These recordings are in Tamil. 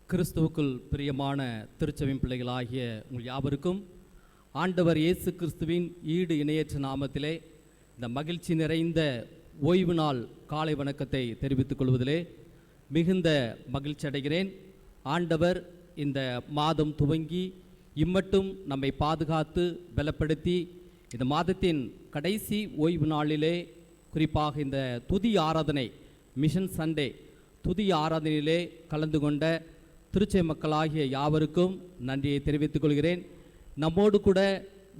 கிறிஸ்துவுக்குள் பிரியமான திருச்சபையின் பிள்ளைகளாகிய உங்கள் யாவருக்கும் ஆண்டவர் இயேசு கிறிஸ்துவின் ஈடு இணையற்ற நாமத்திலே இந்த மகிழ்ச்சி நிறைந்த ஓய்வு நாள் காலை வணக்கத்தை தெரிவித்துக் கொள்வதிலே மிகுந்த மகிழ்ச்சி அடைகிறேன். ஆண்டவர் இந்த மாதம் துவங்கி இம்மட்டும் நம்மை பாதுகாத்து பலப்படுத்தி இந்த மாதத்தின் கடைசி ஓய்வு நாளிலே, குறிப்பாக இந்த துதி ஆராதனை மிஷன் சண்டே துதி ஆராதனையிலே கலந்து கொண்ட திருச்சபை மக்களாகிய யாவருக்கும் நன்றியை தெரிவித்துக் கொள்கிறேன். நம்மோடு கூட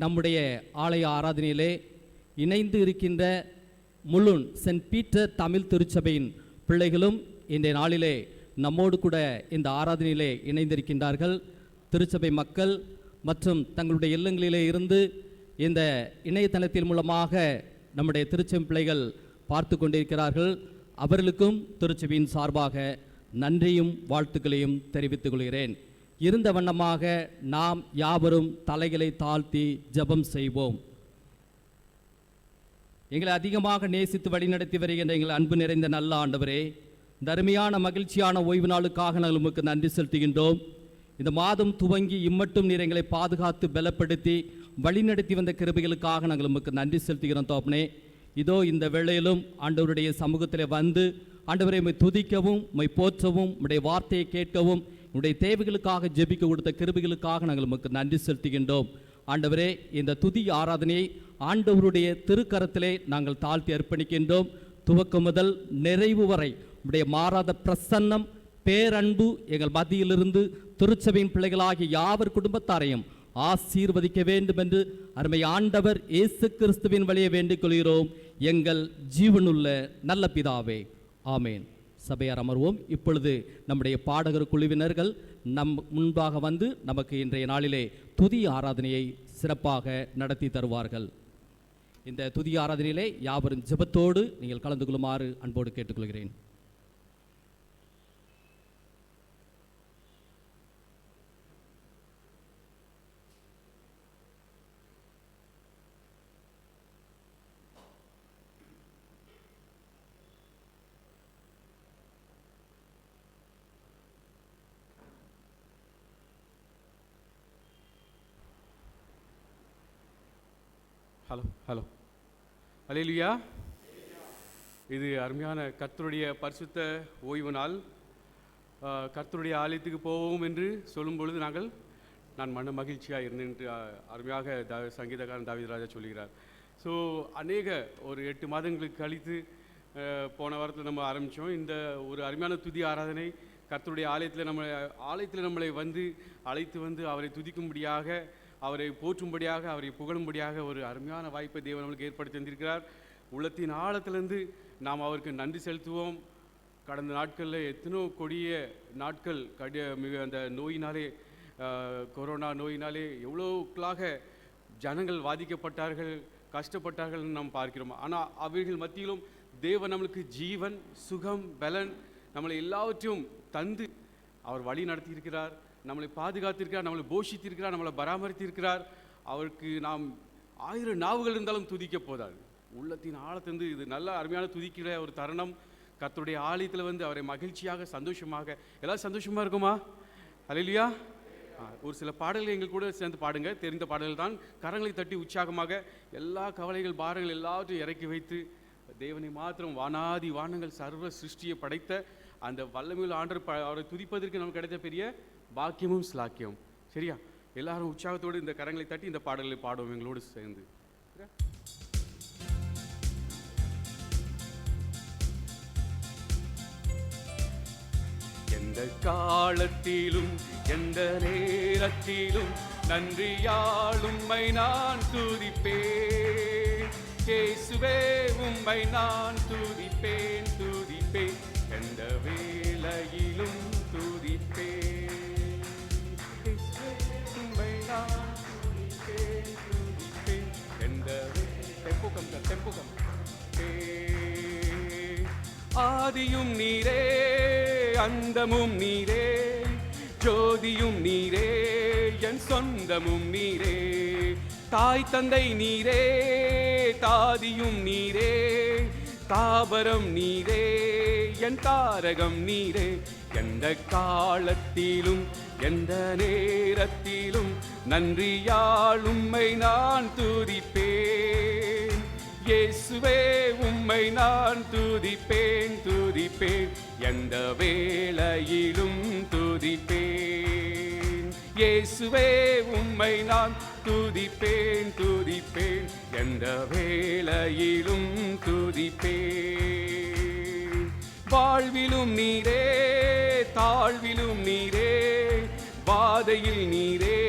நம்முடைய ஆலய ஆராதனையிலே இணைந்து இருக்கின்ற முழுன் சென்ட் பீட்டர் தமிழ் திருச்சபையின் பிள்ளைகளும் இன்றைய நாளிலே நம்மோடு கூட இந்த ஆராதனையிலே இணைந்திருக்கின்றார்கள். திருச்சபை மக்கள் மற்றும் தங்களுடைய இல்லங்களிலே இருந்து இந்த இணையதளத்தின் மூலமாக நம்முடைய திருச்சபை பிள்ளைகள் பார்த்து கொண்டிருக்கிறார்கள். அவர்களுக்கும் திருச்சபையின் சார்பாக நன்றியும் வாழ்த்துக்களையும் தெரிவித்துக் கொள்கிறேன். இருந்த வண்ணமாக நாம் யாவரும் தலைகளை தாழ்த்தி ஜெபம் செய்வோம். எங்களை அதிகமாக நேசித்து வழிநடத்தி வருகின்ற எங்கள் அன்பு நிறைந்த நல்ல ஆண்டவரே, இந்த அருமையான மகிழ்ச்சியான ஓய்வு நாளுக்காக நாங்கள் உமக்கு நன்றி செலுத்துகின்றோம். இந்த மாதம் துவங்கி இம்மட்டும் நீர் எங்களை பாதுகாத்து பலப்படுத்தி வழிநடத்தி வந்த கிருபைகளுக்காக நாங்கள் உமக்கு நன்றி செலுத்துகிறோம் தோப்பனே. இதோ இந்த வேளையிலும் ஆண்டவருடைய சமூகத்தில் வந்து ஆண்டவரை உம்மை துதிக்கவும், உம்மை போற்றவும், உம்முடைய வார்த்தையை கேட்கவும், உம்முடைய தேவைகளுக்காக ஜெபிக்க கொடுத்த கிருபைகளுக்காக நாங்கள் உமக்கு நன்றி செலுத்துகின்றோம். ஆண்டவரே, இந்த துதி ஆராதனையை ஆண்டவருடைய திருக்கரத்திலே நாங்கள் தாழ்த்தி அர்ப்பணிக்கின்றோம். துவக்கம் முதல் நிறைவு வரை உம்முடைய மாறாத பிரசன்னம், பேரன்பு எங்கள் மத்தியிலிருந்து திருச்சபையின் பிள்ளைகளாகிய யாவர் குடும்பத்தாரையும் ஆசீர்வதிக்க வேண்டும் என்று அருமை ஆண்டவர் இயேசு கிறிஸ்துவின் வழியை வேண்டிக் கொள்கிறோம் எங்கள் ஜீவனுள்ள நல்ல பிதாவே, ஆமேன். சபையார் அமர்வோம். இப்பொழுது நம்முடைய பாடகர் குழுவினர்கள் நம் முன்பாக வந்து நமக்கு இன்றைய நாளிலே துதி ஆராதனையை சிறப்பாக நடத்தி தருவார்கள். இந்த துதி ஆராதனையிலே யாவரும் ஜெபத்தோடு நீங்கள் கலந்து கொள்ளுமாறு அன்போடு கேட்டுக்கொள்கிறேன். ஹலோ அல்லேலூயா. இது அருமையான கர்த்தருடைய பரிசுத்த ஓய்வு நாள். கர்த்தருடைய ஆலயத்துக்கு போவோம் என்று சொல்லும் பொழுது நான் மன மகிழ்ச்சியாக இருந்தேன் என்று அருமையாக சங்கீதக்காரன் தாவீது ராஜா சொல்கிறார். ஸோ ஒரு 8 மாதங்களுக்கு கழித்து போன வாரத்தில் நம்ம ஆரம்பித்தோம் இந்த ஒரு அருமையான துதி ஆராதனை. கர்த்தருடைய ஆலயத்தில் நம்மளை வந்து அழைத்து வந்து அவரை துதிக்கும்படியாக, அவரை போற்றும்படியாக, அவரை புகழும்படியாக ஒரு அருமையான வாய்ப்பை தேவன் நம்மளுக்கு ஏற்படுத்தி தந்திருக்கிறார். உள்ளத்தின் ஆழத்திலிருந்து நாம் அவருக்கு நன்றி செலுத்துவோம். கடந்த நாட்களில் எத்தனோ கொடிய நாட்கள் மிக அந்த நோயினாலே, கொரோனா நோயினாலே எவ்வளோக்களாக ஜனங்கள் பாதிக்கப்பட்டார்கள், கஷ்டப்பட்டார்கள் நாம் பார்க்கிறோம். ஆனால் அவைகள் மத்தியிலும் தேவன் நம்மளுக்கு ஜீவன், சுகம், பலன், நம்மளை எல்லாவற்றையும் தந்து அவர் வழி நடத்தியிருக்கிறார். நம்மளை பாதுகாத்திருக்கிறார், நம்மளை போஷித்திருக்கிறார், நம்மளை பராமரித்திருக்கிறார். அவருக்கு நாம் 1000 நாவுகள் இருந்தாலும் துதிக்க போதாது. உள்ளத்தின் ஆழத்திலிருந்து இது நல்ல அருமையான துதிக்கிற ஒரு தருணம். கர்த்தருடைய ஆலயத்தில் வந்து அவரை மகிழ்ச்சியாக, சந்தோஷமாக, எல்லாரும் சந்தோஷமாக இருக்குமா? அல்லேலூயா. ஒரு சில பாடல்கள் எங்கள் கூட சேர்ந்து பாடுங்க. தெரிந்த பாடல்கள் தான். கரங்களை தட்டி உற்சாகமாக எல்லா கவலைகள், பாரங்கள் எல்லாவற்றையும் இறக்கி வைத்து தேவனை மாத்திரம், வானாதி வானங்கள் சர்வ சிருஷ்டியை படைத்த அந்த வல்லமையுள்ள ஆண்டவர் அவரை துதிப்பதற்கு நமக்கு கிடைத்த பெரிய பாக்கியமும் ஸ்லாக்கியம். சரியா? எல்லாரும் உற்சாகத்தோடு இந்த கரங்களை தட்டி இந்த பாடல்களை பாடுவோம் எங்களோடு சேர்ந்து. எந்த காலத்திலும் எந்த நேரத்திலும் நன்றியால் உம்மை நான் துதிப்பேன். இயேசுவே, உம்மை நான் துதிப்பேன், துதிப்பேன். எந்த வேளையிலும் துதிப்பேன். ஆதியும் நீரே, அந்தமும் நீரே, ஜோதியும் நீரே, என் சொந்தமும் நீரே. தாய் தந்தை நீரே, தாதியும் நீரே, தாபரம் நீரே, என் தாரகம் நீரே. எந்த காலத்திலும் எந்த நேரத்திலும் நன்றியால் உம்மை நான் துதிப்பேன். இயேசுவே உம்மை நான் துதிப்பேன் துதிப்பேன், எந்த வேளையிலும் துதிப்பேன். இயேசுவே உம்மை நான் துதிப்பேன் துதிப்பேன், எந்த வேளையிலும் துதிப்பேன். வாழ்விலும் நீரே தாழ்விலும் நீரே, பாதையில் நீரே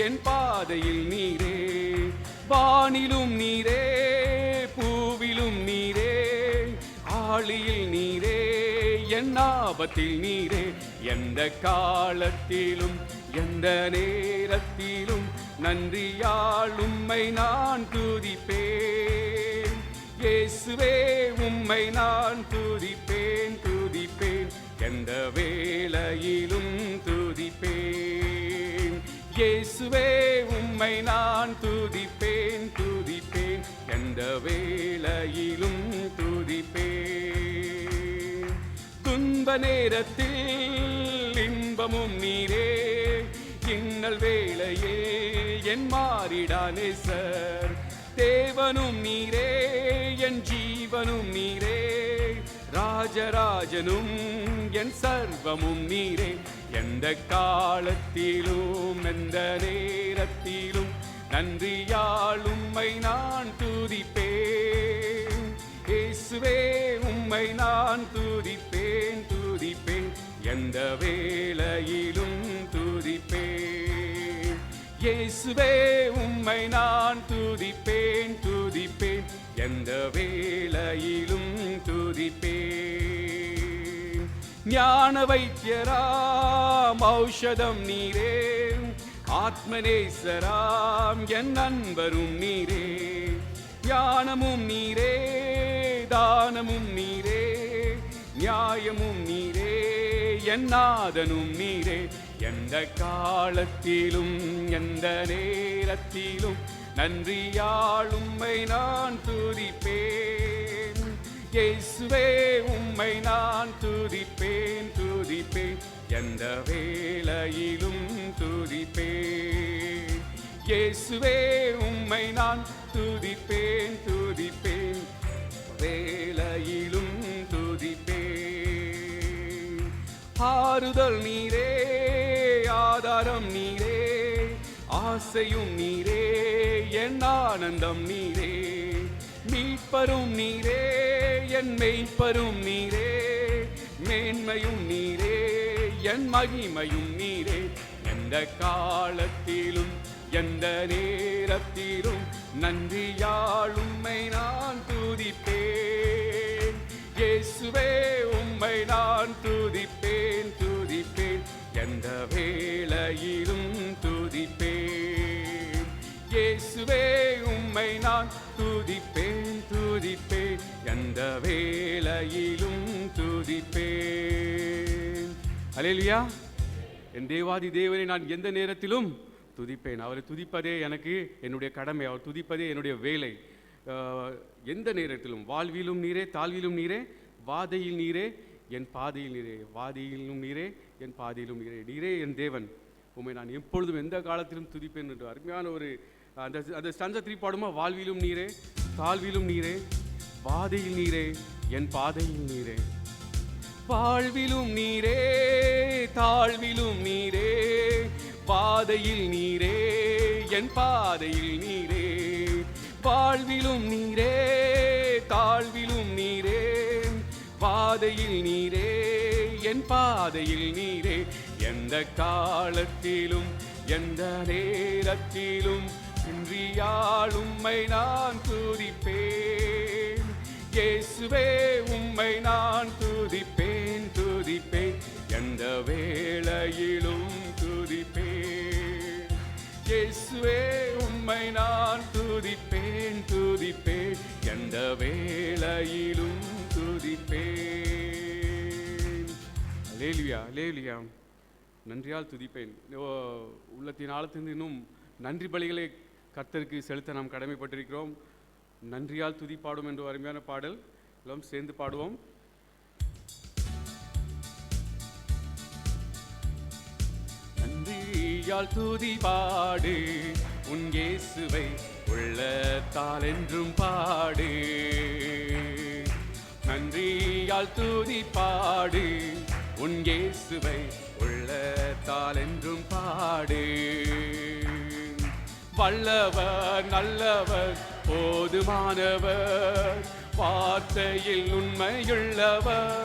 என் பாதையில் நீரே, வானிலும் நீரே பூவிலும் நீரே, ஆழியில் நீரே என் ஆபத்தில் நீரே. எந்த காலத்திலும் எந்த நேரத்திலும் நன்றியால் உம்மை நான் துதிப்பேன். இயேசுவே உம்மை நான் துதிப்பேன் துதிப்பேன், எந்த வேளையிலும் துதிப்பேன். இயேசுவே உம்மை நான் துதிப்பேன் துதிப்பேன், எந்த வேளையிலும் துதிப்பேன். துன்ப நேரத்தில் இன்பமும் நீரே, இன்னல் வேளையே என் மாறிடா நேசர். தேவனும் நீரே என் ஜீவனும் நீரே, ராஜராஜனும் என் சர்வமும் நீரே. எந்த காலத்திலும் எந்த நேரத்திலும் நன்றியால் உம்மை நான் துதிப்பேன். இயேசுவே உம்மை நான் துதிப்பேன் துதிப்பேன், எந்த வேளையிலும் துதிப்பேன். இயேசுவே உம்மை நான் துதிப்பேன் துதிப்பேன், எந்த வேளையிலும் துதிப்பேன். ஞான வைத்தியராம் ஔஷதம் நீரே, ஆத்மநேசராம் என் நண்பரும் நீரே. ஞானமும் நீரே தானமும் நீரே, நியாயமும் நீரே என் நாதனும் நீரே. எந்த காலத்திலும் எந்த நேரத்திலும் நன்றியால் உம்மை நான் துதிப்பேன். இயேசுவே உம்மை நான் துதிப்பேன் துதிப்பேன், எந்த வேளையிலும் துதிப்பேன். இயேசுவே உம்மை நான் துதிப்பேன் துதிப்பேன், வேளையிலும் துதிப்பேன். ஆறுதல் நீரே ஆதாரம் நீரே, ஆசையும் நீரே என் ஆனந்தம் நீரே. மீட்பரும் நீரே என் மெய்ப்பரும் நீரே, மேன்மையும் நீரே என் மகிமையும் நீரே. எந்த காலத்திலும் எந்த நேரத்திலும் நன்றியால் உம்மை நான் துதிப்பேன். இயேசுவே உம்மை நான் துதிப்பேன் துதிப்பேன், எந்த வேளையிலும் துதிப்பேன். இயேசுவே உம்மை நான் துதிப்பேன் துதிப்பேன், எந்த வேளையிலும் துதிப்பேன். அல்லேலூயா. என் தேவாதி தேவனை நான் எந்த நேரத்திலும் துதிப்பேன். அவரை துதிப்பதே எனக்கு என்னுடைய கடமை, அவர் துதிப்பதே என்னுடைய வேலை. எந்த நேரத்திலும் வாழ்விலும் நீரே தாழ்விலும் நீரே, வாதையில் நீரே என் பாதையில் நீரே, வாதியிலும் நீரே என் பாதையிலும் நீரே. நீரே என் தேவன், உண்மை நான் எப்பொழுதும் எந்த காலத்திலும் துதிப்பேன் என்று அருமையான ஒரு அந்த ஸ்டன்ஸை 3 பாடுமா. வாழ்விலும் நீரே தாழ்விலும் நீரே, வாதையில் நீரே என் பாதையில் நீரே. வாழ்விலும் நீரே தாழ்விலும் நீரே, பாதையில் நீரே என் பாதையில் நீரே. வாழ்விலும் நீரே தாழ்விலும் நீரே, பாதையில் நீரே என் பாதையில் நீரே. எந்த காலத்திலும் எந்த நேரத்திலும் இன்றியால் உம்மை நான் துதிப்பேன். இயேசுவே உம்மை நான் துதிப்பேன் துதிப்பேன், எந்த வேளையிலும் துதிப்பேன். இயேசுவே உம்மை நான் துதிப்பேன் துதிப்பேன், எந்த வேளையிலும் துதிப்பேன். அல்லேலூயா அல்லேலூயா. நன்றியால் துதிப்பேன். உள்ளத்தின் ஆழத்திலிருந்து இன்னும் நன்றி பலிகளை கர்த்தருக்கு செலுத்த நாம் கடமைப்பட்டிருக்கிறோம். நன்றியால் துதி பாடும் என்ற அருமையான பாடல் எல்லாம் சேர்ந்து பாடுவோம். நன்றியால் துதி பாடு உன் இயேசுவை உள்ளத்தால் என்றும் பாடு. நன்றியால் துதி பாடு உன் இயேசுவை உள்ளத்தால் என்றும் பாடு. வல்லவர் நல்லவர் போதுமானவர், வார்த்தையில் உண்மையுள்ளவர்.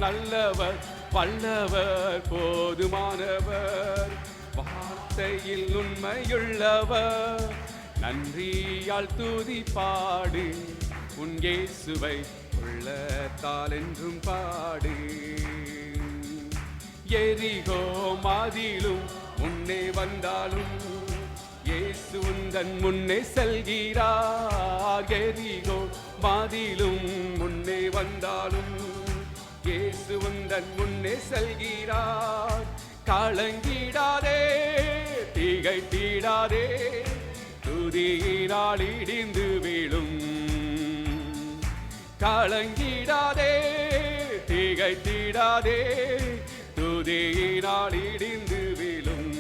நல்லவர் வல்லவர் போதுமானவர், வார்த்தையில் உண்மையுள்ளவர். நன்றியால் துதி பாடு உன் இயேசுவை உள்ளத்தால் என்றும் பாடு. எரிகோ மாதிலும் முன்னே வந்தாலும் இயேசு உந்தன் முன்னே செல்கிறார். எரிகோ மாதிலும் முன்னே வந்தாலும் இயேசு உந்தன் முன்னே செல்கிறார். கலங்கிடாதே திகைத்திடாதே, துதியினால் இடிந்து வீழும். கலங்கிடாதே திகைத்திடாதே, துதியினால் இடிந்து வீழும்.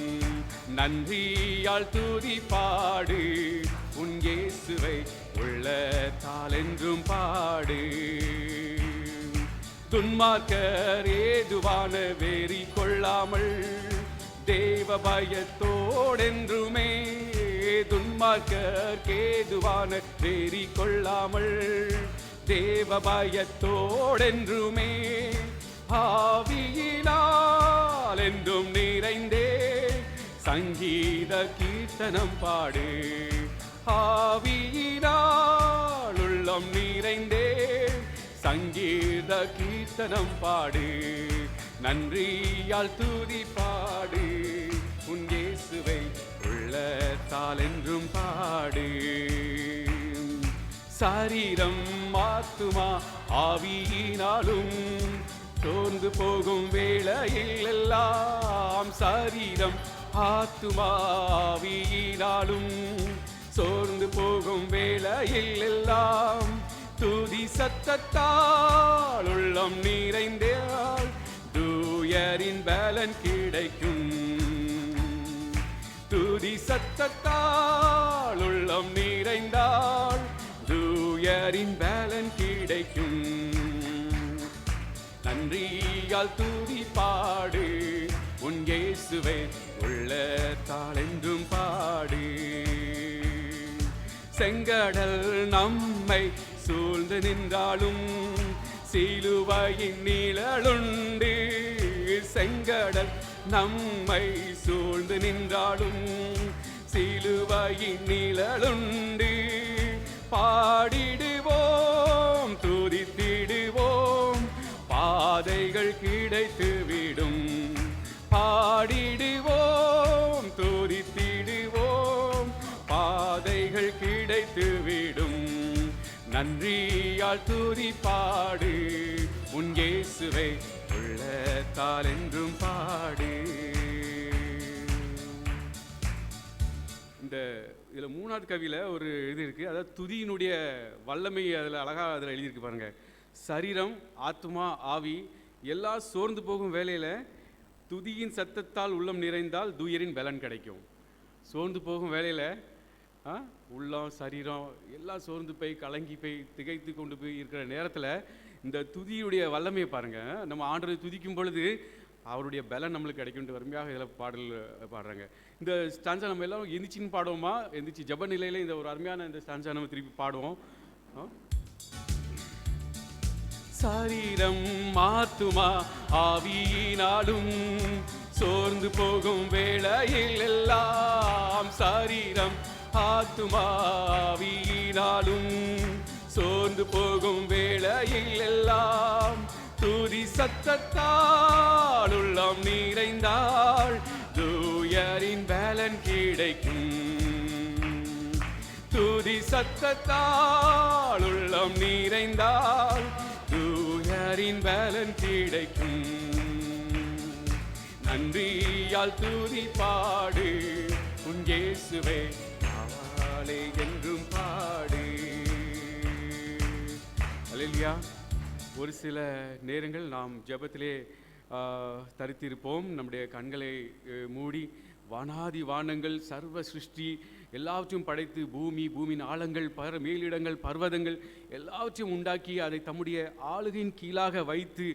நன்றியால் துதி பாடு உன் இயேசுவை உள்ளத்தால் என்றும் பாடு. துன்மார்க்கர் ஏதுவான வெறி கொள்ளாமல் தேவ பயத்தோடென்றுமே, துன்மார்க்கர் ஏதுவான வெறி கொள்ளாமல் தேவ பயத்தோடென்றுமே, ஆவியினால் என்றும் நிறைந்தே சங்கீத கீர்த்தனம் பாடு. ஆவியினால் உள்ளம் நிறைந்தே சங்கீத கீர்த்தனம் பாடு. நன்றியால் துதி பாடு உன் இயேசுவை உள்ளத்தால் என்றும் பாடு. சரீரம் ஆத்துமா ஆவியினாலும் சோர்ந்து போகும் வேளையில் எல்லாம், சரீரம் ஆத்துமா ஆவியினாலும் சோர்ந்து போகும் வேளையில் எல்லாம், துதி சத்தத்தால் உள்ளம் நிறைந்தால் தூயரின் பலன் கிடைக்கும். துதி சத்தத்தால் உள்ளம் நிறைந்தால் தூயரின் பலன் கிடைக்கும். நன்றியால் துதி பாடு உன் இயேசுவை உள்ளத்தால் என்றும் பாடு. செங்கடல் நம்மை சூழ்ந்து நின்றாலும் சிலுவையின் நிழலுண்டு. செங்கடல் நம்மை சூழ்ந்து நின்றாலும் சிலுவையின் நிழலுண்டு. பாடிடுவோம் துதித்திடுவோம், பாதைகள் கிடைத்துவிடும். பாடிடுவோம் துதித்திடுவோம், பாதைகள் கிடைத்துவிடும். நன்றியால் துதி பாடு உன் இயேசுவை உள்ளத்தால் என்றும் பாடு. இந்த இதில் மூணாவது கவியில் ஒரு இது இருக்குது, அதாவது துதியினுடைய வல்லமை அதில் அழகாக அதில் எழுதியிருக்கு பாருங்கள். சரீரம் ஆத்மா ஆவி எல்லாம் சோர்ந்து போகும் வேளையில் துதியின் சத்தத்தால் உள்ளம் நிறைந்தால் தூயரின் பலன் கிடைக்கும். சோர்ந்து போகும் வேளையில் உள்ளம் சரீரம் எல்லாம் சோர்ந்து போய் கலங்கி போய் திகைத்து கொண்டு போய் இருக்கிற நேரத்தில் இந்த துதியுடைய வல்லமையை பாருங்கள். நம்ம ஆண்டவரை துதிக்கும் பொழுது அவருடைய பலன் நம்மளுக்கு கிடைக்கும்ட்டு வறுமையாக இதில் பாடல் பாடுறாங்க. இந்த ஸ்டான்ஸா நம்ம எல்லாம் எந்திரிச்சின்னு பாடுவோமா? எந்திரிச்சு ஜப நிலையில் இந்த ஒரு அருமையான இந்த ஸ்டான்ஸா நம்ம திருப்பி பாடுவோம். சரீரம் ஆத்துமா ஆவியினாலும் சோர்ந்து போகும் வேளையில் எல்லாம், சரீரம் ஆத்துமா ஆவியினாலும் சோர்ந்து போகும் வேளையில் எல்லாம், துதி சத்தத்தால் உள்ளம் நிறைந்தால் தூயரின் பலன் கிடைக்கும். துதி சத்தத்தால் உள்ளம் நிறைந்தால் தூயரின் பலன் கிடைக்கும். நன்றியால் துதி பாடு உன் இயேசுவை நாளே என்றும் பாடு. அல்லேலூயா. ஒரு சில நேரங்கள் நாம் ஜெபத்திலே தரித்திருப்போம். நம்முடைய கண்களை மூடி வானாதி வானங்கள் சர்வ சிருஷ்டி எல்லாவற்றையும் படைத்து பூமியின் ஆழங்கள் மேலிடங்கள் பர்வதங்கள் எல்லாவற்றையும் உண்டாக்கி அதை தம்முடைய ஆளுகையின் கீழாக வைத்து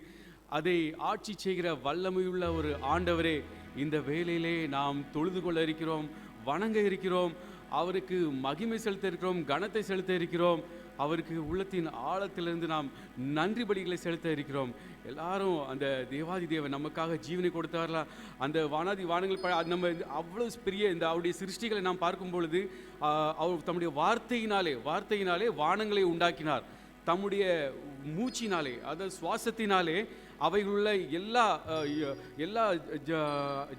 அதை ஆட்சி செய்கிற வல்லமையுள்ள ஒரு ஆண்டவரே, இந்த வேளையிலே நாம் தொழுது கொள்ள இருக்கிறோம், வணங்க இருக்கிறோம், அவருக்கு மகிமை செலுத்த இருக்கிறோம், கனத்தை செலுத்த இருக்கிறோம், அவருக்கு உள்ளத்தின் ஆழத்திலிருந்து நாம் நன்றி பலிகளை செலுத்த இருக்கிறோம். எல்லாரும் அந்த தேவாதி தேவன் நமக்காக ஜீவனை கொடுத்தார்களா, அந்த வானாதி வானங்கள் நம்ம அவ்வளோ பெரிய இந்த அவருடைய சிருஷ்டிகளை நாம் பார்க்கும் பொழுது அவர் தம்முடைய வார்த்தையினாலே வானங்களை உண்டாக்கினார். தம்முடைய மூச்சினாலே, அதாவது சுவாசத்தினாலே அவைகளுள்ள எல்லா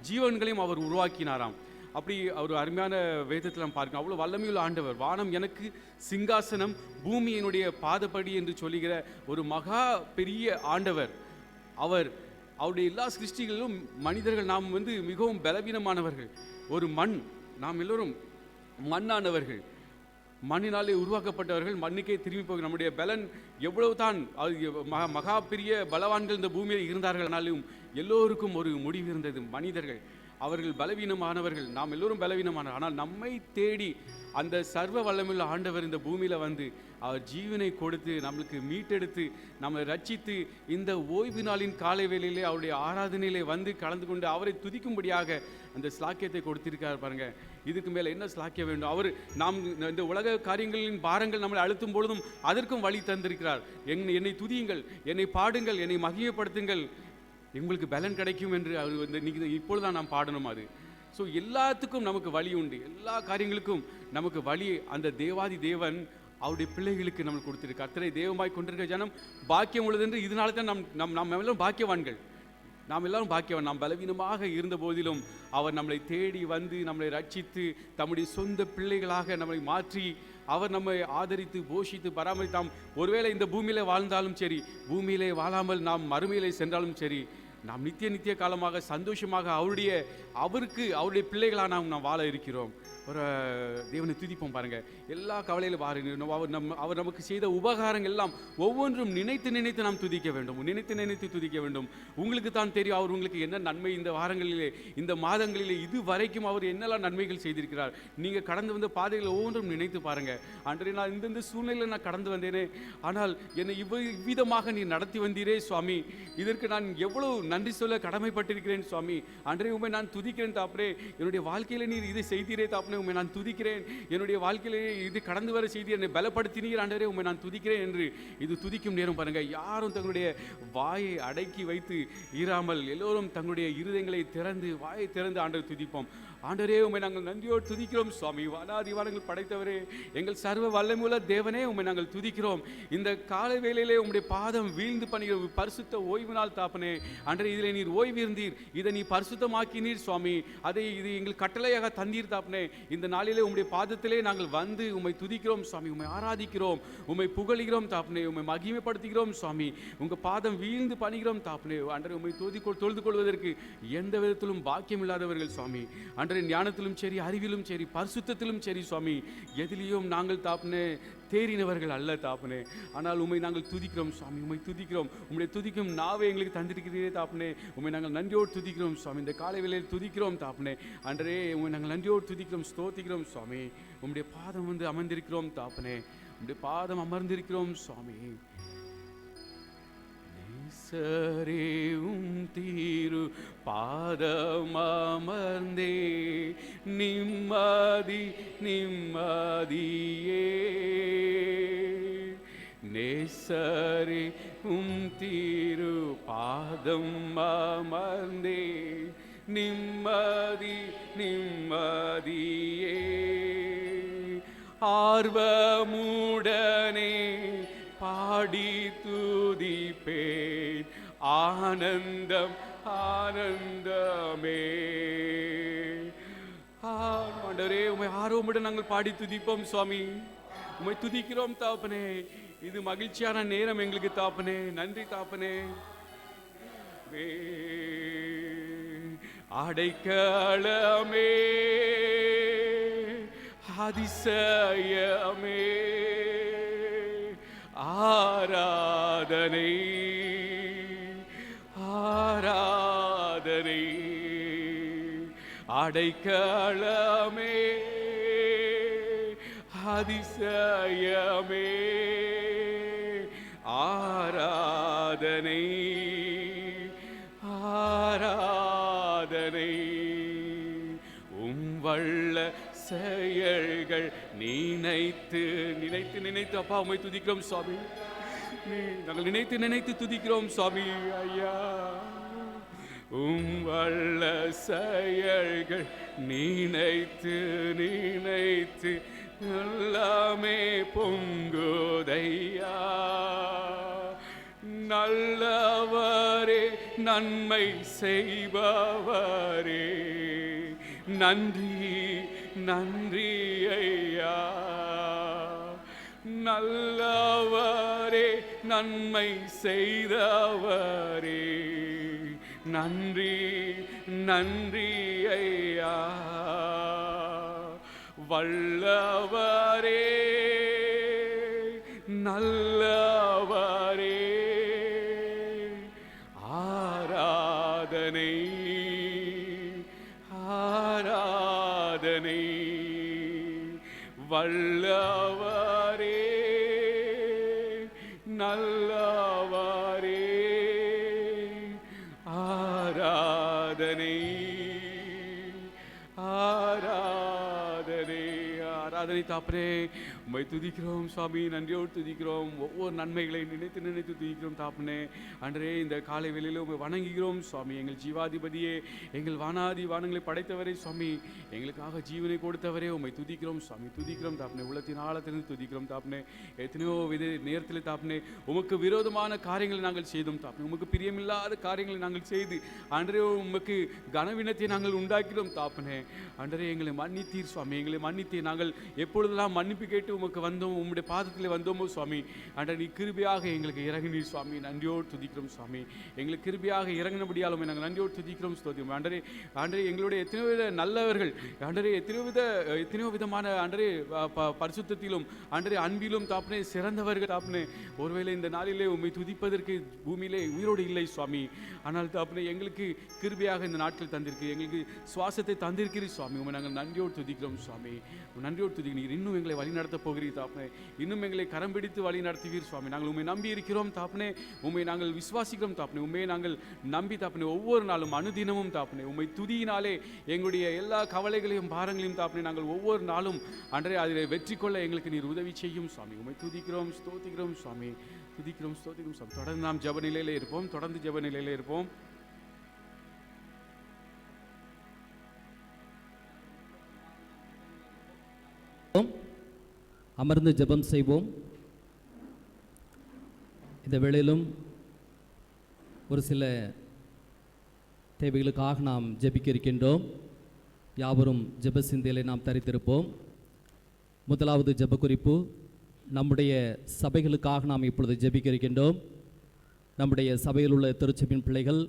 ஜீவன்களையும் அவர் உருவாக்கினாராம். அப்படி அவர் அருமையான வேதத்தில் நாம் பார்க்கணும். அவ்வளோ வல்லமையுள்ள ஆண்டவர். வானம் எனக்கு சிங்காசனம், பூமி என்னுடைய பாதப்படி என்று சொல்லுகிற ஒரு மகா பெரிய ஆண்டவர். அவருடைய எல்லா சிருஷ்டிகளிலும் மனிதர்கள் நாம் மிகவும் பலவீனமானவர்கள். ஒரு நாம் எல்லோரும் மண்ணானவர்கள், மண்ணினாலே உருவாக்கப்பட்டவர்கள், மண்ணுக்கே திரும்பி போக நம்முடைய பலன் எவ்வளவு தான் மகா பெரிய பலவான்கள் இந்த பூமியில் இருந்தார்கள், ஆனாலும் எல்லோருக்கும் ஒரு முடிவு இருந்தது. மனிதர்கள் அவர்கள் பலவீனமானவர்கள், நாம் எல்லோரும் பலவீனமானவர்கள். ஆனால் நம்மை தேடி அந்த சர்வ வல்லமையுள்ள ஆண்டவர் இந்த பூமியில் அவர் ஜீவனை கொடுத்து நம்மளுக்கு மீட்டெடுத்து நம்மளை ரட்சித்து இந்த ஓய்வு நாளின் காலை வேளையிலே அவருடைய ஆராதனையிலே கலந்து கொண்டு அவரை துதிக்கும்படியாக அந்த ஸ்லாக்கியத்தை கொடுத்திருக்கார் பாருங்க. இதுக்கு மேலே என்ன ஸ்லாக்கியம் வேண்டும்? நாம் இந்த உலக காரியங்களின் பாரங்கள் நம்மளை அழுத்தும் பொழுதும் அதற்கும் வழி தந்திருக்கிறார். என்னை துதியுங்கள், என்னை பாடுங்கள், என்னை மகிமைப்படுத்துங்கள், உங்களுக்கு பலன் கிடைக்கும் என்று அவர் இப்பொழுதுதான் நாம் பாடணும். அது ஸோ எல்லாத்துக்கும் நமக்கு வழி உண்டு, எல்லா காரியங்களுக்கும் நமக்கு வழி அந்த தேவாதி தேவன் அவருடைய பிள்ளைகளுக்கு நம்மளுக்கு கொடுத்திருக்கார். கர்த்தரை தெய்வமாய் கொண்டிருக்கிற ஜனம் பாக்கியம் உள்ளது என்று இதனால தான் நம்ம எல்லாம் பாக்கியவான்கள். நாம் எல்லாரும் பாக்கியவான். நாம் பலவீனமாக இருந்த போதிலும் அவர் நம்மளை தேடி நம்மளை ரட்சித்து தம்முடைய சொந்த பிள்ளைகளாக நம்மளை மாற்றி அவர் நம்மை ஆதரித்து போஷித்து பராமரித்தாம். ஒருவேளை இந்த பூமியிலே வாழ்ந்தாலும் சரி, பூமியிலே வாழாமல் நாம் மறுமையிலே சென்றாலும் சரி, நாம் நித்திய காலமாக சந்தோஷமாக அவருடைய பிள்ளைகளாக நாம் வாழ இருக்கிறோம். ஒரு தேவனை துதிப்போம் பாருங்க. எல்லா கவலையிலும் பாருங்க, அவர் நமக்கு செய்த உபகாரங்கள் எல்லாம் ஒவ்வொன்றும் நினைத்து நாம் துதிக்க வேண்டும், நினைத்து துதிக்க வேண்டும். உங்களுக்கு தான் தெரியும் அவர் உங்களுக்கு என்ன நன்மை இந்த வாரங்களிலே இந்த மாதங்களிலே இது வரைக்கும் அவர் என்னெல்லாம் நன்மைகள் செய்திருக்கிறார். நீங்கள் கடந்து வந்த பாதைகளை ஒவ்வொன்றும் நினைத்து பாருங்க. அன்றே நான் இந்த சூழ்நிலையில் நான் கடந்து வந்தேனே, ஆனால் என்னை இவ்விதமாக நீ நடத்தி வந்தீரே சுவாமி, இதற்கு நான் எவ்வளவு நன்றி சொல்ல கடமைப்பட்டிருக்கிறேன் சுவாமி. அன்றே உண்மை நான் துதிக்கிறேன் தாப்பரே, என்னுடைய வாழ்க்கையில் நீர் இதை செய்தீரே தாப்பனே, உண்மை நான் துதிக்கிறேன். என்னுடைய வாழ்க்கையிலே இது கடந்து வர செய்தி என்னை பலப்படுத்தினீர் ஆண்டவரே, உண்மை நான் துதிக்கிறேன் என்று இது துதிக்கும் நேரம் பாருங்க. யாரும் தங்களுடைய வாயை அடக்கி வைத்து இராமல் எல்லோரும் தங்களுடைய இருதயங்களை திறந்து வாயை திறந்து ஆண்டவர் துதிப்போம். ஆண்டவரே, உண்மை நாங்கள் நன்றியோடு துதிக்கிறோம் சுவாமி. வானாதிவானங்கள் படைத்தவரே, எங்கள் சர்வ வல்லமையுள்ள தேவனே, உண்மை நாங்கள் துதிக்கிறோம். இந்த காலை வேளையிலே உம்முடைய பாதம் வீழ்ந்து பண்ணுகிற பரிசுத்த ஓய்வு நாள் தாப்பனே. அன்றே இதில் நீர் ஓய்வு இருந்தீர், இதை நீ பரிசுத்தமாக்கினீர் சுவாமி. இது எங்கள் கட்டளையாக தந்தீர் தாப்பனே. இந்த நாளிலே உம்முடைய பாதத்திலே நாங்கள் உம்மை துதிக்கிறோம் சுவாமி, உம்மை ஆராதிக்கிறோம், உம்மை புகழுகிறோம் தாப்பனே, உம்மை மகிமைப்படுத்துகிறோம் சுவாமி. உங்கள் பாதம் வீழ்ந்து பணிகிறோம் தாப்பனே. அன்றே உம்மை தொழுது கொள்வதற்கு எந்த விதத்திலும் பாக்கியம் இல்லாதவர்கள் சுவாமி. அன்றே ஞானத்திலும் சரி, அறிவிலும் சரி, பரிசுத்தத்திலும் சரி சுவாமி, எதிலையும் நாங்கள் தாப்பனே தேறினவர்கள் அல்ல தாப்பனே. ஆனால் உம்மை நாங்கள் துதிக்கிறோம் சுவாமி, உம்மை துதிக்கிறோம். உம்முடைய துதிக்கும் நாவை எங்களுக்கு தந்திருக்கிறீரே தாப்பனே, உம்மை நாங்கள் நன்றியோடு துதிக்கிறோம் சுவாமி. இந்த காலை வேளையில் துதிக்கிறோம் தாப்பனே. அன்றே உம்மை நாங்கள் நன்றியோடு துதிக்கிறோம், ஸ்தோத்திக்கிறோம் சுவாமி. உம்முடைய பாதம் அமர்ந்திருக்கிறோம் தாப்பனே, உம்முடைய பாதம் அமர்ந்திருக்கிறோம் சுவாமி. நேசரேவும் தீரு பாதம் அமர்ந்தே நிம்மதி நிம்மதியே. நேசரே தீரு பாதம் அமர்ந்தே நிம்மதி நிம்மதியே. ஆர்வமுடனே பாடி துதிப்பேன், ஆனந்தம் ஆனந்தமே. ஆண்டவரே, உம்மை ஆர்வமுடன் நாங்கள் பாடி துதிப்போம் சுவாமி, உம்மை துதிக்கிறோம் தாப்பனே. இது மகிழ்ச்சியான நேரம் எங்களுக்கு தாப்பனே. நன்றி தாப்பனே. அடைக்கலமே, அதிசயமே, ஆராதனை ஆராதனை அடைக்கலமே அதிசயமே ஆராதனை ஆராதனை வல்ல செயல்கள் நினைத்து நினைத்து நினைத்து அப்பா உம்மை துதிக்கிறோம் சுவாமி. நாங்கள் நினைத்து நினைத்து துதிக்கிறோம் சுவாமி. ஐயா வல்ல செயல்கள் நினைத்து நினைத்து எல்லாமே பொங்குதையா. நல்லவரே நன்மை செய்பவரே நன்றி நன்றி ஐயா. நல்லவரே நன்மை செய்தவரே நன்றி நன்றி ஐயா. வல்லவரே நல்லவரே ஆராதனை ஆராதனை வல்லவரே நல்லவரே ஆராதனை ஆராதனை ஆராதனை தாப்பரே உம்மை துதிக்கிறோம் சுவாமி. நன்றியோடு துதிக்கிறோம். ஒவ்வொரு நன்மைகளை நினைத்து நினைத்து துதிக்கிறோம் தாப்பனே. அன்றே இந்த காலை வேளையில் உம்மை வணங்குகிறோம் சுவாமி. எங்கள் ஜீவாதிபதியே, எங்கள் வானாதி வானங்களை படைத்தவரே சுவாமி, எங்களுக்காக ஜீவனை கொடுத்தவரே உம்மை துதிக்கிறோம் சுவாமி. துதிக்கிறோம் தாப்பனே. உள்ளத்தின் ஆழத்திலிருந்து துதிக்கிறோம் தாப்பனே. எத்தனையோ நேரத்தில் தாப்பனே உமக்கு விரோதமான காரியங்களை நாங்கள் செய்தோம் தாப்பனே. உமக்கு பிரியமில்லாத காரியங்களை நாங்கள் செய்து அன்றே உமக்கு கனவினத்தை நாங்கள் உண்டாக்கிறோம் தாப்பனே. அன்றே எங்களை மன்னித்தீர் சுவாமி. எங்களை மன்னித்து நாங்கள் எப்பொழுதெல்லாம் மன்னிப்பு கேட்டு உமக்கு வந்தோம், உம்முடைய பாதத்தில் வந்தோமோ சுவாமி, அன்றே நீ கிருபையாக எங்களுக்கு இறங்கினீர் சுவாமி. நன்றியோடு துதிக்கிறோம் சுவாமி. எங்களுக்கு கிருபையாக இறங்கினபடியாலும் நாங்கள் நன்றியோடு துதிக்கிறோம் ஸ்தோத்திரம். அன்றே அன்றே எங்களுடைய எத்தனையோ வித நல்லவர்கள் அன்றே எத்தனையோ விதமான அன்றே பரிசுத்தத்திலும் அன்றே அன்பிலும் தாப்பனே சிறந்தவர்கள் தாப்பனே. ஒருவேளை இந்த நாளிலே உம்மை துதிப்பதற்கு பூமியிலே உயிரோடு இல்லை சுவாமி. ஆனால் தாப்பனே எங்களுக்கு கிருபையாக இந்த நாட்கள் தந்திருக்கு, எங்களுக்கு சுவாசத்தை தந்திருக்கிறீர் சுவாமி. உம்மை நாங்கள் நன்றியோடு துதிக்கிறோம் சுவாமி. நன்றியோடு துதிக்கிறீர். இன்னும் எங்களை வழி நடத்த போகிறீர் தாப்பனே. இன்னும் எங்களை கரம் பிடித்து வழி நடத்துவீர் சுவாமி. நாங்கள் உம்மை நம்பி இருக்கிறோம் தாப்பனே. உம்மை நாங்கள் விசுவாசிக்கிறோம் தாப்பனே. உண்மையை நாங்கள் நம்பி தாப்பனே ஒவ்வொரு நாளும் அனுதினமும் தாப்பனே உம்மை துதியினாலே எங்களுடைய எல்லா கவலைகளையும் பாரங்களையும் தாப்பனே நாங்கள் ஒவ்வொரு நாளும் அன்றே அதில் வெற்றி கொள்ள எங்களுக்கு நீர் உதவி செய்யும் சுவாமி. உம்மை துதிக்கிறோம் ஸ்தோத்திக்கிறோம் சுவாமி. துதிக்கிறோம் ஸ்தோத்திக்கிறோம் சுவாமி. தொடர்ந்து நாம் ஜெப நிலையிலே இருப்போம். தொடர்ந்து ஜெப நிலையிலே இருப்போம். அமர்ந்து ஜெபம் செய்வோம். இந்த வேளையிலும் ஒரு சில தேவைகளுக்காக நாம் ஜெபிக்க இருக்கின்றோம். யாவரும் ஜெப சிந்தையிலே நாம் தரித்திருப்போம். முதலாவது ஜெப குறிப்பு, நம்முடைய சபைகளுக்காக நாம் இப்பொழுது ஜெபிக்க இருக்கின்றோம். நம்முடைய சபையில் உள்ள திருச்சபையின் பிள்ளைகள்,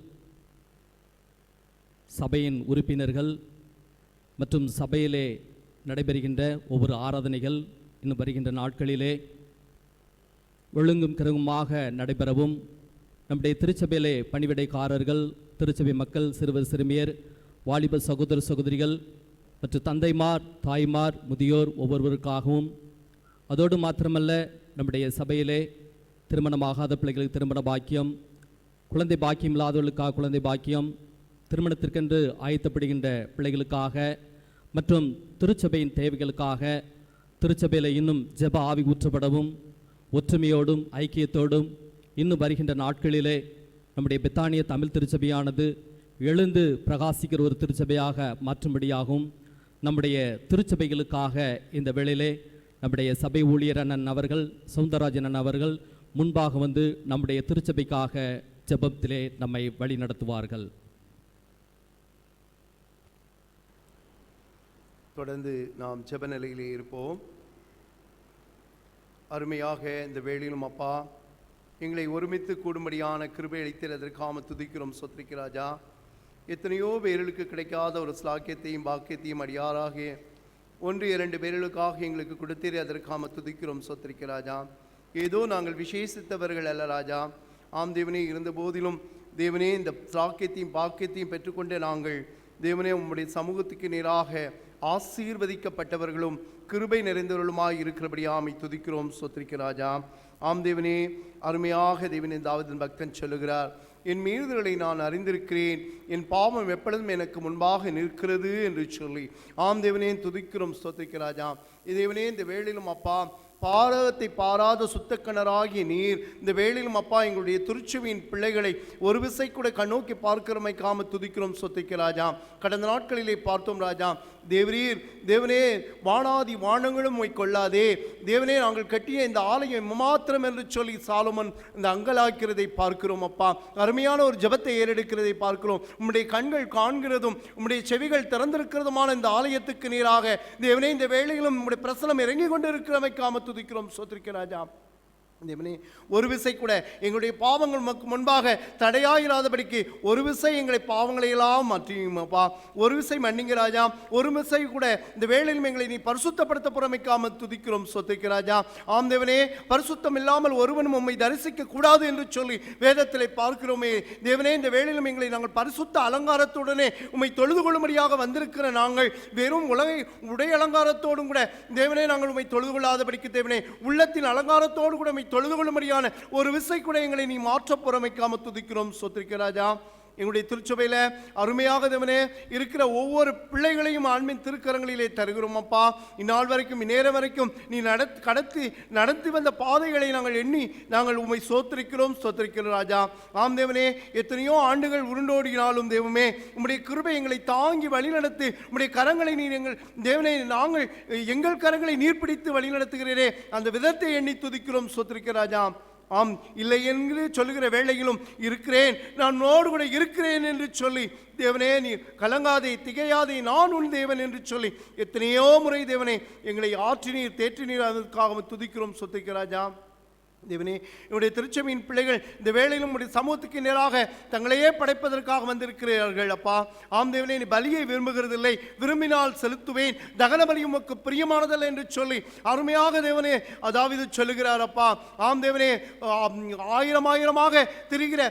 சபையின் உறுப்பினர்கள் மற்றும் சபையிலே நடைபெறுகின்ற ஒவ்வொரு ஆராதனைகள் இன்னும் வருகின்ற நாட்களிலே ஒழுங்கும் கிரகுமாக நடைபெறவும், நம்முடைய திருச்சபையிலே பணிவிடைக்காரர்கள், திருச்சபை மக்கள், சிறுவர் சிறுமியர், வாலிப சகோதர சகோதரிகள் மற்றும் தந்தைமார், தாய்மார், முதியோர் ஒவ்வொருவருக்காகவும், அதோடு மாத்திரமல்ல நம்முடைய சபையிலே திருமணமாகாத பிள்ளைகளுக்கு திருமண பாக்கியம், குழந்தை பாக்கியம் இல்லாதவர்களுக்காக குழந்தை பாக்கியம், திருமணத்திற்கென்று ஆயத்தப்படுகின்ற பிள்ளைகளுக்காக மற்றும் திருச்சபையின் தேவைகளுக்காக திருச்சபையில் இன்னும் ஜெப ஆவி ஊற்றப்படவும், ஒற்றுமையோடும் ஐக்கியத்தோடும் இன்னும் வருகின்ற நாட்களிலே நம்முடைய பெத்தானிய தமிழ் திருச்சபையானது எழுந்து பிரகாசிக்கிற ஒரு திருச்சபையாக மாற்றும்படியாகவும், நம்முடைய திருச்சபைகளுக்காக இந்த வேளையிலே நம்முடைய சபை ஊழியர் அண்ணன் அவர்கள், சவுந்தரராஜன் அண்ணன் அவர்கள் முன்பாக வந்து நம்முடைய திருச்சபைக்காக ஜெபத்திலே நம்மை வழி நடத்துவார்கள். தொடர்ந்து நாம் ஜெப நிலையிலே இருப்போம். அருமையாக இந்த வேளையிலும் அப்பா எங்களை ஒருமித்து கூடும்படியான கிருபை அளித்ததற்காக துதிக்கிறோம் சொத்திரிக்க ராஜா. எத்தனையோ பேர்களுக்கு கிடைக்காத ஒரு ஸ்லாக்கியத்தையும் பாக்கியத்தையும் அடியாராகிய 1-2 பேர்களுக்காக எங்களுக்கு கொடுத்தீரே, அதற்காக துதிக்கிறோம் சொத்திரிக்க ராஜா. ஏதோ நாங்கள் விசேஷித்தவர்கள் அல்ல ராஜா. ஆம் தேவனே, இருந்த போதிலும் தேவனே இந்த ஸ்லாக்கியத்தையும் பாக்கியத்தையும் பெற்றுக்கொண்டு நாங்கள் தேவனே உம்முடைய சமூகத்துக்கு நேராக ஆசீர்வதிக்கப்பட்டவர்களும் கிருபை நிறைந்தவர்களுமாய் இருக்கிறபடியாமை துதிக்கிறோம் ஸ்தோத்திரிக்க ராஜா. ஆம் தேவனே, அருமையாக தேவனே தாவீதின் பக்தன் சொல்லுகிறார், என் மீறுதல்களை நான் அறிந்திருக்கிறேன், என் பாவம் எப்பொழுதும் எனக்கு முன்பாக நிற்கிறது என்று சொல்லி. ஆம் தேவனே துதிக்கிறோம் ஸ்தோத்திரிக்க ராஜா. தேவனே இந்த வேளையிலும் அப்பா, பாரகத்தை பாராத சுத்தக்கணராகிய நீர் இந்த வேளையிலும் அப்பா எங்களுடைய திருச்சபையின் பிள்ளைகளை ஒரு விசை கூட கண்ணோக்கி பார்க்கிறமைக்காம துதிக்கிறோம் ஸ்தோத்திரிக்க ராஜா. கடந்த நாட்களிலே பார்த்தோம் ராஜா, தேவரீர் தேவனே வானாதி வானங்களும் கொள்ளாதே, தேவனே நாங்கள் கட்டிய இந்த ஆலயம் மாத்திரம் என்று சொல்லி சாலமன் இந்த அங்கலாக்கிறதை பார்க்கிறோம் அப்பா. அருமையான ஒரு ஜெபத்தை ஏறெடுக்கிறதை பார்க்கிறோம். உம்முடைய கண்கள் காண்கிறதும் உம்முடைய செவிகள் திறந்திருக்கிறதுமான இந்த ஆலயத்துக்கு நேராக தேவனே இந்த வேளையிலும் உம்முடைய பிரசனம் இறங்கி கொண்டு இருக்கிறமைக்காம துதிக்கிறோம் ஸ்தோத்திரிக்க ராஜா. தேவனே ஒரு விசை கூட எங்களுடைய பாவங்கள் முன்பாக தடையாயிராதபடிக்கு ஒரு விசை எங்களை பாவங்களை எல்லாம் மாற்றியுமாப்பா. ஒரு விசை மன்னிங்க ராஜா. ஒரு விசை கூட இந்த வேளையிலும் எங்களை நீ பரிசுத்தப்படுத்த புறமைக்காம துதிக்கிறோம் ஸ்தோத்திரிக்க ராஜா. ஆம் தேவனே, பரிசுத்தம் இல்லாமல் ஒருவனும் உம்மை தரிசிக்க கூடாது என்று சொல்லி வேதத்திலே பார்க்கிறோமே. தேவனே, இந்த வேளையிலும் எங்களை நாங்கள் பரிசுத்த அலங்காரத்துடனே உம்மை தொழுது கொள்ளும்படியாக வந்திருக்கிற நாங்கள் வெறும் உடை அலங்காரத்தோடும் கூட தேவனே நாங்கள் உம்மை தொழுது கொள்ளாதபடிக்கு தேவனே உள்ளத்தின் அலங்காரத்தோடு கூட தொழுது கொள்ளும்படியான ஒரு விசை கூட எங்களை நீ மாற்ற புறமைக்காம துதிக்கிறோம் ஸ்தோத்திரிக்க ராஜா. எங்களுடைய திருச்சபையில் அருமையாக தேவனே இருக்கிற ஒவ்வொரு பிள்ளைகளையும் ஆன்மீன் திருக்கரங்களிலே தருகிறோம் அப்பா. இந்நாள் வரைக்கும் இந்நேரம் வரைக்கும் நீ நடத்தி வந்த பாதைகளை நாங்கள் எண்ணி நாங்கள் உம்மை ஸ்தோத்திரிக்கிறோம் ராஜா. ஆம் தேவனே, எத்தனையோ ஆண்டுகள் உருண்டோடினாலும் தேவமே உம்முடைய கிருபை எங்களை தாங்கி வழிநடத்தி உம்முடைய கரங்களை நீ எங்கள் தேவனே நாங்கள் எங்கள் கரங்களை நீர் பிடித்து வழிநடத்துகிறீரே, அந்த விதத்தை எண்ணி துதிக்கிறோம் ஸ்தோத்திரிக்க ராஜா. ஆம், இல்லை என்று சொல்லுகிற வேளையிலும் இருக்கிறேன், நான் உன்னோடு கூட இருக்கிறேன் என்று சொல்லி தேவனே நீ கலங்காதே திகையாதே, நான் உன் தேவன் என்று சொல்லி எத்தனையோ முறை தேவனே எங்களை ஆற்றினீர் தேற்றினீர். அதற்காக துதிக்கிறோம் ஸ்தோத்திரிக்க ராஜா. தேவனே, என்னுடைய திருச்சபையின் பிள்ளைகள் இந்த வேளையிலும் உடைய சமூகத்துக்கு நேராக தங்களையே படைப்பதற்காக வந்திருக்கிறார்கள் அப்பா. ஆம் தேவனே, நீ பலியை விரும்புகிறதில்லை, விரும்பினால் செலுத்துவேன், தகன பலி உமக்கு பிரியமானதல்ல என்று சொல்லி அருமையாக தேவனே தாவீது சொல்லுகிறார் அப்பா. ஆம் தேவனே, ஆயிரமாக திரிகிற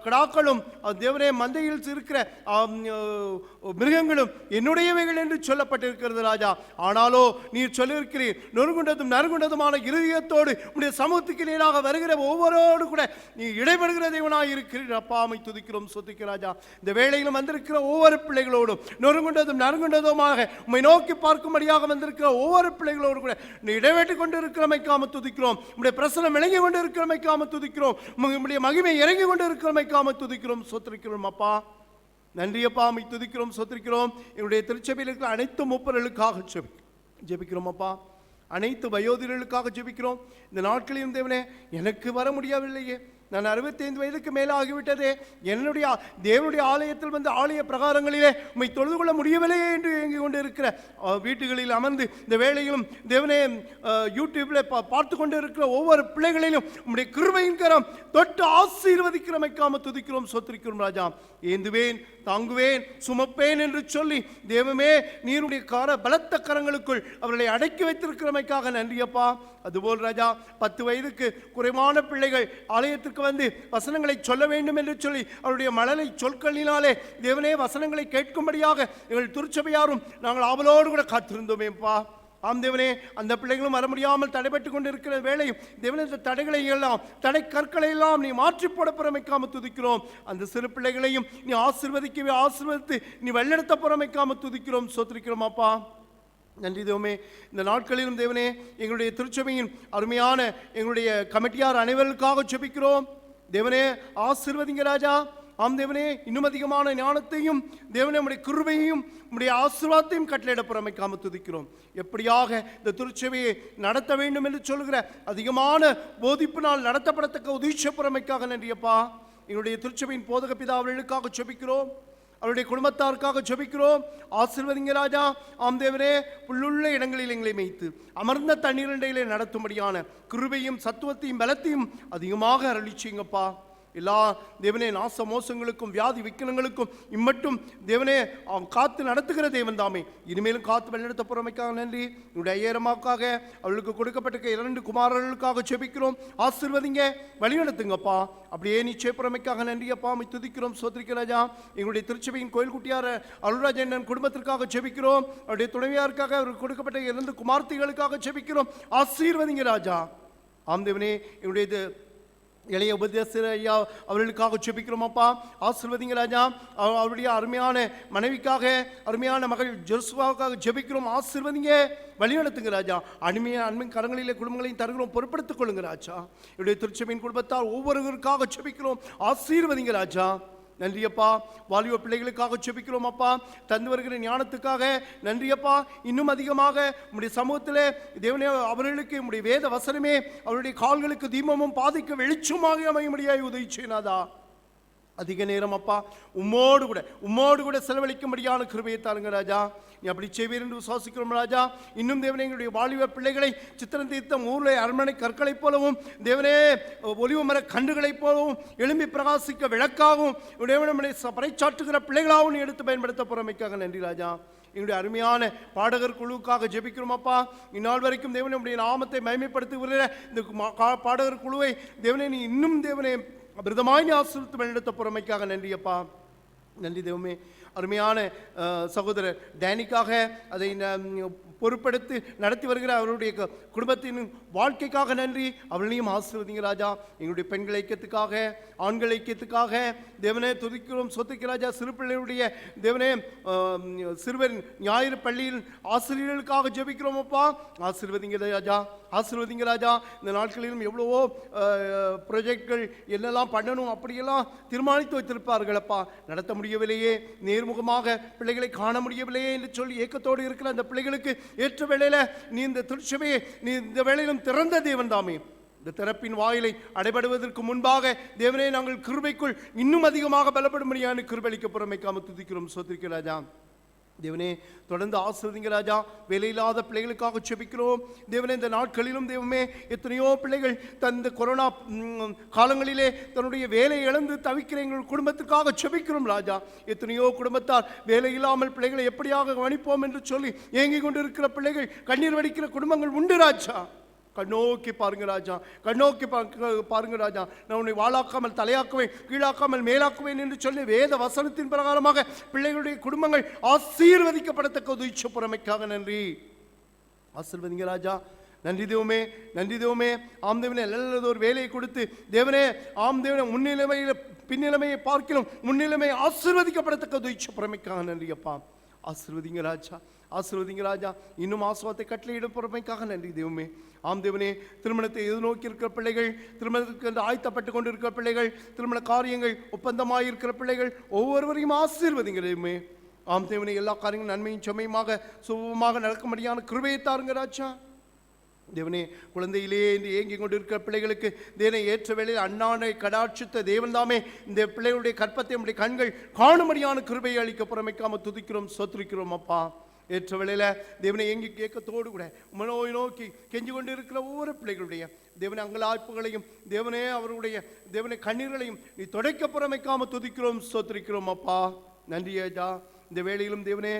கிடாக்களும் தேவனே மந்தையில் இருக்கிற மிருகங்களும் என்னுடையவைகள் என்று சொல்லப்பட்டிருக்கிறது ராஜா. ஆனாலோ நீர் சொல்லியிருக்கிறீர், நொறுங்குண்டதும் நறுங்குண்டதுமான இருதயத்தோடு உடைய சமூகத்துக்கு நேராக வருகிற ஒவ்வொருவரோடு கூட நீ இடைபடுகிற தேவனாய் இருக்கிறீர் அப்பா. அமை துதிக்கிறோம் ஸ்தோத்திரிக்க ராஜா. இந்த வேளையிலும் வந்திருக்கிற ஒவ்வொரு பிள்ளைகளோடும் நொறுங்குண்டதும் நறுங்குண்டதுமாக உம்மை நோக்கி பார்க்கும்படியாக வந்திருக்கிற ஒவ்வொரு பிள்ளைகளோடு கூட நீ இடைவேட்டு கொண்டு இருக்கிறமைக்காம துதிக்கிறோம். உம்முடைய பிரசனம் இறங்கி கொண்டு இருக்கிறமைக்காம துதிக்கிறோம். உம்முடைய மகிமை இறங்கி கொண்டு இருக்கிறமைக்காம துதிக்கிறோம் ஸ்தோத்திரிக்கிறோம் அப்பா. நன்றி அப்பா, அமை துதிக்கிறோம் ஸ்தோத்திரிக்கிறோம். எங்களுடைய திருச்சபையில் இருக்கிற அனைத்து மூப்பர்களுக்காக ஜெபிக்கிறோம் அப்பா. அனைத்து வயோதிகளுக்காக ஜெபிக்கிறோம். இந்த நாட்களிலும் தேவனே எனக்கு வர முடியவில்லையே, நான் 65 வயதுக்கு மேலே ஆகிவிட்டதே, என்னுடைய தேவனுடைய ஆலயத்தில் வந்து ஆலய பிரகாரங்களிலே உம்மை தொழுது கொள்ள முடியவில்லையே என்று இயங்கிக் கொண்டு இருக்கிற வீட்டுகளில் அமர்ந்து இந்த வேளையிலும் தேவனே யூடியூப்ல பார்த்து கொண்டு இருக்கிற ஒவ்வொரு பிள்ளைகளிலும் உம்முடைய கிருபையின் கரம் தொட்டு ஆசீர்வதிக்கிறமைக்காம துதிக்கிறோம் ஸ்தோத்திரிக்கிறோம் ராஜா. ஏந்துவேன், தாங்குவேன், சுமப்பேன் என்று சொல்லி தேவமே நீருடைய பலத்த கரங்களுக்குள் அவர்களை அடக்கி வைத்திருக்கிறமைக்காக நன்றியப்பா. அதுபோல் ராஜா, 10 வயதுக்கு குறைவான பிள்ளைகள் ஆலயத்திற்கு வந்து வசனங்களை சொல்ல வேண்டும் என்று சொல்லி அவருடைய மழலை சொற்களினாலே தேவனே வசனங்களை கேட்கும்படியாக எங்கள் திருச்சபையாரும் நாங்கள் ஆவலோடு கூட காத்திருந்தோமேப்பா. ஆம் தேவனே, அந்த பிள்ளைகளும் வர முடியாமல் தடைபட்டு கொண்டு இருக்கிற வேளையும் தேவனே இந்த தடைகளை எல்லாம் தடை கற்களை எல்லாம் நீ மாற்றி போட புறமைக்காம துதிக்கிறோம். அந்த சிறு பிள்ளைகளையும் நீ ஆசீர்வதித்து நீ வழிநடத்த புறமைக்காம துதிக்கிறோம் ஸ்தோத்திரிக்கிறோம் அப்பா. நன்றி தேவமே. இந்த நாட்களிலும் தேவனே எங்களுடைய திருச்சபையின் அருமையான எங்களுடைய கமிட்டியார் அனைவருக்காக ஜெபிக்கிறோம். தேவனே ஆசீர்வதிங்க ராஜா. ஆம் தேவனே, இன்னும் அதிகமான ஞானத்தையும் தேவனே உம்முடைய கிருபையையும் உம்முடைய ஆசீர்வாதத்தையும் கட்டளையிட புறமைக்காம துதிக்கிறோம். எப்படியாக இந்த திருச்சபையை நடத்த வேண்டும் என்று சொல்கிற அதிகமான போதிப்பினால் நடத்தப்படத்தக்க உதீட்ச புறமைக்காக நன்றியப்பா. எங்களுடைய திருச்சபையின் போதக பிதாவர்களுக்காக ஜெபிக்கிறோம், அவருடைய குடும்பத்தாருக்காக ஜெபிக்கிறோம். ஆசீர்வதிங்க ராஜா. ஆம் தேவனே, புல்லுள்ள இடங்களில் எங்களை மேய்த்து அமர்ந்த தண்ணீரண்டையிலே நடத்தும்படியான கிருபையும் சத்துவத்தையும் பலத்தையும் அதிகமாக அருளிச்சிங்கப்பா. எல்லா தேவனே நாச மோசங்களுக்கும் வியாதி விக்கனங்களுக்கும் இம்மட்டும் தேவனே காத்து நடத்துகிற தேவன் தாமே. இனிமேலும் காத்து வழிநடத்த பொறுமைக்காக நன்றி. உடைய ஐயரமாக்காக அவளுக்கு கொடுக்கப்பட்ட 2 குமாரர்களுக்காக செபிக்கிறோம். ஆசீர்வதிங்க, வழிநடத்துங்கப்பா. அப்படியே நிச்சய பொறுமைக்காக நன்றி அப்பா. துதிக்கிறோம், சோத்திரிக்க ராஜா. எங்களுடைய திருச்சபையின் கோயில் குட்டியார் அருள்ராஜன் குடும்பத்திற்காக செபிக்கிறோம். அவருடைய துணைவியாருக்காக அவருக்கு கொடுக்கப்பட்ட 2 குமார்த்திகளுக்காக செபிக்கிறோம். ஆசீர்வதிங்க ராஜா. ஆம் தேவனே, என்னுடைய இளைய உபதேசர் ஐயா அவர்களுக்காக செபிக்கிறோம் அப்பா. ஆசீர்வதிங்க ராஜா. அவருடைய அருமையான மனைவிக்காக, அருமையான மகள் ஜெருசுவாவுக்காக செபிக்கிறோம். ஆசீர்வதிங்க, வழிநடத்துங்க ராஜா. அன்பின் கரங்களிலே குடும்பங்களையும் தருகிறோம், பொறுப்படுத்திக் கொள்ளுங்க ராஜா. என்னுடைய திருச்சபையின் குடும்பத்தால் ஒவ்வொருவருக்காக செபிக்கிறோம். ஆசீர்வதிங்க ராஜா. நன்றி அப்பா. வாலிப பிள்ளைகளுக்காக செபிக்கிறோம் அப்பா. தந்து வருகிற ஞானத்துக்காக நன்றி அப்பா. இன்னும் அதிகமாக உம்முடைய சமூகத்திலே தேவனே அவர்களுக்கு உம்முடைய வேத வசனமே அவருடைய கால்களுக்கு தீபமும் பாதைக்கு வெளிச்சமாக அமையும்படியாய் உதவி செய்யனாதா. அதிக நேரம் அப்பா உம்மோடு கூட செலவழிக்கும்படியான கிருபையை தாருங்க ராஜா. நீ அப்படி செய்வீர் என்று விசுவாசிக்கிறோம் ராஜா. இன்னும் தேவனே, எங்களுடைய வாலிப பிள்ளைகளை சித்திரம் தீர்த்தம் ஊரில் அரண்மனை கற்களைப் போலவும் தேவனே ஒலிவு மர கண்டுகளைப் போலவும் எழும்பி பிரகாசிக்க விளக்காகவும் நம்முடைய பறைச்சாற்றுகிற பிள்ளைகளாகவும் நீ எடுத்து பயன்படுத்த பொறுமைக்காக நன்றி ராஜா. எங்களுடைய அருமையான பாடகர் குழுவுக்காக ஜெபிக்கிறோம் அப்பா. இந்நாள் வரைக்கும் தேவனே உடைய நாமத்தை மகிமைப்படுத்துகிற இந்த பாடகர் குழுவை தேவனே நீ இன்னும் தேவனே பிரதமாய் நீ ஆசீர்வதித்து வழிநடத்த பொறுமைக்காக நன்றி அப்பா. நன்றி தேவமே. அருமையான சகோதரர் டேனிக்காக அதை பொறுப்படுத்தி நடத்தி வருகிற அவருடைய குடும்பத்தின் வாழ்க்கைக்காக நன்றி. அவர்களையும் ஆசீர்வதிங்க ராஜா. எங்களுடைய பெண்கள் ஐக்கியத்துக்காக, ஆண்கள் ஐக்கியத்துக்காக தேவனே துதிக்கிறோம், சொத்துக்கு ராஜா. சிறு பிள்ளைகளுடைய தேவனே சிறுவர் ஞாயிறு பள்ளியில் ஆசிரியர்களுக்காக ஜெபிக்கிறோம் அப்பா. ஆசீர்வதிங்க ராஜா, ஆசீர்வதிங்க ராஜா. இந்த நாட்களிலும் எவ்வளவோ ப்ரொஜெக்ட்கள் என்னெல்லாம் பண்ணணும் அப்படியெல்லாம் தீர்மானித்து வைத்திருப்பார்கள் அப்பா. நடத்த முடியவில்லையே, நேர்முகமாக பிள்ளைகளை காண முடியவில்லையே என்று சொல்லி ஏக்கத்தோடு இருக்கிற அந்த பிள்ளைகளுக்கு ஏற்ற வேளையில நீ இந்த திருச்சபையை நீ இந்த வேளையிலும் திறந்த தேவன் தாமே. இந்த திறப்பின் வாயிலை அடைபடுவதற்கு முன்பாக தேவனே நாங்கள் கிருபைக்குள் இன்னும் அதிகமாக பலப்படும்படியான கிருபளிக்க பொறுமைக்காம துதிக்கிறோம், சோத்திரிக்க ராஜா. தேவனே தொடர்ந்து ஆசீர்வதிங்க ராஜா. வேலையில்லாத பிள்ளைகளுக்காக செபிக்கிறோம் தேவனே. இந்த நாட்களிலும் தேவமே எத்தனையோ பிள்ளைகள் தந்த கொரோனா காலங்களிலே தன்னுடைய வேலை இழந்து தவிக்கிற எங்கள் குடும்பத்துக்காக செபிக்கிறோம் ராஜா. எத்தனையோ குடும்பத்தார் வேலை இல்லாமல் பிள்ளைகளை எப்படியாக கவனிப்போம் என்று சொல்லி ஏங்கிக் கொண்டிருக்கிற பிள்ளைகள், கண்ணீர் வடிக்கிற குடும்பங்கள் உண்டு ராஜா. கண்ணோக்கி பாருங்க ராஜா, கண்ணோக்கி பாருங்க ராஜா. நான் உன்னை வாழாக்காமல் தலையாக்குவேன், கீழாக்காமல் மேலாக்குவேன் என்று சொல்லி வேத வசனத்தின் பிரகாரமாக பிள்ளைகளுடைய குடும்பங்கள் ஆசீர்வதிக்கப்படத்தக்க உதவி பொறுமைக்காக நன்றி. ஆசீர்வதிங்க ராஜா. நன்றி தேவமே, நன்றி தேவமே. ஆம் தேவனே, நல்லது ஒரு வேலையை கொடுத்து தேவனே, ஆம் தேவனே முன்னிலைமையில பின்னிலைமையை பார்க்கிறோம் முன்னிலைமை ஆசீர்வதிக்கப்படத்தக்க உதவி பொறுமைக்காக நன்றி அப்பா. ஆசீர்வதிங்க ராஜா, ஆசீர்வதிங்க ராஜா. இன்னும் ஆசுவாத்தை கட்டளையிடும் பொறுமைக்காக நன்றி தெய்வமே. ஆம் தேவனே, திருமணத்தை எதிர்நோக்கி இருக்கிற பிள்ளைகள், திருமணத்துக்கு என்று ஆயத்தப்பட்டு கொண்டு இருக்கிற பிள்ளைகள், திருமண காரியங்கள் ஒப்பந்தமாக இருக்கிற பிள்ளைகள் ஒவ்வொருவரையும் ஆசீர்வதிங்க தெய்வமே. ஆம் தேவனே, எல்லா காரியங்களும் நன்மையும் செம்மையுமாக சுபமாக நடக்கும்படியான கிருபையை தாருங்க ராஜா. தேவனே, குழந்தையிலே என்று ஏங்கி கொண்டு இருக்கிற பிள்ளைகளுக்கு தேவனை ஏற்ற வேளையில் அண்ணானை கடாட்சித்த தேவன் தாமே இந்த பிள்ளைகளுடைய கற்பத்தை நம்முடைய கண்கள் காணும்படியான கிருபையை அளிக்க புறமைக்காம துதிக்கிறோம், சோத்திரிக்கிறோம் அப்பா. ஏற்ற வேளையில தேவனை ஏங்கி கேட்கத்தோடு கூட மனோய் நோக்கி கெஞ்சி கொண்டு இருக்கிற ஒவ்வொரு பிள்ளைகளுடைய தேவனை அங்கலாய்ப்புகளையும் தேவனே அவருடைய தேவனை கண்ணீர்களையும் நீ தொடைக்க புறமைக்காம துதிக்கிறோம், சோத்திரிக்கிறோம் அப்பா. நன்றி ஐயா. இந்த வேளையிலும் தேவனே,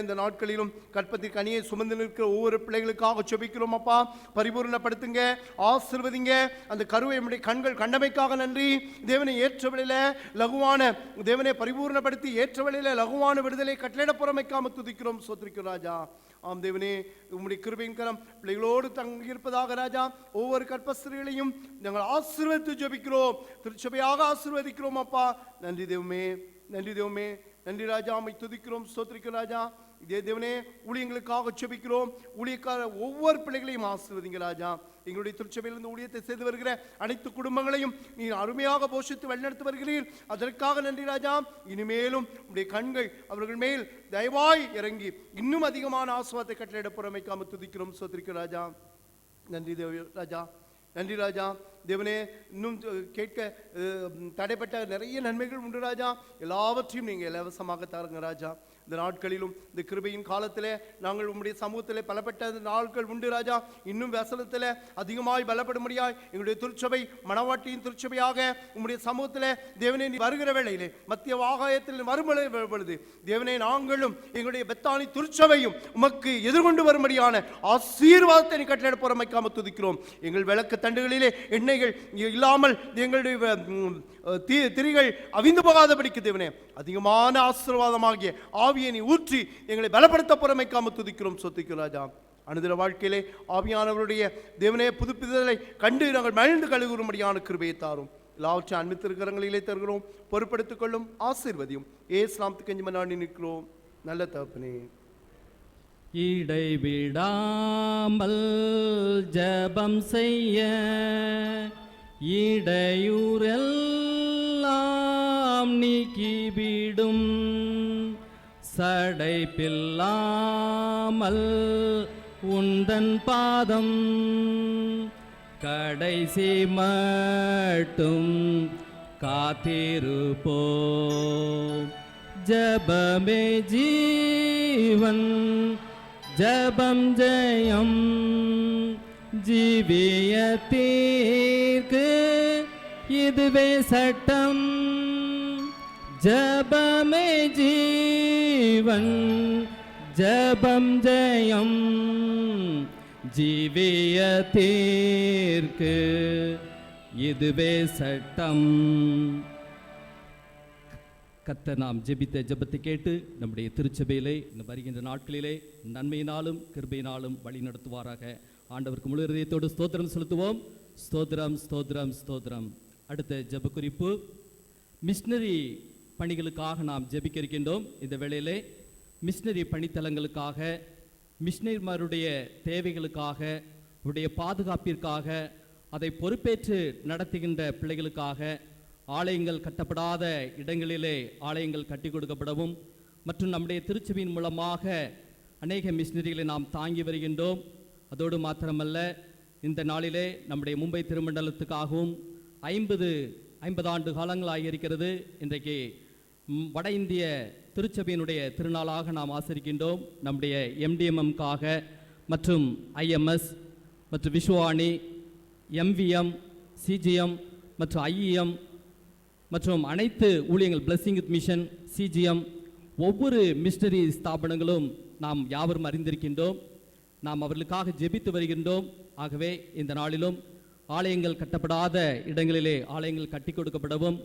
இந்த நாட்களிலும் கற்பத்தின் கனியை சுமந்து நிற்கிற ஒவ்வொரு பிள்ளைகளுக்காக செபிக்கிறோம் அப்பா. பரிபூர்ணப்படுத்துங்க, ஆசீர்வதிங்க. அந்த கருவை நம்முடைய கண்கள் கண்டமைக்காக நன்றி தேவனை. ஏற்ற வேளையில லகுவான தேவனை பரிபூர்ணப்படுத்தி ஏற்ற வேளையில லகுவான விடுதலை கட்டளையிட புறமைக்காம துதிக்கிறோம், சோத்திரிக்கிறோம் ராஜா. ஆம் தேவனே, உம்முடைய கிருபையின் கரம் பிள்ளைகளோடு தங்கியிருப்பதாக ராஜா. ஒவ்வொரு கற்பஸ்திரிகளையும் நாங்கள் ஆசீர்வதித்து ஜெபிக்கிறோம், திருச்சபையாக ஆசீர்வதிக்கிறோம் அப்பா. நன்றி தேவமே, நன்றி தேவமே, நன்றி ராஜா. அம்மை துதிக்கிறோம், ஸ்தோத்திரிக்கிறோம் ராஜா. இதே தேவனே, ஊழியங்களுக்காக செபிக்கிறோம். ஊழியக்கார ஒவ்வொரு பிள்ளைகளையும் ஆசீர்வதிங்க ராஜா. எங்களுடைய திருச்சபையிலிருந்து ஊழியத்தை செய்து வருகிற அனைத்து குடும்பங்களையும் நீ அருமையாக போஷித்து வழிநடத்தி வருகிறீர், அதற்காக நன்றி ராஜா. இனிமேலும் உடைய கண்கள் அவர்கள் மேல் தயவாய் இறங்கி இன்னும் அதிகமான ஆசீர்வாதத்தை கட்டளையிட புறமைக்காம துதிக்கிறோம், ஸ்தோத்திரிக்கிறோம் ராஜா. நன்றி தேவ ராஜா, நன்றி ராஜா. தேவனே இன்னும் கேட்க தடைப்பட்ட நிறைய நன்மைகள் உண்டு ராஜா. எல்லாவற்றையும் நீங்கள் இலவசமாக தாருங்க ராஜா. இந்த நாட்களிலும் இந்த கிருபையின் காலத்திலே நாங்கள் உம்முடைய சமூகத்திலே பலப்பட்ட நாட்கள் உண்டு ராஜா. இன்னும் வசனத்தில் அதிகமாய் பலப்படும்படியாய் எங்களுடைய திருச்சபை மணவாட்டியின் திருச்சபையாக உம்முடைய சமூகத்திலே தேவனே நீ வருகிற வேளையிலே மத்திய ஆகாயத்தில் வரும்பொழுது தேவனே நாங்களும் எங்களுடைய பெத்தானி திருச்சபையும் உமக்கு எதிர்கொண்டு வரும்படியான ஆசீர்வாதத்தை நீ கட்டளை புறமைக்காம துதிக்கிறோம். எங்கள் விளக்கு தண்டுகளிலே எண்ணெய்கள் இல்லாமல் எங்களுடைய திரிகள் அவிந்து போகாதபடிக்கு தேவனே அதிகமான ஆசீர்வாதமாகிய ஆவியை நீ ஊற்றி எங்களை பலப்படுத்த புறமைக்காம துதிக்கிறோம் சொத்திக்கிறோம் ராஜா. அனுதின வாழ்க்கையிலே ஆவியானவருடைய தேவனே புதுப்பிதலை கண்டு நாங்கள் மகிழ்ந்து கழுகும்படியான கிருபையை தாரும். எல்லாவற்றையும் அன்பித்திருக்கிறங்களிலே தருகிறோம். பொறுப்படுத்திக் கொள்ளும், ஆசீர்வதியும். ஏசு நாமத்துக்கு கெஞ்சி நாடி நிற்கிறோம் நல்ல தகப்பனே. இடைவிடாமல் ஜெபம் செய்ய இடையூறெல்லாம் நீக்கிவிடும், சடைப்பில்லாமல் உந்தன் பாதம் கடைசி மட்டும் காத்திருப்போம். ஜெபமே ஜீவன், ஜெபம் ஜெயம், ஜீவியத்திற்கு இதுவே சட்டம். ஜெபமே ஜீவன், ஜெபம் ஜெயம், ஜீவியத்திற்கு இதுவே சட்டம். கர்த்தர் நாம் ஜெபித்த ஜெபத்தை கேட்டு நம்முடைய திருச்சபையிலே இன்னும் வருகின்ற நாட்களிலே நன்மையினாலும் கிருபையினாலும் வழி நடத்துவாராக. ஆண்டவருக்கு முழு இதயத்தோடு ஸ்தோத்திரம் செலுத்துவோம். ஸ்தோத்திரம் ஸ்தோத்திரம் ஸ்தோத்திரம். அடுத்த ஜெப குறிப்பு, மிஷனரி பணிகளுக்காக நாம் ஜெபிக்க இருக்கின்றோம். இந்த வேளையிலே மிஷனரி பணித்தலங்களுக்காக, மிஷனரிமாருடைய தேவைகளுக்காக, அவருடைய பாதுகாப்பிற்காக, அதை பொறுப்பேற்று நடத்துகின்ற பிள்ளைகளுக்காக, ஆலயங்கள் கட்டப்படாத இடங்களிலே ஆலயங்கள் கட்டி கொடுக்கப்படவும் மற்றும் நம்முடைய திருச்சபையின் மூலமாக அநேக மிஷனரிகளை நாம் தாங்கி வருகின்றோம். அதோடு மாத்திரமல்ல, இந்த நாளிலே நம்முடைய மும்பை திருமண்டலத்துக்காகவும் 50 ஆண்டு காலங்களாக இருக்கிறது. இன்றைக்கு வட இந்திய திருச்சபையினுடைய திருநாளாக நாம் ஆசரிக்கின்றோம். நம்முடைய MDMMக்காக மற்றும் IMS மற்றும் விஸ்வாணி, MVM, CGM மற்றும் IEM மற்றும் அனைத்து ஊழியங்கள், பிளஸிங் வித் மிஷன், CGM, ஒவ்வொரு மிஷனரி ஸ்தாபனங்களும் நாம் யாவரும் அறிந்திருக்கின்றோம். நாம் அவர்களுக்காக ஜெபித்து வருகின்றோம். ஆகவே இந்த நாளிலும் ஆலயங்கள் கட்டப்படாத இடங்களிலே ஆலயங்கள் கட்டி கொடுக்கப்படவும்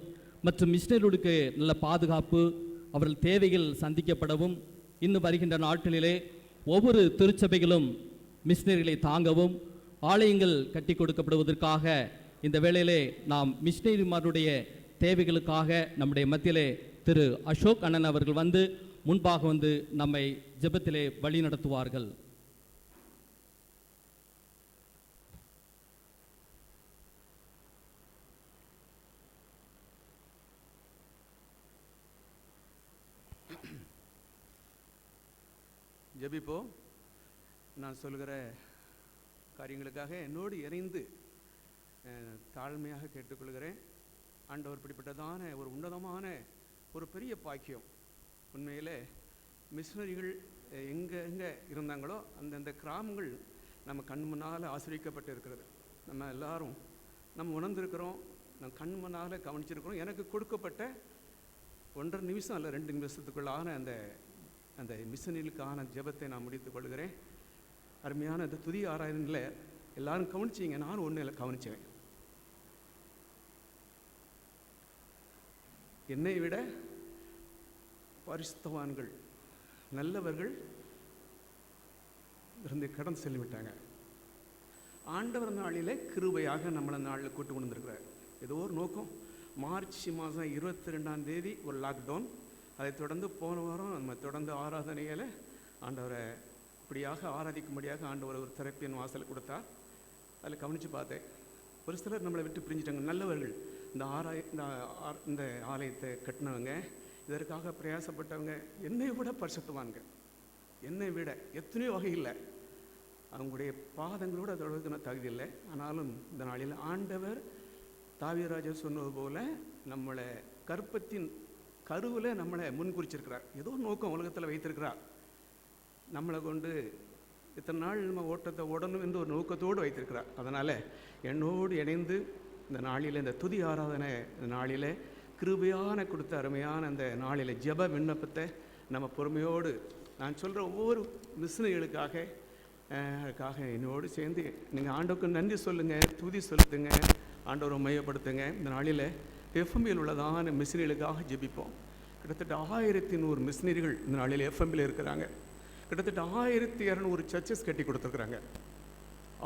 மற்றும் மிஷனரிகளுக்கு நல்ல பாதுகாப்பு, அவர்கள் தேவைகள் சந்திக்கப்படவும், இன்னும் வருகின்ற நாட்களிலே ஒவ்வொரு திருச்சபைகளும் மிஷனரிகளை தாங்கவும் ஆலயங்கள் கட்டி கொடுக்கப்படுவதற்காக இந்த வேளையிலே நாம் மிஷனரிமாருடைய தேவைகளுக்காக நம்முடைய மத்தியிலே திரு அசோக் அண்ணன் அவர்கள் முன்பாக வந்து நம்மை ஜெபத்திலே வழி நடத்துவார்கள். ஜெபிப்போம். நான் சொல்கிற காரியங்களுக்காக என்னோடு இணைந்து தாழ்மையாக கேட்டுக்கொள்கிறேன். ஆண்டவர் இப்படிப்பட்டதான ஒரு உன்னதமான ஒரு பெரிய பாக்கியம். உண்மையிலே மிஷனரிகள் எங்கே இருந்தாங்களோ அந்தந்த கிராமங்கள் நம்ம கண் முன்னால் ஆசிரியக்கப்பட்டு இருக்கிறது. நம்ம எல்லாரும் நம்ம உணர்ந்திருக்கிறோம், நம்ம கண் முன்னால் கவனிச்சிருக்கிறோம். எனக்கு கொடுக்கப்பட்ட 1.5 நிமிஷம் அல்ல 2 நிமிஷத்துக்குள்ளான அந்த மிஷனரிகளுக்கான ஜெபத்தை நான் முடித்துக் கொள்கிறேன். அருமையான அந்த துதி ஆராதனையில் எல்லாரும் கவனிச்சிங்க, நானும் ஒன்றில் கவனிச்சேன். என்னை விட பரிசுத்தவான்கள், நல்லவர்கள் இருந்து கடந்து செல்லிவிட்டாங்க. ஆண்டவர் நாளில் கிருபையாக நம்மளை நாளில் கூட்டு கொண்டு வந்திருக்கிறார். ஏதோ ஒரு நோக்கம். மார்ச் மாதம் 22ஆம் தேதி ஒரு லாக்டவுன். அதை தொடர்ந்து போன வாரம் நம்ம தொடர்ந்து ஆராதனையில் ஆண்டவரை இப்படியாக ஆராதிக்கும்படியாக ஆண்டவர் ஒரு திறப்பின் வாசல் கொடுத்தார். அதில் கவனித்து பார்த்தேன், ஒரு சிலர் நம்மளை விட்டு பிரிஞ்சிட்டாங்க. நல்லவர்கள், இந்த ஆலயத்தை கட்டினவங்க, இதற்காக பிரயாசப்பட்டவங்க, என்னை விட பரிசுத்தவான்ங்க, என்னை விட எத்தனையோ வகையில் அவங்களுடைய பாதங்களோடு அதோட நான் தகுதி இல்லை. ஆனாலும் இந்த நாளில் ஆண்டவர் தாவீதுராஜா சொன்னது போல நம்மளை கற்பத்தின் கருவில் நம்மளை முன்குறிச்சிருக்கிறார். ஏதோ நோக்கம் உலகத்தில் வைத்திருக்கிறார். நம்மளை கொண்டு இத்தனை நாள் நம்ம ஓட்டத்தை ஓடணும் என்று ஒரு நோக்கத்தோடு வைத்திருக்கிறார். அதனால் என்னோடு இணைந்து இந்த நாளில், இந்த துதி ஆராதனை இந்த நாளில் கிருபையான கொடுத்த அருமையான அந்த நாளில் ஜெப விண்ணப்பத்தை நம்ம பொறுமையோடு, நான் சொல்கிற ஒவ்வொரு மிஷினரிகளுக்காக என்னோடு சேர்ந்து நீங்கள் ஆண்டவருக்கு நன்றி சொல்லுங்கள், துதி செலுத்துங்க, ஆண்டவரை மையப்படுத்துங்க. இந்த நாளில் எஃப்எம்பியில் உள்ளதான மிஷினரிகளுக்காக ஜெபிப்போம். கிட்டத்தட்ட 1100 மிஷினரிகள் இந்த நாளில் எஃப்எம்பியில் இருக்கிறாங்க. கிட்டத்தட்ட 1200 சர்ச்சஸ் கட்டி கொடுத்துருக்குறாங்க.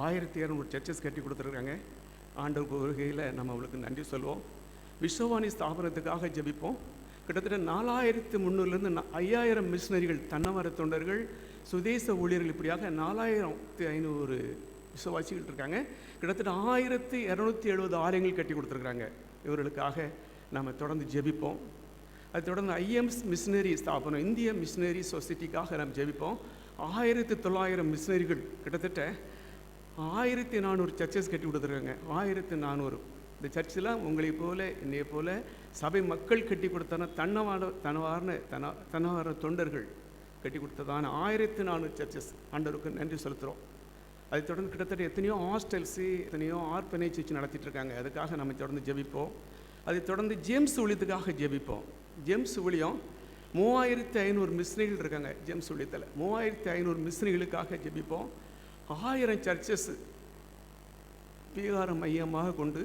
1200 சர்ச்சஸ் கட்டி கொடுத்துருக்குறாங்க. ஆண்டவர் வருகையில் நம்ம அவளுக்கு நன்றி சொல்லுவோம். விஸ்வவாணி ஸ்தாபனத்துக்காக ஜெபிப்போம். கிட்டத்தட்ட 4300லேருந்து 5000 மிஷினரிகள், தன்னவர தொண்டர்கள், சுதேச ஊழியர்கள், இப்படியாக 4500 விசுவாசிகள் இருக்காங்க. கிட்டத்தட்ட 1270 ஆலயங்கள் கட்டி கொடுத்துருக்குறாங்க. இவர்களுக்காக நாம் தொடர்ந்து ஜெபிப்போம். அது தொடர்ந்து ஐஎம்ஸ் மிஷினரி ஸ்தாபனம், இந்திய மிஷினரி சொசைட்டிக்காக நாம் ஜெபிப்போம். 1900 மிஷினரிகள், கிட்டத்தட்ட 1400 சர்ச்சஸ் கட்டி கொடுத்துருக்காங்க. 1400 இந்த சர்ச்செலாம் உங்களை போல என்னைய போல சபை மக்கள் கட்டி கொடுத்தான தன்னவார தொண்டர்கள் கட்டி கொடுத்ததான 1400 சர்ச்சஸ். ஆண்டவருக்கு நன்றி செலுத்துகிறோம். அதை தொடர்ந்து கிட்டத்தட்ட எத்தனையோ ஹாஸ்டல்ஸு, எத்தனையோ ஆர்பனேஜ் வச்சு நடத்திட்டு இருக்காங்க. அதுக்காக நம்ம தொடர்ந்து ஜெபிப்போம். அதை தொடர்ந்து ஜேம்ஸ் ஊழியத்துக்காக ஜெபிப்போம். ஜேம்ஸ் ஊழியம் 3500 மிஷினரிகள் இருக்காங்க. ஜேம்ஸ் ஊழியத்தில் 3500 மிஷினரிகளுக்காக ஜெபிப்போம். 1000 சர்ச்சஸ் பீகாரை மையமாக கொண்டு.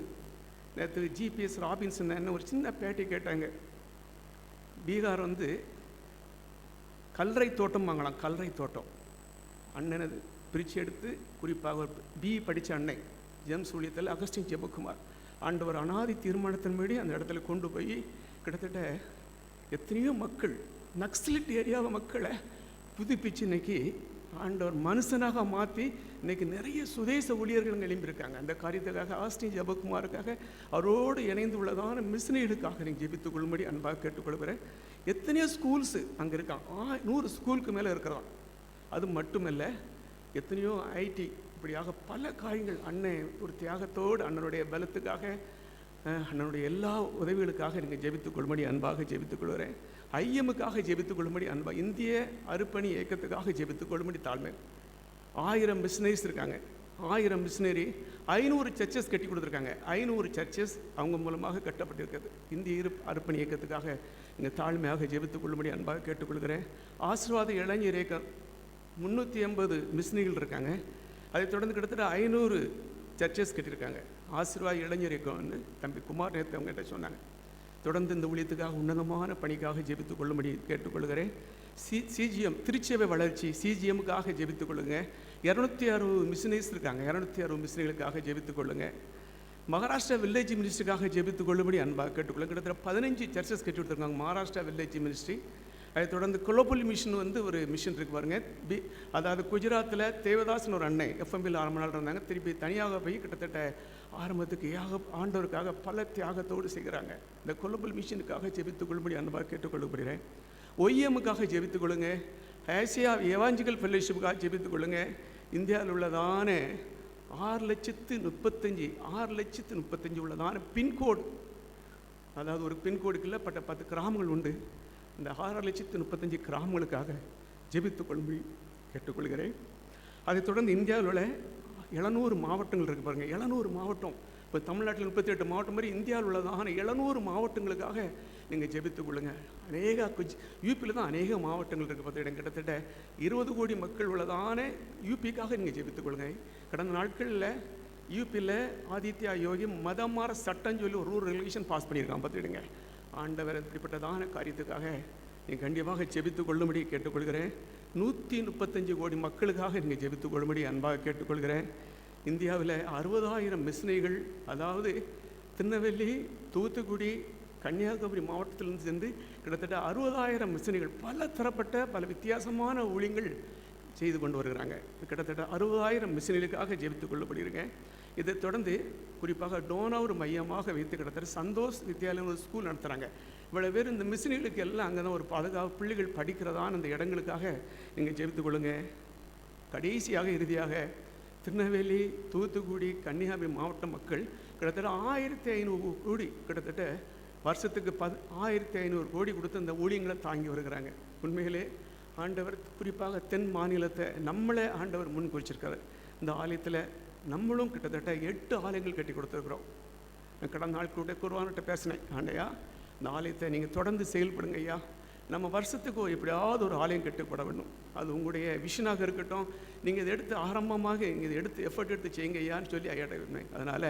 நேற்று ஜிபிஎஸ் ராபின்சன் என்ன ஒரு சின்ன பேட்டி கேட்டாங்க. பீகார் கல்லறை தோட்டம் வாங்கலாம். கல்லறை தோட்டம் அண்ணனது பிரித்து எடுத்து, குறிப்பாக பிஇ படித்த அன்னை ஜேம்ஸ் ஊழியத்தில் அகஸ்டின் ஜெபக்குமார் ஆண்டவர் அனாதி தீர்மானத்தின்படி அந்த இடத்துல கொண்டு போய் கிட்டத்தட்ட எத்தனையோ மக்கள், நக்சலைட் ஏரியாவை மக்களை புதுப்பிச்சு இன்னைக்கு ஆண்டவர் மனுஷனாக மாற்றி இன்றைக்கி நிறைய சுதேச ஊழியர்கள் எழும்பியிருக்காங்க. அந்த காரியத்துக்காக ஆஸ்டின் ஜெபக்குமாருக்காக அவரோடு இணைந்து உள்ளதான மிஷினரிகளுக்காக நீங்கள் ஜெபித்துக் கொள்ளும்படி அன்பாக கேட்டுக்கொள்கிறேன். எத்தனையோ ஸ்கூல்ஸு அங்கே இருக்கான். 100 ஸ்கூலுக்கு மேலே இருக்கிறான். அது மட்டுமல்ல, எத்தனையோ ஐடி, இப்படியாக பல காரியங்கள். அண்ணன் ஒரு தியாகத்தோடு அண்ணனுடைய பலத்துக்காக, அண்ணனுடைய எல்லா உதவிகளுக்காக நீங்கள் ஜெபித்துக் கொள்ளும்படி அன்பாக ஜெபித்துக் கொள்கிறேன். ஐஎம்முக்காக ஜெபித்துக் கொள்ளும்படி அன்பாக, இந்திய அருப்பணி இயக்கத்துக்காக ஜெபித்துக் கொள்ளும்படி தாழ்மை. 1000 மிஷினரிஸ் இருக்காங்க. 1000 மிஷினரி 500 சர்ச்சஸ் கட்டி கொடுத்துருக்காங்க. 500 சர்ச்சஸ் அவங்க மூலமாக கட்டப்பட்டிருக்கிறது. இந்திய அருப்பணி இயக்கத்துக்காக நீங்கள் தாழ்மையாக ஜெபித்துக் கொள்ளும்படி அன்பாக கேட்டுக்கொள்கிறேன். ஆசீர்வாத இளைஞர் இயக்கம் 380 மிஷினரிகள் இருக்காங்க. அதை தொடர்ந்து கிட்டத்தட்ட 500 சர்ச்சஸ் கட்டியிருக்காங்க. ஆசீர்வாத இளைஞர் இயக்கம்னு தம்பி குமார் நேற்று அவங்ககிட்ட சொன்னாங்க. தொடர்ந்து இந்த ஊழியத்துக்காக உன்னதமான பணிக்காக ஜெபித்துக் கொள்ளும்படி கேட்டுக்கொள்கிறேன். சிஜிஎம் திருச்சபை வளர்ச்சி சிஜிஎம்முக்காக ஜெபித்துக் கொள்ளுங்க. 260 மிஷினரிஸ் இருக்காங்க. 260 மிஷினரிகளுக்காக ஜெபித்துக் கொள்ளுங்க. மகாராஷ்டிரா வில்லேஜ் மினிஸ்ட்ரிக்காக ஜெபித்துக் கொள்ளும்படி அன்பாக கேட்டுக்கொள்ளுங்க. கிட்டத்தட்ட 15 சர்ச்சஸ் கட்டி கொடுத்துருக்காங்க மகாராஷ்டிரா வில்லேஜ் மினிஸ்ட்ரி. அதை தொடர்ந்து குளோபல் மிஷன் ஒரு மிஷன் இருக்குது பாருங்க. அதாவது குஜராத்தில் தேவதாசன் ஒரு அன்னை எஃப்எம்பியில் 6 மணி நேரம் இருந்தாங்க. திருப்பி தனியாக போய் கிட்டத்தட்ட ஆரம்பத்துக்கு ஆண்டவருக்காக பல தியாகத்தோடு செய்கிறாங்க. இந்த குளோபல் மிஷனுக்காக ஜெபித்துக் கொள்ளும்படி அன்பாக கேட்டுக்கொள்ளப்படுகிறேன். ஒய்எம்முக்காக ஜெபித்துக் கொள்ளுங்க. ஏசியா எவாஞ்சிக்கல் ஃபெல்லோஷிப்புக்காக ஜெபித்துக் கொள்ளுங்க. இந்தியாவில் உள்ளதான 6,35,000 உள்ளதான பின்கோடு, அதாவது ஒரு பின்கோடுக்குள்ள 10 கிராமங்கள் உண்டு. இந்த 6,35,000 கிராமங்களுக்காக ஜெபித்துக் கொள்ளும்படி கேட்டுக்கொள்கிறேன். அதைத் தொடர்ந்து இந்தியாவில் உள்ள 700 மாவட்டங்கள் இருக்குது பாருங்கள். 700 மாவட்டம். இப்போ தமிழ்நாட்டில் 38 மாவட்டம் மாதிரி இந்தியாவில் உள்ளதான 700 மாவட்டங்களுக்காக நீங்கள் ஜெபித்துக் கொள்ளுங்கள். யூபியில் தான் அநேக மாவட்டங்கள் இருக்குது. 10 இடம் கிட்டத்தட்ட 20 கோடி மக்கள் உள்ளதான யூபிக்காக நீங்கள் ஜெபித்துக் கொள்ளுங்கள். கடந்த நாட்களில் யூபியில் ஆதித்யா யோகி மதம் மாற சட்டம் சொல்லி ஒரு ரூல் ரெகுலேஷன் பாஸ் பண்ணியிருக்கான். 10 இடங்க. ஆண்டவர் இப்படிப்பட்டதான காரியத்துக்காக நீங்கள் கண்டிப்பாக ஜெபித்துக் கொள்ளும்படி கேட்டுக்கொள்கிறேன். 135 கோடி மக்களுக்காக நீங்கள் ஜெபித்துக் கொள்ளும்படி அன்பாக கேட்டுக்கொள்கிறேன். இந்தியாவில் 60,000 மிஷினரிகள், அதாவது திருநெல்வேலி, தூத்துக்குடி, கன்னியாகுமரி மாவட்டத்திலிருந்து சென்று கிட்டத்தட்ட 60,000 மிஷினரிகள் பல தரப்பட்ட பல வித்தியாசமான ஊழியங்கள் செய்து கொண்டு வருகிறாங்க. கிட்டத்தட்ட 60,000 மிஷினரிகளுக்காக ஜெபித்துக் கொள்ளப்படுகிறீங்க. இதை தொடர்ந்து குறிப்பாக டோனாவூர் மையமாக வைத்து கிட்டத்தட்ட சந்தோஷ் வித்யாலயம் ஒரு ஸ்கூல் நடத்துகிறாங்க. இவ்வளோ பேர் இந்த மிஷினரிகளுக்கு எல்லாம் அங்கே தான் ஒரு பாதுகாப்பு, பிள்ளைகள் படிக்கிறதான அந்த இடங்களுக்காக நீங்கள் ஜெபித்துக் கொள்ளுங்க. கடைசியாக இறுதியாக திருநெல்வேலி, தூத்துக்குடி, கன்னியாகுமரி மாவட்ட மக்கள் கிட்டத்தட்ட 1500 கோடி, கிட்டத்தட்ட வருஷத்துக்கு 1500 கோடி கொடுத்து அந்த ஊழியங்களை தாங்கி வருகிறாங்க. உண்மையிலே ஆண்டவர் குறிப்பாக தென் மாநிலத்தை நம்மளே ஆண்டவர் முன் குறிச்சிருக்காரு. இந்த ஆலயத்தில் நம்மளும் கிட்டத்தட்ட 8 ஆலயங்கள் கட்டி கொடுத்துருக்குறோம். கடந்த நாள் கூட குருவான்கிட்ட பேசினேன், ஆண்டையா இந்த ஆலயத்தை நீங்கள் தொடர்ந்து செயல்படுங்க ஐயா, நம்ம வருஷத்துக்கு எப்படியாவது ஒரு ஆலயம் கட்டுப்பட வேண்டும், அது உங்களுடைய விஷனாக இருக்கட்டும், நீங்கள் இதை எடுத்து ஆரம்பமாக நீங்கள் இதை எடுத்து எஃபர்ட் எடுத்து செய்யுங்க ஐயான்னு சொல்லி ஐயாட்ட இருந்தேன். அதனால்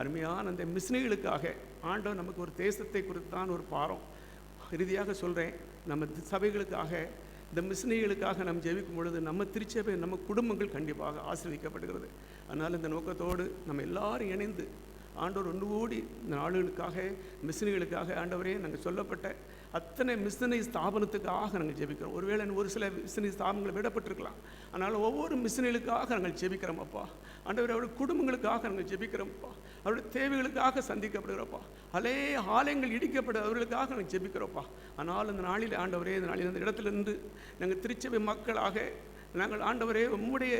அருமையான அந்த மிஷினரிகளுக்காக ஆண்டவர் நமக்கு ஒரு தேசத்தை குறித்தான் ஒரு பாரம். இறுதியாக சொல்கிறேன், நம்ம சபைகளுக்காக இந்த மிஷினரிகளுக்காக நம்ம ஜெபிக்கும் பொழுது நம்ம திருச்சபை நம்ம குடும்பங்கள் கண்டிப்பாக ஆசீர்வதிக்கப்படுகிறது. அதனால் இந்த நோக்கத்தோடு நம்ம எல்லாரும் இணைந்து ஆண்டவர் ஒன்று கூடி இந்த நாடுகளுக்காக மிஷினரிகளுக்காக ஆண்டவரே நாங்கள் சொல்லப்பட்ட அத்தனை மிஷினரி ஸ்தாபனத்துக்காக நாங்கள் ஜெபிக்கிறோம். ஒருவேளை ஒரு சில மிஷினரி ஸ்தாபனங்கள் விடப்பட்டிருக்கலாம், அதனால் ஒவ்வொரு மிஷினரிகளுக்காக நாங்கள் ஜெபிக்கிறோம் அப்பா. ஆண்டவரே அவருடைய குடும்பங்களுக்காக நாங்கள் ஜெபிக்கிறோம்ப்பா, அவருடைய தேவைகளுக்காக சந்திக்கப்படுகிறோப்பா, ஆலயங்கள் இடிக்கப்பட அவர்களுக்காக நாங்கள் ஜெபிக்கிறோப்பா. ஆனால் இந்த நாளில் ஆண்டவரே, இந்த நாளில் அந்த இடத்துல இருந்து நாங்கள் திருச்சபை மக்களாக நாங்கள் ஆண்டவரே உம்முடைய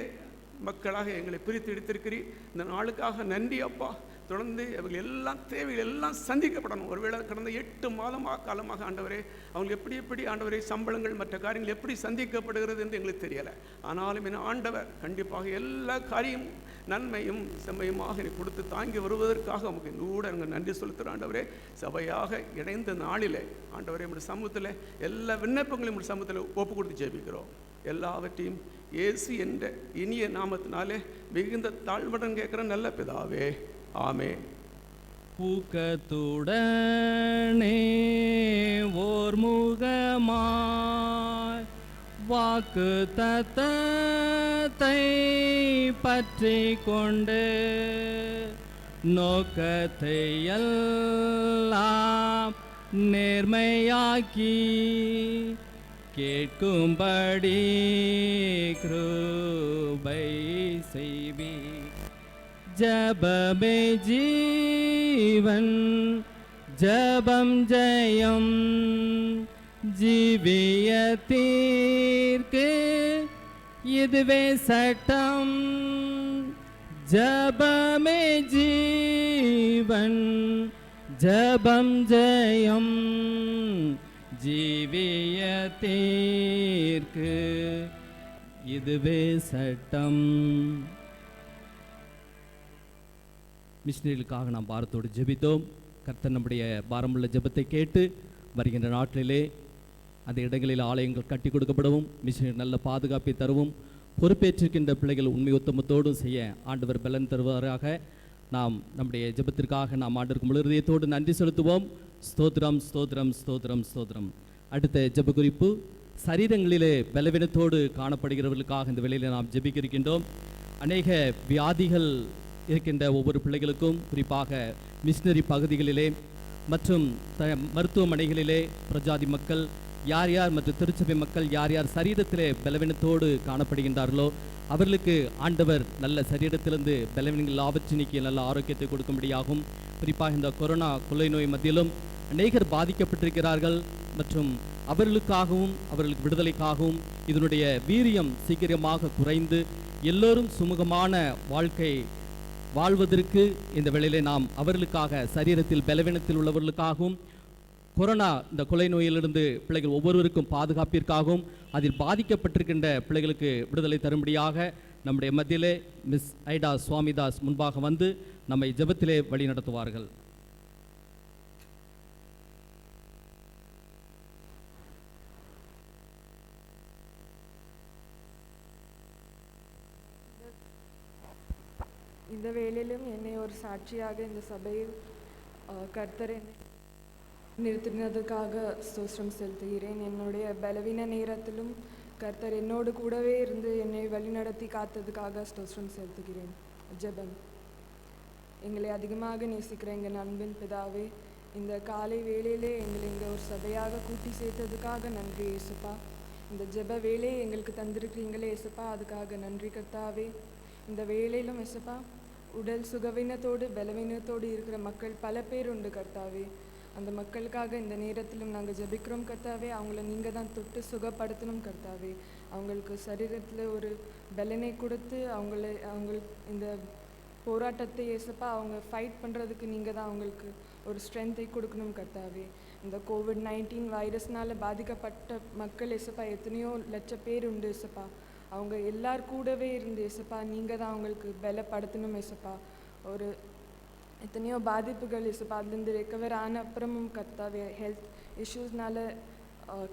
மக்களாக எங்களை பிரித்து எடுத்திருக்கிறீர். இந்த நாளுக்காக நன்றி அப்பா. தொடர்ந்து அவர்கள் எல்லாம் தேவைகள் எல்லாம் சந்திக்கப்படணும். ஒருவேளை கடந்த 8 காலமாக ஆண்டவரே அவங்க எப்படி ஆண்டவரே சம்பளங்கள் மற்ற காரியங்கள் எப்படி சந்திக்கப்படுகிறது என்று எங்களுக்கு தெரியலை. ஆனாலும் என் ஆண்டவர் கண்டிப்பாக எல்லா காரியமும் நன்மையும் செம்மையுமாக எனக்கு கொடுத்து தாங்கி வருவதற்காக நமக்கு கூட நாங்கள் நன்றி செலுத்துகிறோம். ஆண்டவரே சபையாக இணைந்த நாளில் ஆண்டவரே நம்முடைய சமூகத்தில் எல்லா விண்ணப்பங்களையும் நம்முடைய சமூகத்தில் ஒப்பு கொடுத்து ஜெபிக்கிறோம். எல்லாவற்றையும் இயேசு என்ற இனிய நாமத்தினாலே மிகுந்த தாழ்வுடன் கேட்குற நல்ல பிதாவே, ஆமே. ஊக்கத்துடனே ஓர் முகமாய் வாக்கு தத்தத்தை பற்றி கொண்டு நோக்கத்தை எல்லாம் நேர்மையாக்கி கேட்கும்படி கிருபை செய்வி. ஜபமே ஜீவன், ஜபம் ஜெயம், ஜீவியத்திற்கு இதுவே சட்டம். ஜபமே ஜீவன், ஜபம் ஜெயம், ஜீவியத்திற்கு இதுவே சட்டம். மிஷினரிகளுக்காக நாம் பாரத்தோடு ஜெபித்தோம். கர்த்தர் நம்முடைய பாரமுள்ள ஜெபத்தை கேட்டு வருகின்ற நாட்டிலே அந்த இடங்களில் ஆலயங்கள் கட்டி கொடுக்கப்படவும், மிஷினரி நல்ல பாதுகாப்பை தரவும், பொறுப்பேற்றிருக்கின்ற பிள்ளைகள் உண்மை உத்தமத்தோடும் செய்ய ஆண்டவர் பலன் தருவாராக. நாம் நம்முடைய ஜெபத்திற்காக நாம் ஆண்டவருக்கு முழு இதயத்தோடு நன்றி செலுத்துவோம். ஸ்தோத்திரம் ஸ்தோத்திரம் ஸ்தோத்திரம் ஸ்தோத்திரம். அடுத்த ஜெப குறிப்பு, சரீரங்களிலே பலவீனத்தோடு காணப்படுகிறவர்களுக்காக இந்த வேளையில் நாம் ஜெபிக்க இருக்கின்றோம். அநேக வியாதிகள் இருக்கின்ற ஒவ்வொரு பிள்ளைகளுக்கும், குறிப்பாக மிஷினரி பகுதிகளிலே மற்றும் மருத்துவமனைகளிலே பிரஜாதி மக்கள் யார் யார் மற்றும் திருச்சபை மக்கள் யார் யார் சரீரத்திலே பலவீனத்தோடு காணப்படுகின்றார்களோ அவர்களுக்கு ஆண்டவர் நல்ல சரீரத்திலிருந்து பலவீனங்கள் எல்லாவற்றையும் நீக்கி நல்ல ஆரோக்கியத்தை கொடுக்கும்படியாகும். குறிப்பாக இந்த கொரோனா கொள்ளை நோய் மத்தியிலும் அநேகர் பாதிக்கப்பட்டிருக்கிறார்கள் மற்றும் அவர்களுக்காகவும் அவர்களுக்கு விடுதலைக்காகவும் இதனுடைய வீரியம் சீக்கிரமாக குறைந்து எல்லோரும் சுமூகமான வாழ்க்கை வாழ்வதற்கு இந்த வேளையிலே நாம் அவர்களுக்காக சரீரத்தில் பலவீனத்தில் உள்ளவர்களுக்காகவும் கொரோனா இந்த கொலை நோயிலிருந்து பிள்ளைகள் ஒவ்வொருவருக்கும் பாதுகாப்பிற்காகவும் அதில் பாதிக்கப்பட்டிருக்கின்ற பிள்ளைகளுக்கு விடுதலை தரும்படியாக நம்முடைய மத்தியிலே மிஸ் ஐடா சுவாமிதாஸ் முன்பாக வந்து நம்மை ஜெபத்திலே வழி நடத்துவார்கள். இந்த வேளையிலும் என்னை ஒரு சாட்சியாக இந்த சபையில் கர்த்தர் என்னை நிறுத்தினதுக்காக ஸ்தோத்திரம் செலுத்துகிறேன். என்னுடைய பலவீன நேரத்திலும் கர்த்தர் என்னோடு கூடவே இருந்து என்னை வழிநடத்தி காத்ததுக்காக ஸ்தோத்திரம் செலுத்துகிறேன். ஜெபம். எங்களை அதிகமாக நேசிக்கிற எங்கள் அன்பின் பிதாவே, இந்த காலை வேளையிலே எங்களை இங்கே ஒரு சபையாக கூட்டி சேர்த்ததுக்காக நன்றி ஏசுப்பா. இந்த ஜெப வேலையை எங்களுக்கு தந்திருக்கிறீங்களே ஏசுப்பா, அதுக்காக நன்றி கர்த்தாவே. இந்த வேளையிலும் ஏசுப்பா, உடல் சுகவீனத்தோடு பலவீனத்தோடு இருக்கிற மக்கள் பல பேர் உண்டு கர்த்தாவே. அந்த மக்களுக்காக இந்த நேரத்திலும் நாங்கள் ஜெபிக்கிறோம் கர்த்தாவே. அவங்கள நீங்கள் தான் தொட்டு சுகப்படுத்தணும் கர்த்தாவே. அவங்களுக்கு சரீரத்தில் ஒரு பலனை கொடுத்து அவங்களுக்கு இந்த போராட்டத்தை ஏசப்பா அவங்க ஃபைட் பண்ணுறதுக்கு நீங்கள் தான் அவங்களுக்கு ஒரு ஸ்ட்ரென்த்தை கொடுக்கணும் கர்த்தாவே. இந்த COVID-19 வைரஸ்னால் பாதிக்கப்பட்ட மக்கள் ஏசப்பா எத்தனையோ லட்சம் பேர் உண்டு ஏசப்பா. அவங்க எல்லார் கூடவே இருந்து ஏசப்பா நீங்கள் தான் அவங்களுக்கு பலப்படுத்தணும் ஏசப்பா. ஒரு எத்தனையோ பாதிப்புகள் ஏசப்பா அதுலேருந்து ரெக்கவர் ஆன அப்புறமும் கர்த்தாவே ஹெல்த் இஷ்யூஸ்னால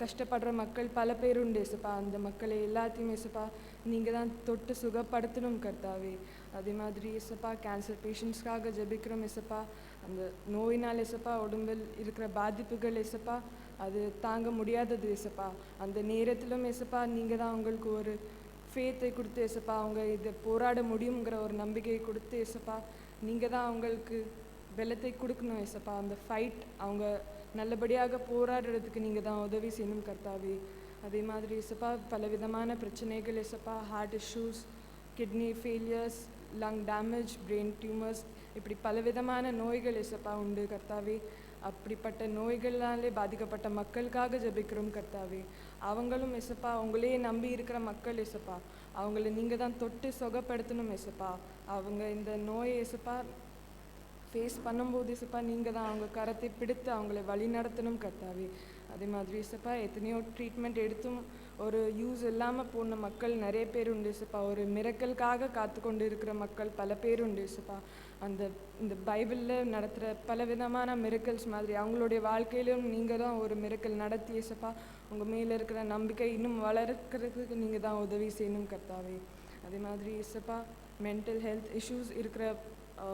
கஷ்டப்படுற மக்கள் பல பேர் உண்டு ஏசப்பா. அந்த மக்களை எல்லாத்தையும் ஏசப்பா நீங்கள் தான் தொட்டு சுகப்படுத்தணும் கர்த்தாவே. அதே மாதிரி ஏசப்பா கேன்சர் பேஷண்ட்ஸ்க்காக ஜெபிக்கிறோம் ஏசப்பா. அந்த நோயினால் ஏசப்பா உடம்பில் இருக்கிற பாதிப்புகள் ஏசப்பா அது தாங்க முடியாதது ஏசப்பா. அந்த நேரத்திலும் ஏசப்பா நீங்கள் தான் அவங்களுக்கு ஒரு ஃபேத்தை கொடுத்து ஏசப்பா அவங்க இதை போராட முடியுங்கிற ஒரு நம்பிக்கையை கொடுத்து ஏசப்பா நீங்கள் தான் அவங்களுக்கு பலத்தை கொடுக்கணும் ஏசப்பா. அந்த ஃபைட் அவங்க நல்லபடியாக போராடுறதுக்கு நீங்கள் தான் உதவி செய்யணும் கர்த்தாவே. அதே மாதிரி ஏசப்பா பலவிதமான பிரச்சனைகள் ஏசப்பா heart issues, kidney failures, lung damage, brain tumours, இப்படி பலவிதமான நோய்கள் ஏசப்பா உண்டு கர்த்தாவே. அப்படிப்பட்ட நோய்களாலே பாதிக்கப்பட்ட மக்களுக்காக ஜெபிக்கிறோம் கர்த்தாவே. அவங்களும் ஏசப்பா அவங்களே நம்பி இருக்கிற மக்கள் ஏசப்பா அவங்கள நீங்கள் தான் தொட்டு சுகப்படுத்தணும் ஏசப்பா. அவங்க இந்த நோயை ஏசப்பா ஃபேஸ் பண்ணும்போது ஏசப்பா நீங்கள் தான் அவங்க கரத்தை பிடித்து அவங்கள வழி நடத்தணும் கர்த்தாவே. அதே மாதிரி ஏசப்பா எத்தனையோ ட்ரீட்மெண்ட் எடுத்தும் ஒரு யூஸ் இல்லாமல் போன மக்கள் நிறைய பேர் உண்டு ஏசப்பா. ஒரு மிரக்கலுக்காக காத்து கொண்டு இருக்கிற மக்கள் பல பேர் உண்டு ஏசப்பா. இந்த பைபிளில் நடத்துகிற பலவிதமான மிரக்கல்ஸ் மாதிரி அவங்களுடைய வாழ்க்கையிலும் நீங்கள் தான் ஒரு மிரக்கல் நடத்தி ஏசப்பா உங்கள் மேலே இருக்கிற நம்பிக்கை இன்னும் வளர்க்கிறதுக்கு நீங்கள் தான் உதவி செய்யணும் கர்த்தாவே. அதே மாதிரி ஏசப்பா மென்டல் ஹெல்த் இஷ்யூஸ் இருக்கிற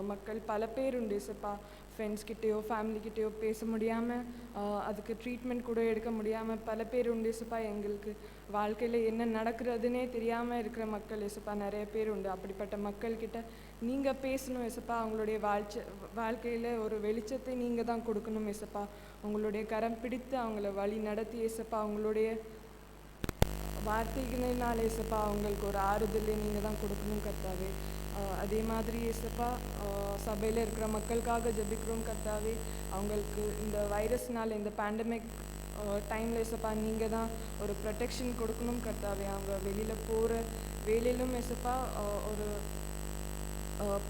மக்கள் பல பேர் உண்டு ஏசப்பா. ஃப்ரெண்ட்ஸ்கிட்டேயோ ஃபேமிலிக்கிட்டேயோ பேச முடியாமல் அதுக்கு ட்ரீட்மெண்ட் கூட எடுக்க முடியாமல் பல பேர் உண்டு ஏசப்பா. எங்களுக்கு வாழ்க்கையில் என்ன நடக்கிறதுனே தெரியாமல் இருக்கிற மக்கள் ஏசப்பா நிறைய பேர் உண்டு. அப்படிப்பட்ட மக்கள்கிட்ட நீங்கள் பேசணும் ஏசப்பா. அவங்களுடைய வாழ்க்கையில் ஒரு வெளிச்சத்தை நீங்கள் தான் கொடுக்கணும் ஏசப்பா. உங்களுடைய கரம் பிடித்து அவங்கள வழி நடத்தி ஏசப்பா அவங்களுடைய வார்த்தைகளினால் ஏசப்பா அவங்களுக்கு ஒரு ஆறுதலை நீங்கள் தான் கொடுக்கணும் கர்த்தாவே. அதே மாதிரி ஏசப்பா சபையில் இருக்கிற மக்களுக்காக ஜெபிக்கிறோம் கர்த்தாவே. அவங்களுக்கு இந்த வைரஸ்னால் இந்த பேண்டமிக் டைமில் ஏசப்பா நீங்கள் தான் ஒரு ப்ரொடெக்ஷன் கொடுக்கணும் கர்த்தாவே. அவங்க வெளியில் போகிற வேலையிலும் ஏசப்பா ஒரு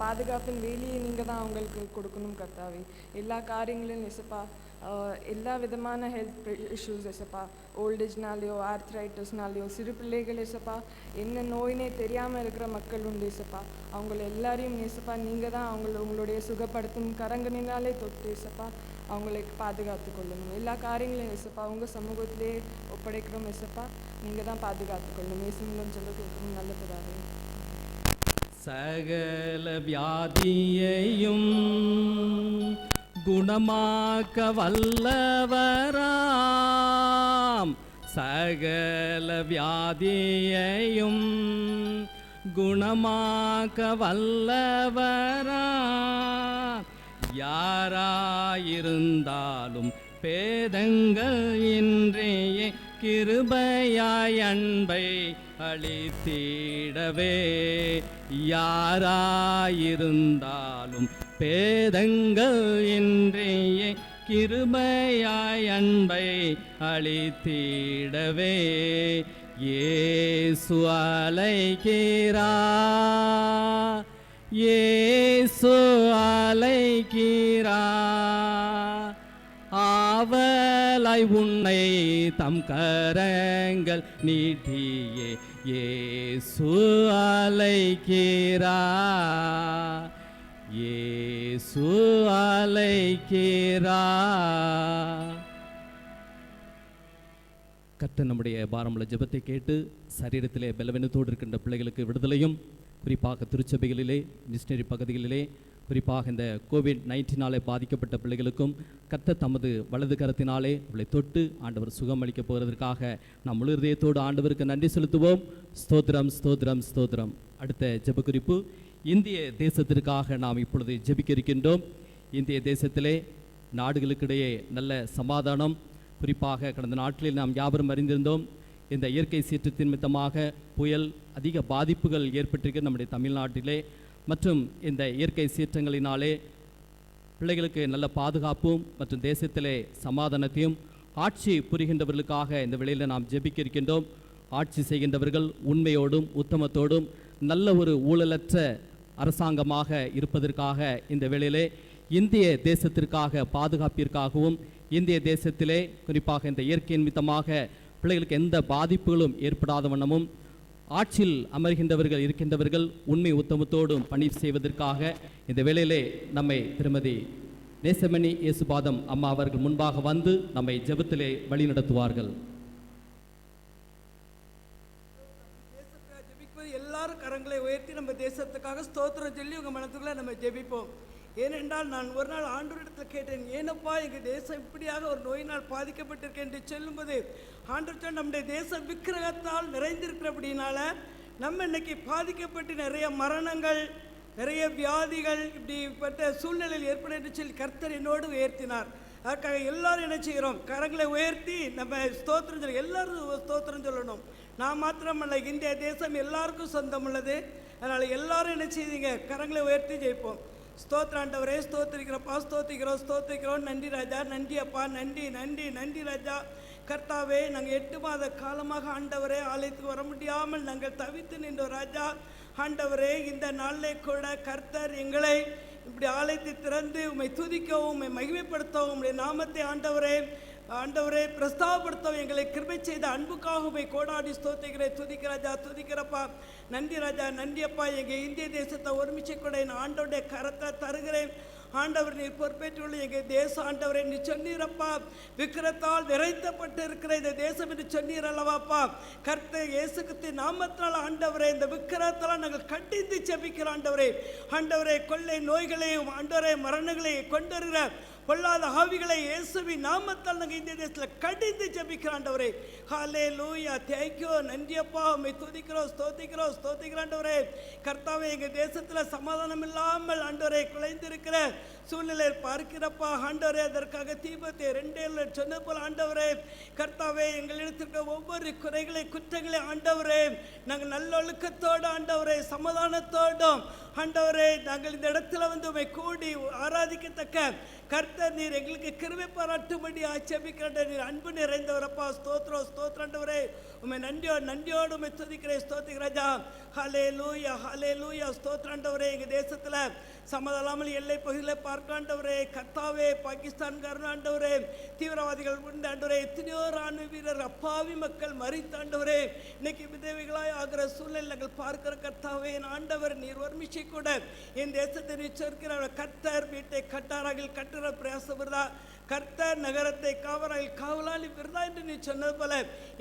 பாதுகாப்பின் வேலையை நீங்கள் தான் அவங்களுக்கு கொடுக்கணும் கர்த்தாவே. எல்லா காரியங்களிலும் ஏசப்பா எல்லா விதமான ஹெல்த் இஷ்யூஸ் ஏசப்பா ஓல்டேஜ்னாலேயோ ஆர்த்ரைட்டிஸ்னாலேயோ சிறு பிள்ளைகள் ஏசப்பா என்ன நோயினே தெரியாமல் இருக்கிற மக்கள் உண்டு ஏசப்பா. அவங்கள எல்லாரையும் ஏசப்பா நீங்கள் தான் உங்களுடைய சுகப்படுத்தும் கரங்களினாலே தொட்டு ஏசப்பா அவங்களை பாதுகாத்து கொள்ளணும். எல்லா காரியங்களையும் ஏசப்பா உங்கள் சமூகத்திலே ஒப்படைக்கிறோம் ஏசப்பா. நீங்கள் தான் பாதுகாத்து கொள்ளணும். இயேசுவின் சொல்ல கேட்கணும் நல்ல பிதாவே. சகல வியாதியையும் குணமாக்க வல்லவராம். சகல வியாதியையும் குணமாக்க வல்லவராம். யாராயிருந்தாலும் பேதங்கள் இன்றைய கிருபையாய் அன்பை அளித்திடவே. யாராயிருந்தாலும் பேதங்கள் இன்றைய கிருபையாய் அன்பை அளித்திடவே. இயேசு அழைக்கிறார், இயேசு அழைக்கிறார். ஆவலாய் உன்னை தம் கரங்கள் நீட்டியே இயேசு அழைக்கிறார், இயேசு அழைக்கிறார். கர்த்தர் நம்முடைய பாரமுள்ள ஜெபத்தை கேட்டு சரீரத்திலே பலவீனத்தோடு இருக்கின்ற பிள்ளைகளுக்கு விடுதலையும், குறிப்பாக திருச்சபைகளிலே மிஷனரி பகுதிகளிலே குறிப்பாக இந்த COVID-19 பாதிக்கப்பட்ட பிள்ளைகளுக்கும் கர்த்தர் தமது வலது கரத்தினாலே அவளை தொட்டு ஆண்டவர் சுகமளிக்க போகிறதற்காக நாம் முழு இதயத்தோடு ஆண்டவருக்கு நன்றி செலுத்துவோம். ஸ்தோத்திரம், ஸ்தோத்திரம், ஸ்தோத்திரம். அடுத்த ஜெப குறிப்பு, இந்திய தேசத்திற்காக நாம் இப்பொழுது ஜெபிக்க இருக்கின்றோம். இந்திய தேசத்திலே நாடுகளுக்கிடையே நல்ல சமாதானம், குறிப்பாக கடந்த நாட்களில் நாம் யாவரும் அறிந்திருந்தோம். இந்த இயற்கை சீற்றத்தின் நிமித்தமாக புயல் அதிக பாதிப்புகள் ஏற்பட்டிருக்கிறது நம்முடைய தமிழ்நாட்டிலே. மற்றும் இந்த இயற்கை சீற்றங்களினாலே பிள்ளைகளுக்கு நல்ல பாதுகாப்பும் மற்றும் தேசத்திலே சமாதானத்தையும் ஆட்சி புரிகின்றவர்களுக்காக இந்த வேளையில் நாம் ஜெபிக்க இருக்கின்றோம். ஆட்சி செய்கின்றவர்கள் உண்மையோடும் உத்தமத்தோடும் நல்ல ஒரு ஊழலற்ற அரசாங்கமாக இருப்பதற்காக இந்த வேளையிலே இந்திய தேசத்திற்காக பாதுகாப்பிற்காகவும் இந்திய தேசத்திலே குறிப்பாக இந்த இயற்கை நிமித்தமாக பிள்ளைகளுக்கு எந்த பாதிப்புகளும் ஏற்படாத வண்ணமும் ஆட்சியில் அமர்கின்றவர்கள் இருக்கின்றவர்கள் உண்மை உத்தமத்தோடும் பணி செய்வதற்காக இந்த வேளையிலே நம்மை திருமதி நேசமணி இயேசுபாதம் அம்மா அவர்கள் முன்பாக வந்து நம்மை ஜெபத்திலே வழி நடத்துவார்கள். எல்லாரும் கரங்களை உயர்த்தி நம்ம தேசத்துக்காக ஸ்தோத்திரம் சொல்லி உங்கள் மனத்துக்குள்ள நம்ம ஜெபிப்போம். ஏனென்றால் நான் ஒரு நாள் ஆண்டவரிடத்தில் கேட்டேன், ஏனப்பா எங்கள் தேசம் இப்படியாக ஒரு நோயினால் பாதிக்கப்பட்டிருக்கேன் என்று சொல்லும்போது ஆண்டவர் நம்முடைய தேசம் விக்கிரகத்தால் நிறைந்திருக்கிறபடினால நம்ம இன்னைக்கு பாதிக்கப்பட்டு நிறைய மரணங்கள் நிறைய வியாதிகள் இப்படிப்பட்ட சூழ்நிலையில் ஏற்படும் என்று சொல்லி கர்த்தர் என்னோடு உயர்த்தினார். அதுக்காக எல்லாரும் என்ன செய்கிறோம், கரங்களை உயர்த்தி நம்ம ஸ்தோத்திரம் சொல்லி எல்லாரும் ஸ்தோத்திரம் சொல்லணும். நான் மாத்திரமல்ல, இந்திய தேசம் எல்லாருக்கும் சொந்தம் உள்ளது. அதனால் எல்லாரும் என்ன செய்வீங்க, கரங்களை உயர்த்தி ஜெயிப்போம். ஸ்தோத்திரம் ஆண்டவரே, ஸ்தோத்திரிக்கிறப்பா, ஸ்தோத்திரிக்கிறோம். நன்றி ராஜா, நன்றி அப்பா, நன்றி நன்றி நன்றி ராஜா. கர்த்தாவே, நாங்கள் 8 மாத காலமாக ஆண்டவரே ஆலயத்துக்கு வர முடியாமல் நாங்கள் தவித்து நின்றோம் ராஜா. ஆண்டவரே, இந்த நாளிலே கூட கர்த்தர் எங்களை இப்படி ஆலயத்தை திறந்து உம்மை துதிக்கவும் உம்மை மகிமைப்படுத்தவும் உம்முடைய நாமத்தை ஆண்டவரே பிரஸ்தாபப்படுத்தவும் எங்களை கிருபை செய்த அன்புக்காக உம்மை கோடாடி ஸ்தோத்திக்கிறேன். துதிக்கிறராஜா, துதிக்கிறப்பா. நன்றி ராஜா, நன்றியப்பா. எங்கள் இந்திய தேசத்தை ஒருமிச்சை கூட என் ஆண்டவருடைய கரத்தை தருகிறேன். ஆண்டவர் நீர் பொறுப்பேற்றுள்ள எங்கள் தேசம் ஆண்டவரை நீ சொன்னீரப்பா, விக்கிரத்தால் நிறைந்தப்பட்டு இருக்கிற இந்த தேசம் என்று சொன்னீர் அல்லவாப்பா. கர்த்தர் இயேசு கிறிஸ்துவின் நாமத்தால் ஆண்டவரே இந்த விக்கிரத்தால் நாங்கள் கண்டித்து ஜெபிக்கிறோம் ஆண்டவரே. கொள்ளை நோய்களையும் ஆண்டவரே மரணங்களையும் கொண்டுவருகிற பொல்லாத ஆவிகளை இயேசுவின் நாமத்தால் நாங்கள் இந்த தேசத்தில் கடிந்து ஜெபிக்கிறோம் ஆண்டவரே. ஹல்லேலூயா, தேங்க்யூ, நன்றியப்பா. உம்மை துதிக்கிறோம், ஸ்தோத்திக்கிறோம் ஆண்டவரே. கர்த்தாவே, எங்கள் தேசத்தில் சமாதானம் இல்லாமல் ஆண்டவரை குலைந்திருக்கிற சூழ்நிலையை பார்க்கிறப்பா ஆண்டவரே. அதற்காக தீபத்தை 2 சொன்னது போல ஆண்டவரே கர்த்தாவே, எங்களிடத்திற்கு ஒவ்வொரு குறைகளை குற்றங்களை ஆண்டவரே நாங்கள் நல்லொழுக்கத்தோடு ஆண்டவரே சமாதானத்தோடும் ஆண்டவரே நாங்கள் இந்த இடத்துல வந்து உம்மை கூடி ஆராதிக்கத்தக்க கர்த்தர் நீர் எங்களுக்கு கிருபை பாராட்டும்படி ஆட்சேபிக்கிற நீர் அன்பு நிறைந்தவரப்பா. ஸ்தோத்திரம் ஆண்டவரே. உம்மை நன்றியோடு உம்மை துதிக்கிறேன். ஸ்தோத்திர ராஜா. ஹல்லேலூயா. ஸ்தோத்திரம் ஆண்டவரே. எங்கள் தேசத்தில் சமாதானமில் எல்லை பகுதியில் பார்க்க ஆண்டவரே கர்த்தாவே, பாகிஸ்தான்காரன் ஆண்டவரே தீவிரவாதிகள் உண்டு ஆண்டவரே. எத்தனையோ ராணுவ வீரர் அப்பாவி மக்கள் மறித்த ஆண்டவரே இன்னைக்கு விதவைகளாய் ஆகிற சூழ்நிலை நாங்கள் பார்க்கிற கர்த்தாவே என் ஆண்டவர் நீர் ஒருமிச்சை கூட என் தேசத்தை நிச்சயிக்கிற கர்த்தர் வீட்டை கட்டாராகில் கட்டுற பிரயாசம் வருதா, கர்த்தர் நகரத்தை காவலாயில் காவலாளி விருதா என்று நீ சொன்னது போல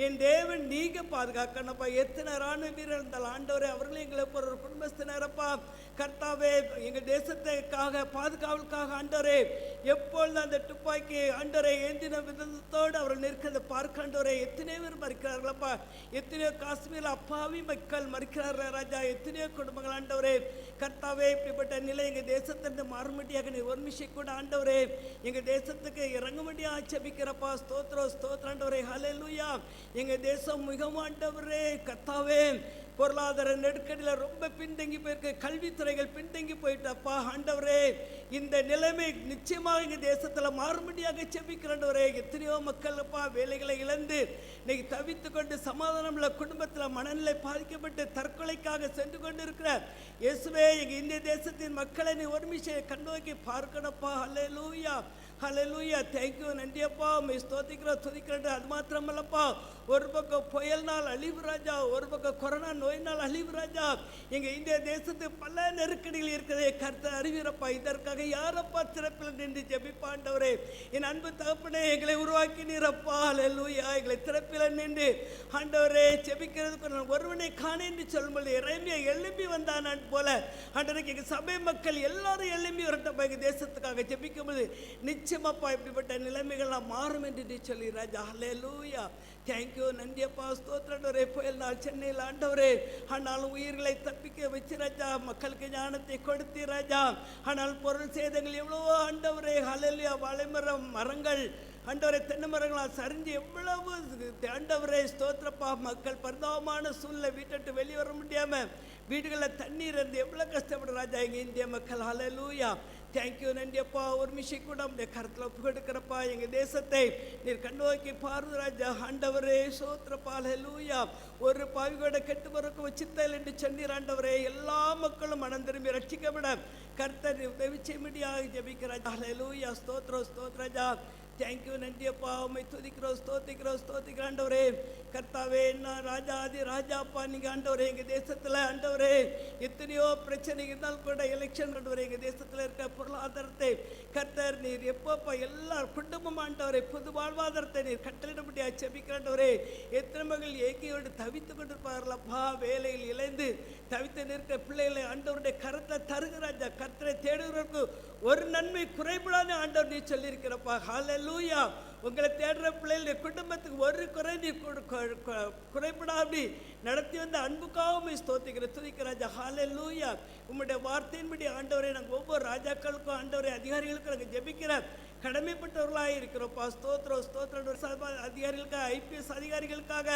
என் தேவன் நீங்க பாதுகாக்கணப்பா. எத்தனை ராணுவ வீரர் இருந்தால் ஆண்டவரே அவர்களும் எங்களை போற ஒரு குடும்பத்தினரப்பா. கர்த்தாவே, எங்கள் தேசத்துக்காக பாதுகாவலுக்காக ஆண்டவரே எப்பொழுது அந்த துப்பாக்கி ஆண்டவரை ஏந்தின விதத்தோடு அவர்கள் நிற்கிறத பார்க்க ஆண்டவரே எத்தனையோ பேர் மறிக்கிறார்களப்பா. எத்தனையோ காஷ்மீரில் அப்பாவி மக்கள் மறிக்கிறார்கள் ராஜா. எத்தனையோ குடும்பங்கள் ஆண்டவரே கர்த்தாவே. இப்படிப்பட்ட நிலை எங்கள் தேசத்திலிருந்து மாறுமட்டியாக நீ ஒருமிஷை கூட ஆண்டவரே எங்கள் தேசத்துக்கு இறங்கும்படியா ஜெபிக்கிறப்பா. ஸ்தோத்திரம் ஆண்டவரே. ஹல்லேலூயா. எங்கள் தேசம் மிகவும் ஆண்டவரே கர்த்தாவே பொருளாதார நெருக்கடியில் ரொம்ப பின்தங்கி போயிருக்கு. கல்வித்துறைகள் பின்தங்கி போயிட்டப்பா ஆண்டவரே. இந்த நிலைமை நிச்சயமாக எங்கள் தேசத்தில் மாறுபடியாக ஜெபிக்கிறவரே. எத்தனையோ மக்கள் அப்பா வேலைகளை இழந்து இன்னைக்கு தவித்து கொண்டு சமாதானம் உள்ள குடும்பத்தில் மனநிலை பாதிக்கப்பட்டு தற்கொலைக்காக சென்று கொண்டு இருக்கிற இயேசுவே எங்கள் இந்திய தேசத்தின் மக்களை நீ ஒருமிஷை கண்ணோக்கி பார்க்கணப்பா. ஹல்லேலூயா. தேங்க்யூ, நன்றியப்பா. உம்மை ஸ்தோத்திக்கிறோம், துதிக்கிறோம். அது மாத்திரமல்லப்பா, ஒரு பக்கம் புயல்னால் அழிவு ராஜா, ஒரு பக்கம் கொரோனா நோயினால் அழிவு ராஜா. எங்கள் இந்திய தேசத்துக்கு பல நெருக்கடிகள் இருக்கிறதே கர்த்தர் அறிவீரப்பா. இதற்காக யாரப்பா திறப்பில் நின்று ஜெபிப்பாண்டவரே. என் அன்பு தகப்பனே எங்களை உருவாக்கி நீரப்பா. ஹல்லேலூயா. எங்களை திறப்பில் நின்று ஆண்டவரே ஜெபிக்கிறதுக்கு நான் ஒருவனை காண என்று சொல்லும்போது இறைமையை எழும்பி வந்தான் போல ஆண்டவருக்கு எங்கள் சபை மக்கள் எல்லாரும் எழும்பி வரட்டப்பா. எங்கள் தேசத்துக்காக ஜெபிக்கும்போது நிச்சயமாப்பா இப்படிப்பட்ட நிலைமைகள்லாம் மாறும் என்று நீ சொல்லி ராஜா. ஹல்லேலூயா. தேங்க்யூ, நன்றியப்பா. ஸ்தோத்திரண்டவரே. புயல் நாள் சென்னையில் ஆண்டவரே ஆனாலும் உயிர்களை தப்பிக்க வச்சு ராஜா. மக்களுக்கு ஞானத்தை கொடுத்தி ராஜா. ஆனால் பொருள் சேதங்கள் எவ்வளவோ ஆண்டவரே. ஹல்லேலூயா. வாழைமரம் மரங்கள் ஆண்டவரை தென்னை மரங்களால் சரிஞ்சு எவ்வளவு ஆண்டவரே ஸ்தோத்திரப்பா. மக்கள் பரிதாபமான சூழ்நிலை வீட்டை வெளியே வர முடியாமல் வீடுகளில் தண்ணீர் இருந்து எவ்வளோ கஷ்டப்படும் ராஜா எங்கள் இந்திய மக்கள். ஹல்லேலூயா. தேங்க்யூ நன்றியப்பா. ஒரு மிஷி கூட உடைய கருத்தில் ஒப்பு கொடுக்கிறப்பா. எங்கள் தேசத்தை நீர் கண்ணோக்கி பாருங்க ராஜா. ஆண்டவரே சோத்திரப்பா. ஹல்லேலூயா. ஒரு பாவிகோட கெட்டு பிறக்கும் சித்தல் என்று சொன்னீர் ஆண்டவரே. எல்லா மக்களும் மனம் திரும்பி ரட்சிக்கப்பட கர்த்தர் உதவி செய்யும்படியாக ஜெபிக்கிறார். ஹல்லேலூயா. ஸ்தோத்திரம் ஸ்தோத்ரஜா. தேங்க்யூ நன்றியப்பா. உம்மை துதிக்கிறோம் ஸ்தோத்திக்கிறோம் ஆண்டவரே. கர்த்தாவே நான் ராஜாதி ராஜாப்பா. நீங்கள் ஆண்டவரே எங்கள் தேசத்தில் ஆண்டவரே எத்தனையோ பிரச்சனை இருந்தாலும் கூட எலெக்ஷன் ஆண்டவரே எங்கள் தேசத்தில் இருக்க பொருளாதாரத்தை கர்த்தர் நீர் எப்பப்பா எல்லா குடும்பம் ஆண்டவரே புது வாழ்வாதாரத்தை நீர் கட்டளிடப்படியா செபிக்கிறாண்டவரே. எத்தனை மகள் ஏகியோடு தவித்து கொண்டிருப்பார்களப்பா. வேலையில் இழைந்து தவித்து நிற்க பிள்ளைகளை ஆண்டவருடைய கரத்தை தருகிறாஜா. கர்த்தரை தேடுகிறவர்களுக்கு ஒரு நன்மை குறைபடாத ஆண்டவர் நீ சொல்லியிருக்கிறப்பா. ஹல்லேலூயா. உங்களை தேடுற பிள்ளைகளுடைய குடும்பத்துக்கு ஒரு குறை நீ குறைபடாமி நடத்தி வந்த அன்புக்காக ஸ்தோத்திக்கிற துதிக்கிறாஜா. ஹல்லேலூயா. உம்முடைய வார்த்தையின்படி ஆண்டவரை நாங்கள் ஒவ்வொரு ராஜாக்களுக்கும் ஆண்டவரை அதிகாரிகளுக்கும் நாங்கள் ஜெபிக்கிற கடமைப்பட்டவர்களாக இருக்கிறோம்ப்பா. ஸ்தோத்திரம் அதிகாரிகளுக்காக ஐபிஎஸ் அதிகாரிகளுக்காக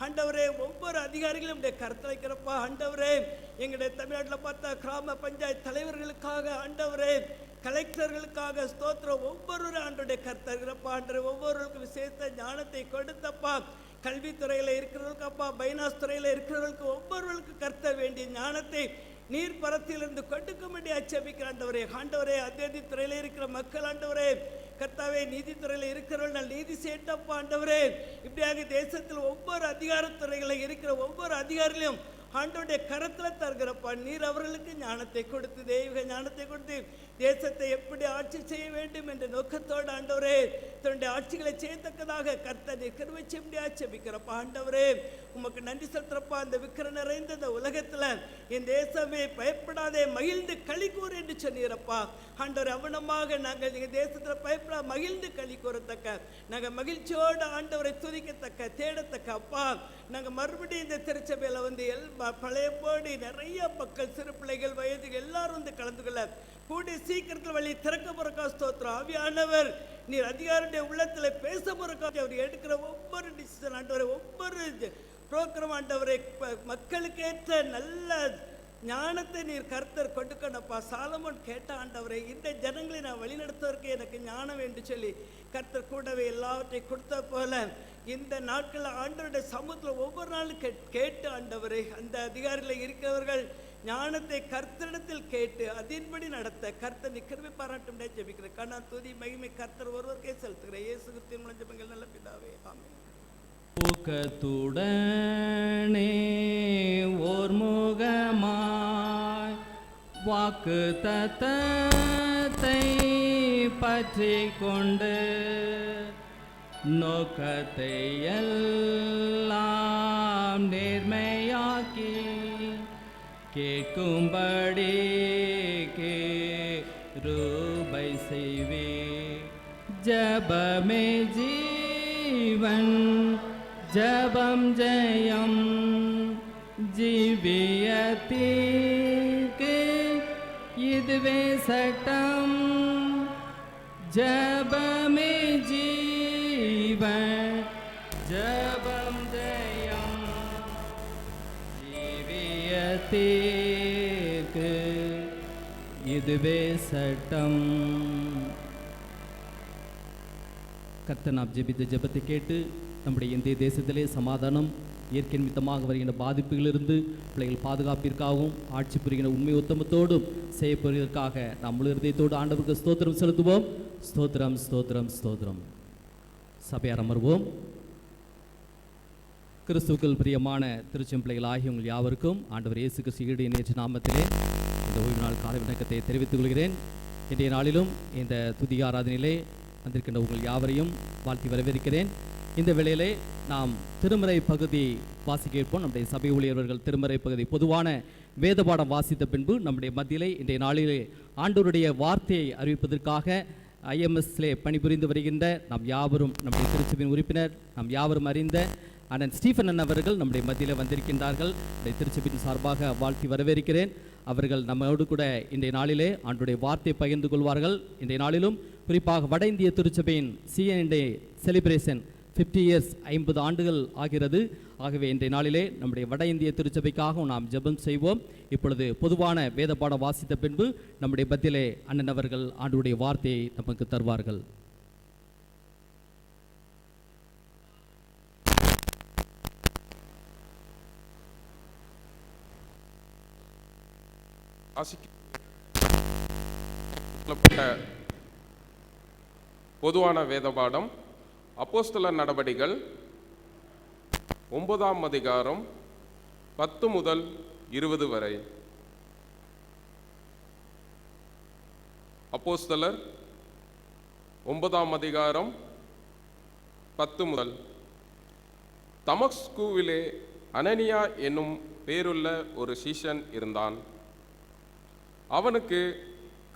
ஆண்டவரே ஒவ்வொரு அதிகாரிகளும் உடைய கருத்தை வைக்கிறப்பா. ஆண்டவரே எங்களுடைய தமிழ்நாட்டில் பார்த்தா கிராம பஞ்சாயத்து தலைவர்களுக்காக ஆண்டவரே கலெக்டர்களுக்காக ஸ்தோத்திரம் ஒவ்வொரு ஆண்டுடைய கர்த்தர்களப்பா. ஆண்டு ஒவ்வொருவருக்கும் விசேஷ ஞானத்தை கொடுத்தப்பா. கல்வித்துறையில் இருக்கிறவர்களுக்கு அப்பா பைனாஸ் துறையில் இருக்கிறவர்களுக்கு ஒவ்வொருவருக்கு கர்த்த வேண்டிய ஞானத்தை நீர் பரத்திலிருந்து கொடுக்கும்படி அச்சபிக்கிற ஆண்டவரே. ஆண்டவரே அத்தியாதி துறையில் இருக்கிற மக்கள் ஆண்டவரே கர்த்தாவே நீதித்துறையில் இருக்கிறவர்கள் நீதி சேட்டப்பா. ஆண்டவரே இப்படியாக தேசத்தில் ஒவ்வொரு அதிகாரத்துறைகளில் இருக்கிற ஒவ்வொரு அதிகாரிகளையும் ஆண்டவருடைய கரத்தில் தருகிறப்பா. நீர் அவர்களுக்கு ஞானத்தை கொடுத்து தெய்வீக ஞானத்தை கொடுத்து தேசத்தை எப்படி ஆட்சி செய்ய வேண்டும் என்ற நோக்கத்தோடு ஆண்டவரே தன்னுடைய ஆட்சிகளை செய்யத்தக்கதாக கர்த்தனை கிருபை செய்ய செபிக்கிறப்பா. ஆண்டவரே உமக்கு நன்றி செலுத்துறப்பா. அந்த விக்கிர நிறைந்த இந்த உலகத்தில் என் தேசமே பயப்படாதே மகிழ்ந்து களி கூறு என்று சொன்னீரப்பா. ஆண்டவர் அவனமாக நாங்கள் எங்கள் தேசத்தில் பயப்படா மகிழ்ந்து களி கூறத்தக்க நாங்கள் மகிழ்ச்சியோடு ஆண்டவரை துதிக்கத்தக்க தேடத்தக்க அப்பா. நாங்கள் மறுபடியும் இந்த திருச்சபையில் வந்து பழைய போடி நிறைய மக்கள் சிறு பிள்ளைகள் வயதுகள் எல்லாரும் வந்து கலந்து கொள்ள கூடிய சீக்கிரத்தில் வழி திறக்க போறக்கா. ஸ்தோத்திரம். ஆவியானவர் நீர் அதிகாரியுடைய உள்ளத்தில் பேச போறக்கா. அவர் எடுக்கிற ஒவ்வொரு டிசிஷன் ஆண்டவரை ஒவ்வொரு புரோகிராம் ஆண்டவரை மக்களுக்கு ஏற்ற நல்ல ஞானத்தை நீர் கர்த்தர் கொடுக்கணும்ப்பா. சாலமோன் கேட்ட ஆண்டவரை இந்த ஜனங்களை நான் வழிநடத்துவதற்கு எனக்கு ஞானம் என்று சொல்லி கர்த்தர் கூடவே எல்லாவற்றையும் கொடுத்த போல இந்த நாட்களில் ஆண்டவருடைய சமூகத்தில் ஒவ்வொரு நாளும் கேட்டு ஆண்டவரை அந்த அதிகாரியில் இருக்கிறவர்கள் ஞானத்தை கர்த்தரிடத்தில் கேட்டு அதன்படி நடத்த கர்த்தர் கிருபை பாராட்டும் ஜெபிக்கிற கண்ணா துதி மகிமை கர்த்தர் ஒருவருக்கே செலுத்துகிற இயேசு கிறிஸ்துவின் மூலம் ஜெபங்கள் நல்ல பிதாவே ஆமென். ஊக்கத்துடனே ஓர் முகமாய் வாக்கு தத்தத்தை பற்றி கொண்டு நோக்கத்தை எல்லாம் நேர்மையாக்கி கேட்கும்படி கிருபை செய்வே. ஜபமே ஜீவன் ஜபம் ஜெயம் ஜீவியத்திற்கு இதுவே சட்டம். ஜபமே ஜீவன் ஜபம் ஜெயம் ஜீவியத்திற்கு இதுவே சட்டம். கர்த்தர் நாம் ஜெபித்த ஜெபத்தை கேட்டு நம்முடைய இந்திய தேசத்திலே சமாதானம் இயற்கை நிமித்தமாக வருகின்ற பாதிப்புகளிலிருந்து பிள்ளைகள் பாதுகாப்பிற்காகவும் ஆட்சி புரிகின்ற உண்மை உத்தமத்தோடும் செய்யப்படுவதற்காக நாம் முழு இதயத்தோடு ஆண்டவருக்கு ஸ்தோத்திரம் செலுத்துவோம். ஸ்தோத்திரம் ஸ்தோத்திரம் ஸ்தோத்திரம். சபையார் அமர்வோம். கிறிஸ்துவுக்குள் பிரியமான திருச்செம்பிள்ளைகள் ஆகிய உங்கள் யாவருக்கும் ஆண்டவர் இயேசு கிறிஸ்து ஈடு இணையற்ற நாமத்திலே இந்த ஓய்வு நாள் காலை வணக்கத்தை தெரிவித்துக் கொள்கிறேன். இன்றைய நாளிலும் இந்த துதி ஆராதனையிலே வந்திருக்கின்ற உங்கள் யாவரையும் வாழ்த்தி வரவேற்கிறேன். இந்த வேளையிலே நாம் திருமறை பகுதி வாசிக்க இருப்போம். நம்முடைய சபை ஊழியர்கள் திருமறை பகுதி பொதுவான வேத பாடம் வாசித்த பின்பு நம்முடைய மத்தியிலே இன்றைய நாளிலே ஆண்டவருடைய வார்த்தையை அறிவிப்பதற்காக ஐஎம்எஸ்லே பணிபுரிந்து வருகின்ற நாம் யாவரும் நம்முடைய திருச்சபையின் உறுப்பினர் நாம் யாவரும் அறிந்த அண்ணன் ஸ்டீஃபன் அண்ணன் அவர்கள் நம்முடைய மத்தியில் வந்திருக்கின்றார்கள். நம்முடைய திருச்சபையின் சார்பாக வாழ்த்தி வரவேற்கிறேன். அவர்கள் நம்மோடு கூட இன்றைய நாளிலே ஆண்டுடைய வார்த்தையை பகிர்ந்து கொள்வார்கள். இன்றைய நாளிலும் குறிப்பாக வட இந்திய திருச்சபையின் சிஎன்டே செலிப்ரேஷன் 50 இயர்ஸ் 50 ஆண்டுகள் ஆகிறது. ஆகவே இன்றைய நாளிலே நம்முடைய வட இந்திய திருச்சபைக்காக நாம் ஜெபம் செய்வோம். இப்பொழுது பொதுவான வேத பாடம் வாசித்த பின்பு நம்முடைய மத்தியிலே அண்ணன் அவர்கள் ஆண்டவருடைய வார்த்தையை நமக்கு தருவார்கள். பொதுவான வேத பாடம் அப்போஸ்தலர் நடபடிகள் 9ஆம் அதிகாரம் 10 முதல் 20 வரை. அப்போஸ்தலர் 9ஆம் அதிகாரம் 10 முதல். தமஸ்குவிலே அனனியா என்னும் பேருள்ள ஒரு சீஷன் இருந்தான். அவனுக்கு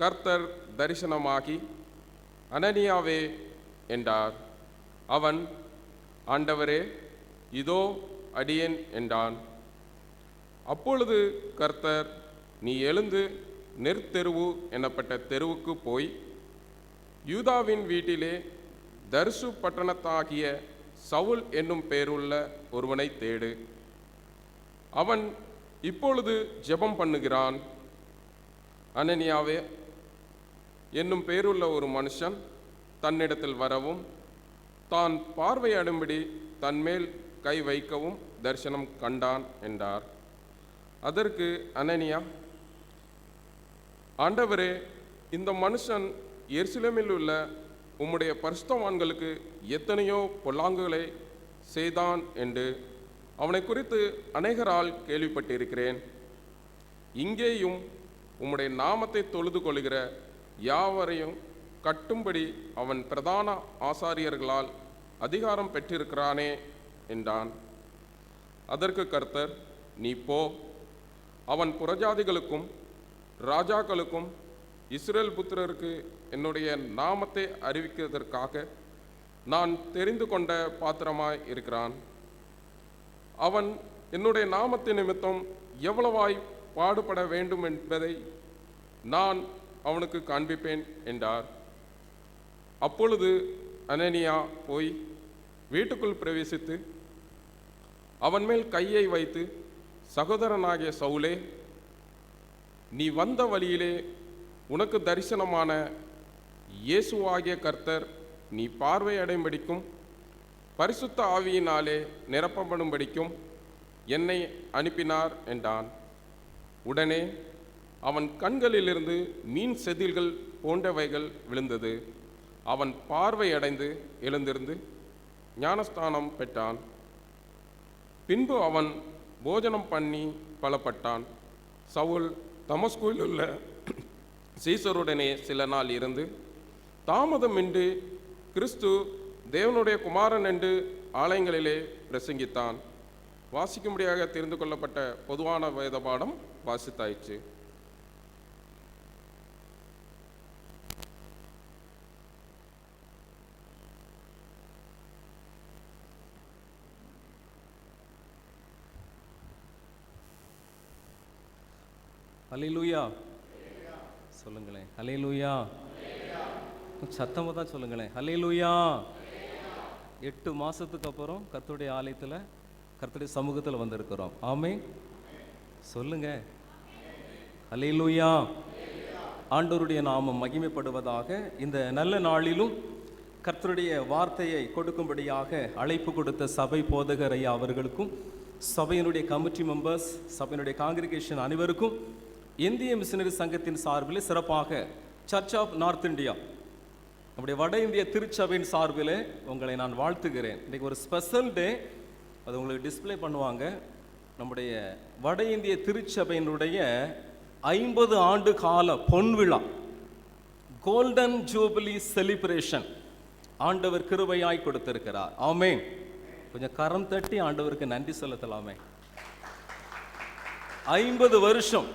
கர்த்தர் தரிசனமாகி, அனனியாவே என்றார். அவன், ஆண்டவரே, இதோ அடியேன் என்றான். அப்பொழுது கர்த்தர், நீ எழுந்து நெற்தெருவு எனப்பட்ட தெருவுக்கு போய் யூதாவின் வீட்டிலே தர்சு பட்டணத்தாகிய சவுல் என்னும் பேருள்ள ஒருவனை தேடு. அவன் இப்பொழுது ஜெபம் பண்ணுகிறான். அனனியாவே என்னும் பேருள்ள ஒரு மனுஷன் தன்னிடத்தில் வரவும் தான் பார்வையிடும்படி தன்மேல் கை வைக்கவும் தரிசனம் கண்டான் என்றார். அதற்கு அனனியா, ஆண்டவரே, இந்த மனுஷன் எருசலேமில் உள்ள உம்முடைய பரிசுத்தவான்களுக்கு எத்தனையோ பொல்லாங்குகளை செய்தான் என்று அவனை குறித்து அநேகரால் கேள்விப்பட்டிருக்கிறேன். இங்கேயும் உம்முடைய நாமத்தை தொழுது கொள்கிற யாவரையும் கட்டும்படி அவன் பிரதான ஆசாரியர்களால் அதிகாரம் பெற்றிருக்கிறானே என்றான். அதற்கு கர்த்தர், நீ போ, அவன் புறஜாதிகளுக்கும் ராஜாக்களுக்கும் இஸ்ரேல் புத்திரருக்கு என்னுடைய நாமத்தை அறிவிக்கிறதற்காக நான் தெரிந்து கொண்ட பாத்திரமாய் இருக்கிறான். அவன் என்னுடைய நாமத்தின் நிமித்தம் எவ்வளவாய் பாடுபட வேண்டும் என்பதை நான் அவனுக்கு காண்பிப்பேன் என்றார். அப்பொழுது அனனியா போய் வீட்டுக்குள் பிரவேசித்து அவன் மேல் கையை வைத்து, சகோதரனாகிய சவுலே, நீ வந்த வழியிலே உனக்கு தரிசனமான இயேசுவாகிய கர்த்தர் நீ பார்வையடையும்படிக்கும் பரிசுத்த ஆவியினாலே நிரப்பப்படும்படிக்கும் என்னை அனுப்பினார் என்றான். உடனே அவன் கண்களிலிருந்து மீன் செதில்கள் போன்றவைகள் விழுந்தது. அவன் பார்வையடைந்து எழுந்திருந்து ஞானஸ்தானம் பெற்றான். பின்பு அவன் போஜனம் பண்ணி பலப்பட்டான். சவுல் தமஸ்குவில் உள்ள சீசருடனே சில நாள் இருந்து தாமதமின்றி கிறிஸ்து தேவனுடைய குமாரன் என்று ஆலயங்களிலே பிரசங்கித்தான். வாசிக்கும்படியாக தெரிந்து கொள்ளப்பட்ட பொதுவான வேத பாடம் வாசித்தாயிற்று. ஹல்லேலூயா சொல்லுங்களேன். ஹல்லேலூயா சத்தமாக தான் சொல்லுங்களேன். ஹல்லேலூயா. 8 மாதத்துக்கு அப்புறம் கர்த்தருடைய ஆலயத்தில் கர்த்தருடைய சமூகத்தில் வந்திருக்கிறோம். ஆமென் சொல்லுங்க. ஹல்லேலூயா. ஆண்டவருடைய நாமம் மகிமைப்படுவதாக. இந்த நல்ல நாளிலும் கர்த்தருடைய வார்த்தையை கொடுக்கும்படியாக அழைப்பு கொடுத்த சபை போதகர் ஐயா அவர்களுக்கும், சபையினுடைய கமிட்டி மெம்பர்ஸ், சபையினுடைய காங்கிரிகேஷன் அனைவருக்கும் இந்திய மிஷனரி சங்கத்தின் சார்பில், சிறப்பாக சர்ச் ஆஃப் நார்த் இந்தியா, நம்முடைய வட இந்திய திருச்சபையின் சார்பில் உங்களை நான் வாழ்த்துகிறேன். இன்றைக்கு ஒரு ஸ்பெஷல் டே, அது உங்களுக்கு டிஸ்பிளே பண்ணுவாங்க. நம்முடைய வட இந்திய திருச்சபையினுடைய 50 ஆண்டு கால பொன்விழா, கோல்டன் ஜூபிலி செலிப்ரேஷன் ஆண்டவர் கிருபையாய் கொடுத்திருக்கிறார். ஆமென். கொஞ்சம் கரம் தட்டி ஆண்டவருக்கு நன்றி செலுத்தலாமே. 50 வருஷம்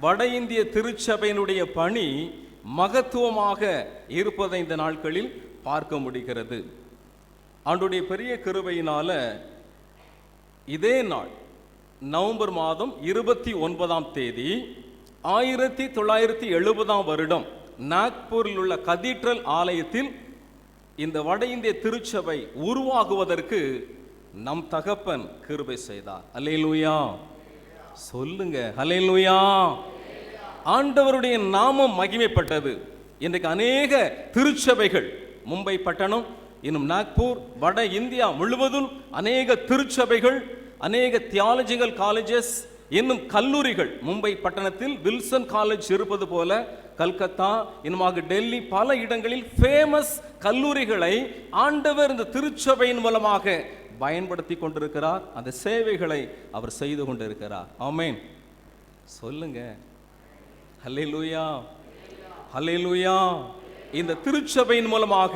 வட இந்திய திருச்சபையினுடைய பணி மகத்துவமாக இருப்பதை இந்த நாட்களில் பார்க்க முடிகிறது. ஆண்டுடைய பெரிய கிருபையினால இதே நாள் நவம்பர் மாதம் 29ஆம் தேதி 1970 வருடம் நாக்பூரில் உள்ள கதீட்ரல் ஆலயத்தில் இந்த வட இந்திய திருச்சபை உருவாகுவதற்கு நம் தகப்பன் கிருபை செய்தார். அல்லேலூயா சொல்லுங்க, அல்லேலூயா. ஆண்டவருடைய நாமம் மகிமைப்பட்டது. இன்றைக்கு அநேக திருச்சபைகள், மும்பை பட்டணம், இன்னும் நாக்பூர், வட இந்தியா முழுவதும் அநேக திருச்சபைகள், அநேக தியாலஜிக்கல் காலேஜஸ், இன்னும் கல்லூரிகள். மும்பை பட்டணத்தில் வில்சன் காலேஜ் இருப்பது போல கல்கத்தா, இன்னுமாக டெல்லி, பல இடங்களில் ஃபேமஸ் கல்லூரிகளை ஆண்டவர் இந்த திருச்சபையின் மூலமாக பயன்படுத்தி கொண்டிருக்கிறார். அந்த சேவைகளை அவர் செய்து கொண்டிருக்கிறார். ஆமென் சொல்லுங்க, ஹல்லேலூயா ஹல்லேலூயா. இந்த திருச்சபையின் மூலமாக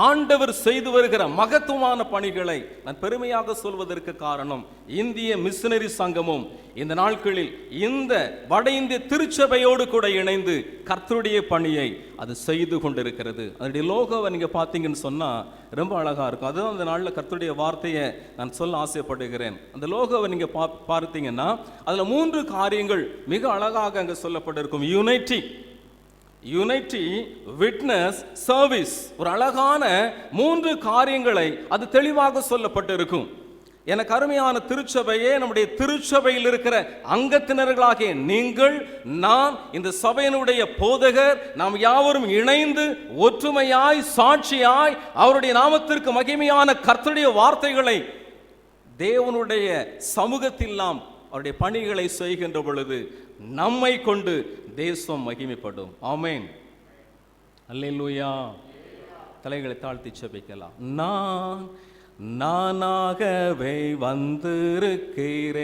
ஆண்டவர் செய்து வருகிற மகத்துவமான பணிகளை நான் பெருமையாக சொல்வதற்கு காரணம், இந்திய மிஷனரி சங்கமும் இந்த நாட்களில் இந்த வட இந்திய திருச்சபையோடு கூட இணைந்து கர்த்தருடைய பணியை அது செய்து கொண்டிருக்கிறது. அதனுடைய லோகோவை நீங்க பார்த்தீங்கன்னு சொன்னா ரொம்ப அழகா இருக்கும். அதுதான் அந்த நாளில் கர்த்தருடைய வார்த்தையை நான் சொல்ல ஆசைப்படுகிறேன். அந்த லோகோவை நீங்க பார்த்தீங்கன்னா அதுல 3 காரியங்கள் மிக அழகாக அங்க சொல்லப்பட்டிருக்கும். Unity, witness, service. ஒரு அழகான 3 காரியங்களை அது தெளிவாக சொல்லப்பட்டிருக்கும். எனக்கு அருமையான திருச்சபையே, நம்முடைய திருச்சபையில் இருக்கிற அங்கத்தினர்களாகிய நீங்கள், நான், இந்த சபையினுடைய போதகர், நாம் யாவரும் இணைந்து ஒற்றுமையாய் சாட்சியாய் அவருடைய நாமத்திற்கு மகிமையான கர்த்தருடைய வார்த்தைகளை தேவனுடைய சமூகத்தில் நாம் அவருடைய பணிகளை செய்கின்ற பொழுது நம்மை கொண்டு தேசம் மகிமைப்படும். ஆமென் அல்லேலூயா. தலைகளை தாழ்த்தி ஜெபிக்கலாம். நானாகவே வந்திருக்கிறேன்,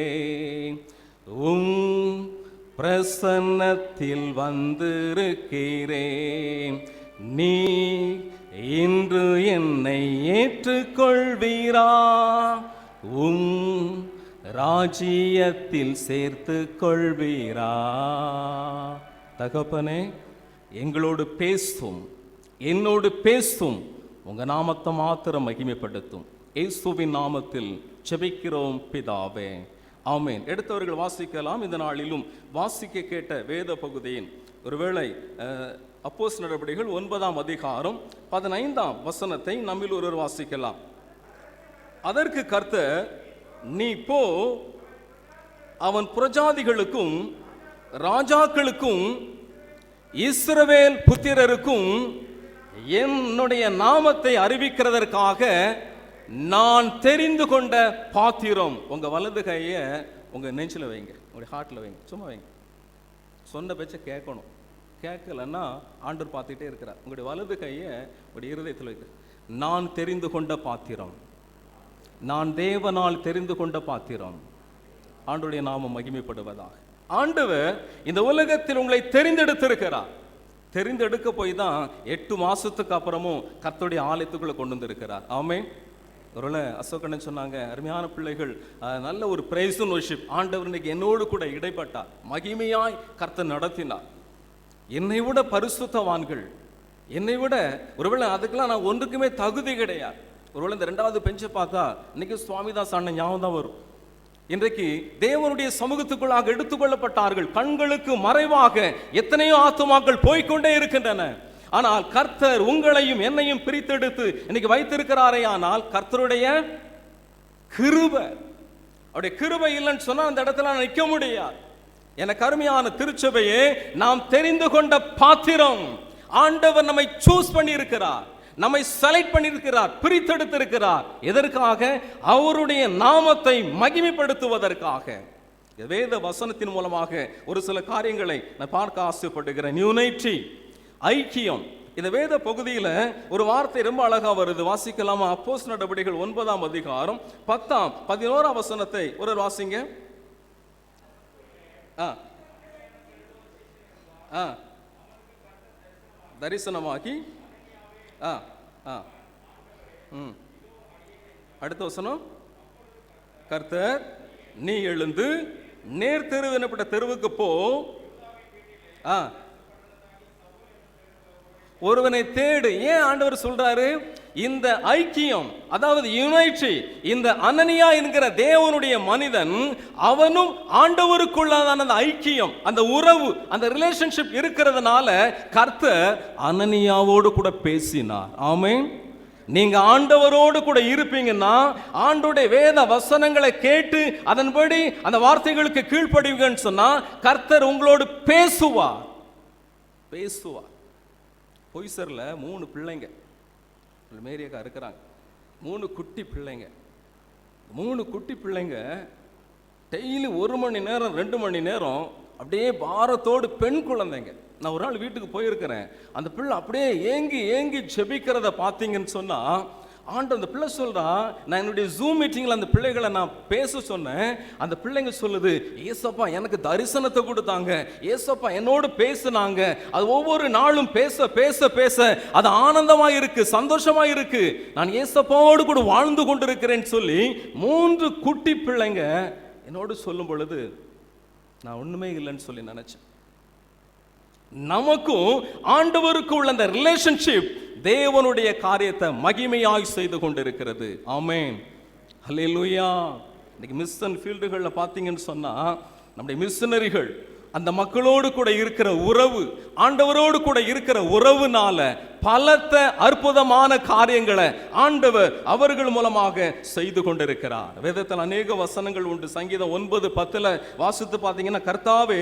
பிரசன்னத்தில் வந்திருக்கிறேன், நீ இன்று என்னை ஏற்றுக்கொள்வீரா, ராஜ்யத்தில் சேர்த்து கொள்வீரா. தகப்பனே, எங்களோடு பேசும், என்னோடு பேசும், உங்க நாமத்தை மாத்திரம் மகிமைப்படுத்தும். இயேசுவின் நாமத்தில் ஜெபிக்கிறோம் பிதாவே, ஆமென். எடுத்தவர்கள் வாசிக்கலாம். இந்த நாளிலும் வாசிக்க கேட்ட வேத பகுதியின் ஒருவேளை அப்போஸ்தலர் நடபடிகள் 9ஆம் அதிகாரம் 15ஆம் வசனத்தை நம்மில் ஒருவர் வாசிக்கலாம். அதற்கு கர்த்தர், நீ போ, அவன் புரஜாதிகளுக்கும் ராஜாக்களுக்கும் இஸ்ரவேல் புத்திரருக்கும் என்னுடைய நாமத்தை அறிவிக்கிறதற்காக நான் தெரிந்து கொண்ட பாத்திரம். உங்க வலது கையை உங்க நெஞ்சில் வைங்க, உங்களுடைய ஹார்ட்ல வைங்க, சும்மா வைங்க. சொன்ன பேச்ச கேட்கணும். கேட்கலன்னா ஆண்டவர் பார்த்துட்டே இருக்கிறார். உங்களுடைய வலது கையை உங்களுடைய இருதயத்தில் வைக்க. நான் தெரிந்து கொண்ட பாத்திரம், நான் தேவனால் தெரிந்து கொண்ட பாத்திரம். ஆண்டவருடைய நாமம் மகிமைப்படுவதாக. ஆண்டவர் இந்த உலகத்தில் உங்களை தெரிந்தெடுத்திருக்கிறார். தெரிந்தெடுக்க போய் தான் 8 மாசத்துக்கு அப்புறமும் கர்த்தருடைய ஆலயத்துக்குள்ள கொண்டு வந்திருக்கிறார். ஆமென். ஒருவேளை அசோகண்ணன் சொன்னாங்க, அருமையான பிள்ளைகள், நல்ல ஒரு பிரைஸ் அண்ட் வொர்ஷிப். ஆண்டவர் இன்னைக்கு என்னோடு கூட இடைப்பட்டார், மகிமையாய் கர்த்தர் நடத்தினார். என்னை விட பரிசுத்தவான்கள், என்னை விட, ஒருவேளை அதுக்கெல்லாம் நான் ஒன்றுக்குமே தகுதி கிடையாது. ஒருவேளை இந்த 2வது பெஞ்சை பார்த்தா இன்னைக்கு சுவாமிதாஸ் அண்ணன் ஞாபகம் தான் வரும். இன்றைக்கு தேவனுடைய சமூகத்துக்குள்ளாக எடுத்துக்கொள்ளப்பட்டார்கள். கண்களுக்கு மறைவாக எத்தனையோ ஆத்துமாக்கள் போய்கொண்டே இருக்கின்றன. ஆனால் கர்த்தர் உங்களையும் என்னையும் பிரித்தெடுத்து இன்னைக்கு வைத்திருக்கிறாரே. ஆனால் கர்த்தருடைய கிருபை, அவருடைய கிருபை இல்லைன்னு சொன்னா அந்த இடத்துல நிற்க முடியாது. எனக்கு அருமையான திருச்சபையே, நாம் தெரிந்து கொண்ட பாத்திரம். ஆண்டவர் நம்மை சூஸ் பண்ணி இருக்கிறார், நம்மை செலக்ட் பண்ணியிருக்கிறார், பிரித்தெடுத்திருக்கிறார். எதற்காக? அவருடைய நாமத்தை மகிமைப்படுத்துவதற்காக. வேத வசனத்தின் மூலமாக ஒரு சில காரியங்களை நான் பார்க்க ஆசைப்படுகிறேன். யூனிட்டி, ஐக்கியம். இந்த வேத பகுதியில் ஒரு வார்த்தை ரொம்ப அழகா வருது. வாசிக்கலாமா? அப்போஸ்தலர் நடபடிகள் 9ஆம் அதிகாரம் 10ஆம் 11ஆம் வசனத்தை ஒரு வாசிங்க. தரிசனமாகி அடுத்த வசனம், கர்த்தர், நீ எழுந்து நேர் தெரு எனப்பட்ட தெருவுக்கு போ, ஒருவனை தேடு. ஏன் ஆண்டவர் சொல்றாரு? இந்த ஐக்கியம், அதாவது யுனைட்டி, இந்த அனனியா என்கிற தேவனுடைய மனிதன், அவனும் ஆண்டவருக்குள்ளான அந்த ஐக்கியம், அந்த உறவு, அந்த ரிலேஷன்ஷிப் இருக்கிறதுனால கர்த்தர் அனனியாவோடு கூட பேசினார். ஆமென். நீங்க ஆண்டவரோடு கூட இருப்பீங்கன்னா, ஆண்டவருடைய வேத வசனங்களை கேட்டு அதன்படி அந்த வார்த்தைகளுக்கு கீழ்ப்படிவீங்கன்னு சொன்னா கர்த்தர் உங்களோடு பேசுவார். பொய்சர்ல 3 பிள்ளைங்க மேரியக்கா இருக்கிறாங்க. 3 குட்டி பிள்ளைங்க. 3 குட்டி பிள்ளைங்க டெய்லி 1 மணி நேரம் 2 மணி நேரம் அப்படியே பாரத்தோடு, பெண் குழந்தைங்க. நான் ஒரு நாள் வீட்டுக்கு போயிருக்கிறேன். அந்த பிள்ளை அப்படியே ஏங்கி ஏங்கி ஜெபிக்கிறத பார்த்தீங்கன்னு சொன்னா, அந்த பிள்ளை சொல்றா, நான் என்னுடைய ஜூம் மீட்டிங்ல அந்த பிள்ளைகளை நான் பேச சொன்னேன். அந்த பிள்ளைங்க சொல்லுது, ஏசப்பா எனக்கு தரிசனத்தை கொடுத்தாங்க, ஏசப்பா என்னோடு பேசுனாங்க. அது ஒவ்வொரு நாளும் பேச பேச பேச அது ஆனந்தமா இருக்கு, சந்தோஷமா இருக்கு, நான் ஏசப்பாவோடு கூட வாழ்ந்து கொண்டிருக்கிறேன்னு சொல்லி 3 குட்டி பிள்ளைங்க என்னோடு சொல்லும் பொழுது நான் ஒண்ணுமே இல்லைன்னு சொல்லி நினைச்சேன். நமக்கும் ஆண்டவருக்கும் உள்ள அந்த ரிலேஷன்ஷிப் தேவனுடைய காரியத்தை மகிமையாய் செய்து கொண்டிருக்கிறது. ஆமென், ஹல்லேலூயா. இன்னைக்கு மிஷன் ஃபீல்டுகள்ல பார்த்தீங்கன்னு சொன்னா, நம்முடைய மிஷனரிகள் அந்த மக்களோடு கூட இருக்கிற உறவு, ஆண்டவரோடு கூட இருக்கிற உறவுனால பலத்த அற்புதமான காரியங்களை ஆண்டவர் அவர்கள் மூலமாக செய்து கொண்டிருக்கிறார். வேதத்தில் அநேக வசனங்கள் உண்டு. சங்கீதம் 9:10 வாசித்து பார்த்தீங்கன்னா, கர்த்தாவே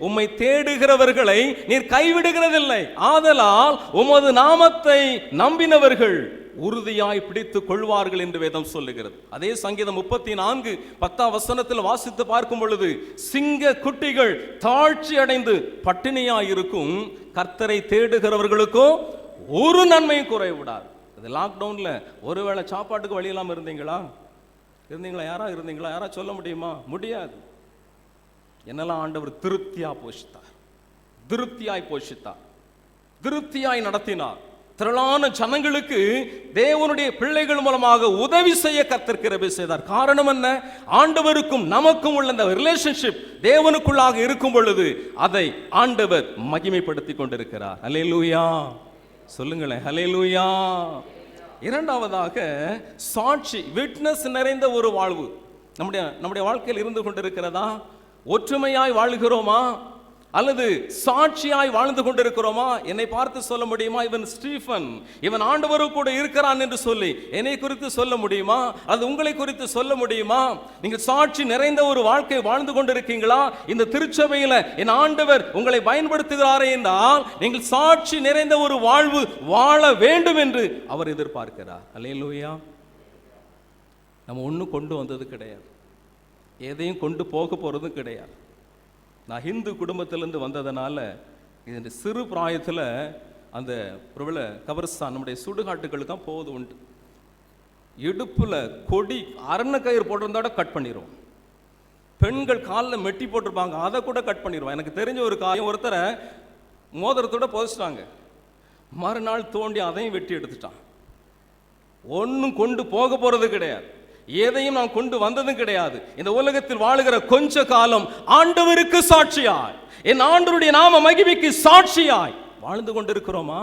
உம்மை தேடுகிறவர்களை நீர் கைவிடுகிறதில்லை, ஆதலால் உமது நாமத்தை நம்பினவர்கள் உறுதியாய் பிடித்துக் கொள்வார்கள் என்று வேதம் சொல்லுகிறது. அதே சங்கீதம் 34:10 வாசித்து பார்க்கும் பொழுது, சிங்க குட்டிகள் தாழ்ச்சி அடைந்து பட்டினியாய் இருக்கும், கர்த்தரை தேடுகிறவர்களுக்கும் ஒரு நன்மையும் குறைய விடாது. இது லாக்டவுன்ல ஒருவேளை சாப்பாட்டுக்கு வழி இல்லாம இருந்தீங்களா? யாரா இருந்தீங்களா? யாரா சொல்ல முடியுமா? முடியாது. என்னெல்லாம் ஆண்டவர் திருப்தியாய் போஷித்தார், திருப்தியாய் நடத்தினார். திரளான ஜனங்களுக்கு தேவனுடைய பிள்ளைகள் மூலமாக உதவி செய்ய கர்த்தர் கிருபை செய்தார். காரணம் என்ன? ஆண்டவருக்கும் நமக்கும் உள்ள அந்த ரிலேஷன்ஷிப் தேவனுக்குள்ளாக இருக்கும் பொழுது அதை ஆண்டவர் மகிமைப்படுத்தி கொண்டிருக்கிறார். ஹல்லேலூயா சொல்லுங்களேன், ஹல்லேலூயா. இரண்டாவதாக சாட்சி, விட்னஸ் நிறைந்த ஒரு வாழ்வு நம்முடைய வாழ்க்கையில் இருந்து கொண்டிருக்கிறதா? ஒற்றுமையாய் வாழ்கிறோமா அல்லது சாட்சியாய் வாழ்ந்து கொண்டிருக்கிறோமா? என்னை பார்த்து சொல்ல முடியுமா, இவன் ஸ்டீஃபன், இவன் ஆண்டவரு கூட இருக்கிறான் என்று சொல்லி என்னை குறித்து சொல்ல முடியுமா? அது உங்களை குறித்து சொல்ல முடியுமா? நீங்கள் சாட்சி நிறைந்த ஒரு வாழ்க்கை வாழ்ந்து கொண்டிருக்கீங்களா? இந்த திருச்சபையில் என் ஆண்டவர் உங்களை பயன்படுத்துகிறாரே என்றால் நீங்கள் சாட்சி நிறைந்த ஒரு வாழ்வு வாழ வேண்டும் என்று அவர் எதிர்பார்க்கிறார். அல்லேலூயா. நம்ம ஒன்றும் கொண்டு வந்தது கிடையாது, எதையும் கொண்டு போக போறதும் கிடையாது. நான் ஹிந்து குடும்பத்திலிருந்து வந்ததுனால இந்த சிறு பிராயத்தில் அந்த பிரபல கபர்ஸ்தான் நம்முடைய சுடுகாட்டுகளுக்கு தான் போவது உண்டு. இடுப்பில் கொடி அரண கயிறு போட்டிருந்தோட கட் பண்ணிடுவோம். பெண்கள் காலில் மெட்டி போட்டிருப்பாங்க, அதை கூட கட் பண்ணிடுவோம். எனக்கு தெரிஞ்ச ஒரு காரியம், ஒருத்தரை மோதிரத்தோட புதைச்சிட்டாங்க, மறுநாள் தோண்டி அதையும் வெட்டி எடுத்துட்டான். ஒன்றும் கொண்டு போக போறது கிடையாது, எதையும் நான் கொண்டு வந்ததும் கிடையாது. இந்த உலகத்தில் வாழுகிற கொஞ்ச காலம் ஆண்டவருக்கு சாட்சியாய், என் ஆண்டவருடைய நாம மகிமைக்கு சாட்சியாய் வாழ்ந்து கொண்டிருக்கிறோமா?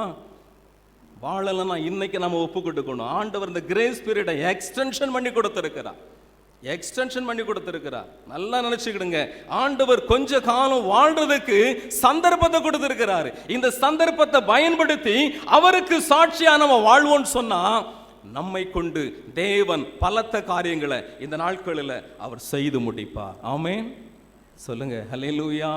வாழலன்னா இன்னைக்கு நம்ம ஒப்பு கொடுக்கணும். ஆண்டவர் இந்த கிரேஸ் பீரியடை எக்ஸ்டென்ஷன் பண்ணி கொடுத்திருக்கிறார். நல்லா நினைச்சுக்கிடுங்க, ஆண்டவர் கொஞ்ச காலம் வாழ்றதுக்கு சந்தர்ப்பத்தை கொடுத்திருக்கிறாரு. இந்த சந்தர்ப்பத்தை பயன்படுத்தி அவருக்கு சாட்சியா நம்ம வாழ்வோம்னு சொன்னா நம்மை கொண்டு தேவன் பலத்த காரியங்களை இந்த நாட்களில் அவர் செய்து முடிப்பார். ஆமென் சொல்லுங்க, ஹல்லேலூயா.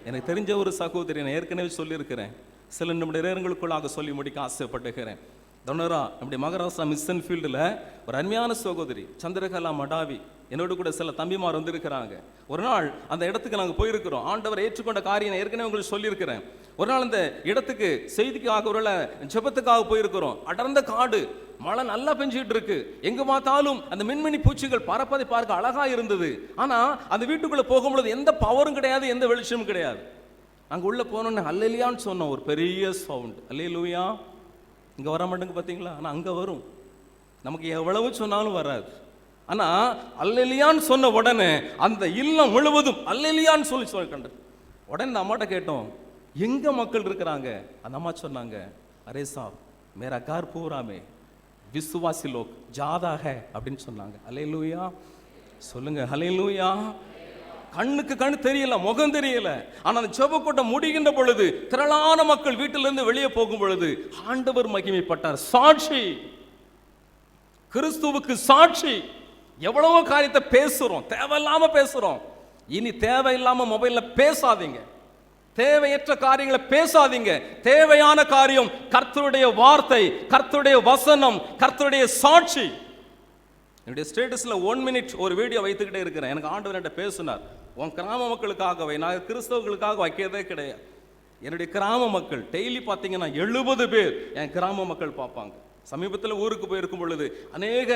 எனக்கு தெரிஞ்ச ஒரு சகோதரி, நான் ஏற்கனவே சொல்லியிருக்கிறேன், சில நம்முடைய நேரங்களுக்குள்ளாக சொல்லி முடிக்க ஆசைப்பட்டுக்கிறேன். தொண்ணூரா நம்முடைய மகாராஷ்டிரா மிஷன் ஃபீல்டில் ஒரு அருமையான சகோதரி சந்திரகலா மடாவி, என்னோடு கூட சில தம்பிமார் வந்திருக்கிறாங்க. ஒரு நாள் அந்த இடத்துக்கு நாங்கள் போயிருக்கிறோம். ஆண்டவர் ஏற்றுக்கொண்ட காரியம் ஏற்கனவே உங்களுக்கு சொல்லியிருக்கிறேன். ஒரு நாள் அந்த இடத்துக்கு செய்திக்காக ஒரு ஜெபத்துக்காக போயிருக்கிறோம். அடர்ந்த காடு, மழை நல்லா பெஞ்சிட்டு இருக்கு, எங்க பார்த்தாலும் அந்த மின்மினி பூச்சிகள் பறப்பதை பார்க்க அழகா இருந்தது. ஆனா அந்த வீட்டுக்குள்ள போகும்பொழுது எந்த பவரும் கிடையாது, எந்த வெளிச்சமும் கிடையாது. அங்க உள்ள போனோன்னு அல்லேலூயான்னு சொன்னோம், ஒரு பெரிய சவுண்ட், அல்லேலூயா. இங்க வர மாட்டேங்க பார்த்தீங்களா? ஆனா அங்க வரும். நமக்கு எவ்வளவு சொன்னாலும் வராது. ஆனா அல்லேலூயான்னு சொன்ன உடனே அந்த இல்லம் முழுவதும் அல்லேலூயான்னு சொல்லி கண்டு உடனே இந்த அம்மாட்ட கேட்டோம், எங்க மக்கள் இருக்கிறாங்க? அந்த அம்மா சொன்னாங்க, அரே சாப் மேரா கார் பூராமே விசுவாசி லோக் ஜாதா ஹை அப்படின்னு சொன்னாங்க. அல்லேலூயா சொல்லுங்க, அல்லேலூயா. கண்ணுக்கு கண்ணு தெரியல, முகம் தெரியல, ஆனா அந்த ஜெபக்கூட்டம் முடிகின்ற பொழுது திரளான மக்கள் வீட்டிலிருந்து வெளியே போகும் பொழுது ஆண்டவர் மகிமைப்பட்டார். சாட்சி கிறிஸ்துவுக்கு சாட்சி. எவ்வளவோ காரியத்தை பேசுறோம், தேவையில்லாம பேசுறோம். இனி தேவையில்லாம மொபைல்ல பேசாதீங்க, தேவையற்ற காரியங்களை பேசாதீங்க. தேவையான காரியம் கர்த்தருடைய வார்த்தை, கர்த்தருடைய வசனம், கர்த்தருடைய சாட்சி. என்னுடைய ஸ்டேட்டஸ்ல 1 மினிட் ஒரு வீடியோ வைத்துக்கிட்டே இருக்கிறேன். எனக்கு ஆண்டவர் என்கிட்ட பேசினார், உன் கிராம மக்களுக்காகவே, நான் கிறிஸ்தவர்களுக்காக வைக்கிறதே கிடையாது. என்னுடைய கிராம மக்கள் டெய்லி பார்த்தீங்கன்னா 70 பேர் என் கிராம மக்கள் பார்ப்பாங்க. சமீபத்தில் ஊருக்கு போயிருக்கும் பொழுது அநேக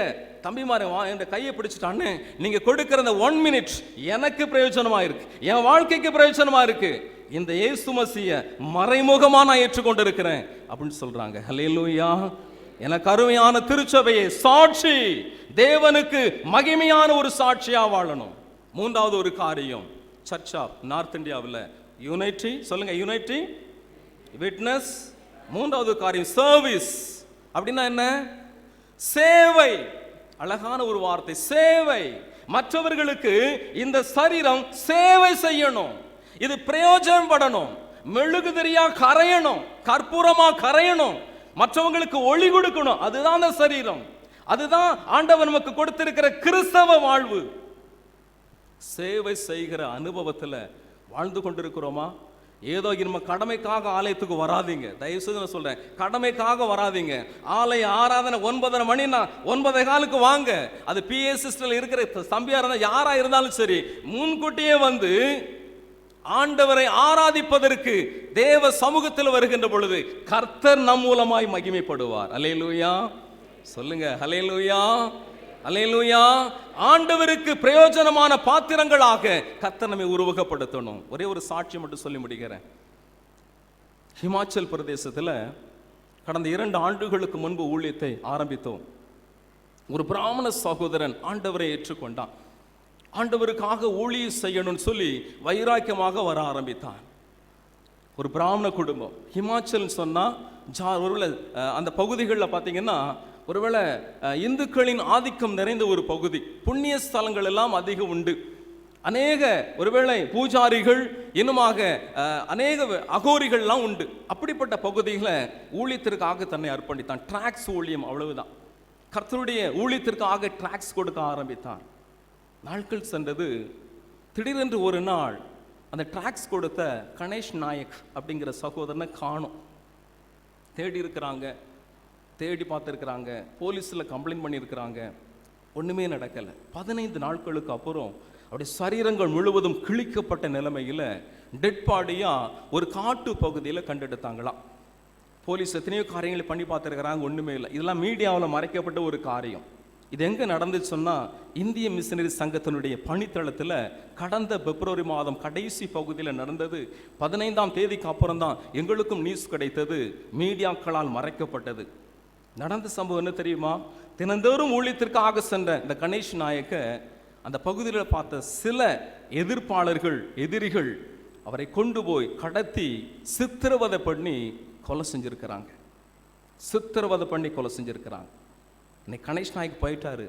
தம்பிமாரை என் கையை பிடிச்சிட்டு, அண்ணே நீங்க கொடுக்கிற அந்த 1 மினிட் எனக்கு பிரயோஜனமா இருக்கு, என் வாழ்க்கைக்கு பிரயோஜனமா இருக்கு, இந்த இயேசு மசிய மறைமுகமா நான் ஏற்றுக்கொண்டு இருக்கிறேன் அப்படின்னு சொல்றாங்க. ஹல்லேலூயா. எனக்கு அருமையான திருச்சபையை சாட்சி, தேவனுக்கு மகிமையான ஒரு சாட்சியா வாழணும். மூன்றாவது ஒரு காரியம், சர்ச் ஆஃப் நார்த் இந்தியாவில் யூனிட்டி. சொல்லுங்க, யூனிட்டி, விட்னஸ். மூன்றாவது காரியம் சர்வீஸ். அப்படின்னா என்ன? சேவை. அழகான ஒரு வார்த்தை, சேவை. மற்றவர்களுக்கு இந்த சரீரம் சேவை செய்யணும், இது பிரயோஜனப்படணும், மெழுகுதிரியா கரையணும், கற்பூரமா கரையணும், மற்றவங்களுக்கு ஒளி கொடுக்கணும். அதுதான் அந்த சரீரம், அதுதான் ஆண்டவர் நமக்கு கொடுத்திருக்கிற கிறிஸ்தவ வாழ்வு. சேவை செய்கிற அனுபவத்தில் வாழ்ந்து கொண்டிருக்கிறோமா? ஏதோ நம்ம கடமைக்காக ஆலயத்துக்கு வராதீங்க, தயவு செய்து நான் சொல்றேன், கடமைக்காக வராதீங்க. ஆலய ஆராதனை 9:30 மணினா 9:15 வாங்க. அது PA சிஸ்டர்ல இருக்கிற தம்பியா இருந்தா யாரா இருந்தாலும் சரி, முன்கூட்டியே வந்து ஆண்டவரை ஆராதிப்பதற்கு தேவ சமூகத்தில் வருகின்ற பொழுது கர்த்தர் நம் மூலமாய் மகிமைப்படுவார். அல்லேலூயா. சொல்லுங்க, அல்லேலூயா, அல்லேலூயா. ஆண்டவருக்கு பிரயோஜனமான பாத்திரங்களாக கர்த்தர் நம்மை உருவகப்படுத்தணும். ஒரே ஒரு சாட்சி மட்டும் சொல்லி முடிக்கிறேன். ஹிமாச்சல் பிரதேசத்தில் கடந்த 2 ஆண்டுகளுக்கு முன்பு ஊழியத்தை ஆரம்பித்தோம். ஒரு பிராமண சகோதரன் ஆண்டவரை ஏற்றுக்கொண்டான். ஆண்டவருக்காக ஊழியம் செய்யணும்னு சொல்லி வைராக்கியமாக வர ஆரம்பித்தான். ஒரு பிராமண குடும்பம். ஹிமாச்சல் சொன்னா ஒருவேளை அந்த பகுதிகளில் பார்த்தீங்கன்னா ஒருவேளை இந்துக்களின் ஆதிக்கம் நிறைந்த ஒரு பகுதி, புண்ணிய ஸ்தலங்கள் எல்லாம் அதிகம் உண்டு. அநேக ஒருவேளை பூஜாரிகள், இன்னுமாக அநேக அகோரிகள்லாம் உண்டு. அப்படிப்பட்ட பகுதிகளை ஊழியத்திற்காக தன்னை அர்ப்பணித்தான். டிராக்ஸ் ஊழியம், அவ்வளவுதான். கர்த்தருடைய ஊழியத்திற்காக டிராக்ஸ் கொடுக்க ஆரம்பித்தான். நாட்கள் சென்றது. திடீரென்று ஒரு நாள் அந்த டிராக்ஸ் கொடுத்த கணேஷ் நாயக் அப்படிங்கிற சகோதரனை காணோம். தேடி இருக்கிறாங்க, தேடி பார்த்துருக்குறாங்க, போலீஸில் கம்ப்ளைண்ட் பண்ணியிருக்கிறாங்க, ஒன்றுமே நடக்கலை. 15 நாட்களுக்கு அப்புறம் அவருடைய சரீரங்கள் முழுவதும் கிழிக்கப்பட்ட நிலைமையில் டெட் பாடியாக ஒரு காட்டு பகுதியில் கண்டெடுத்தாங்களாம். போலீஸ் எத்தனையோ காரியங்களை பண்ணி பார்த்துருக்குறாங்க, ஒன்றுமே இல்லை. இதெல்லாம் மீடியாவில் மறைக்கப்பட்ட ஒரு காரியம். இது எங்கே நடந்துச்சு சொன்னால், இந்திய மிஷனரி சங்கத்தினுடைய பணித்தளத்தில் கடந்த பிப்ரவரி மாதம் கடைசி பகுதியில் நடந்தது. 15ஆம் தேதிக்கு அப்புறம் தான் எங்களுக்கும் நியூஸ் கிடைத்தது, மீடியாக்களால் மறைக்கப்பட்டது. நடந்த சம்பவம் என்ன தெரியுமா? தினந்தோறும் ஊழியத்திற்காக சென்ற இந்த கணேஷ் நாயக்க அந்த பகுதியில் பார்த்த சில எதிர்ப்பாளர்கள், எதிரிகள் அவரை கொண்டு போய் கடத்தி சித்திரவதை பண்ணி கொலை செஞ்சிருக்கிறாங்க. சித்திரவதை பண்ணி கொலை செஞ்சிருக்கிறாங்க. இன்னைக்கு கணேஷ் நாயக் போயிட்டாரு,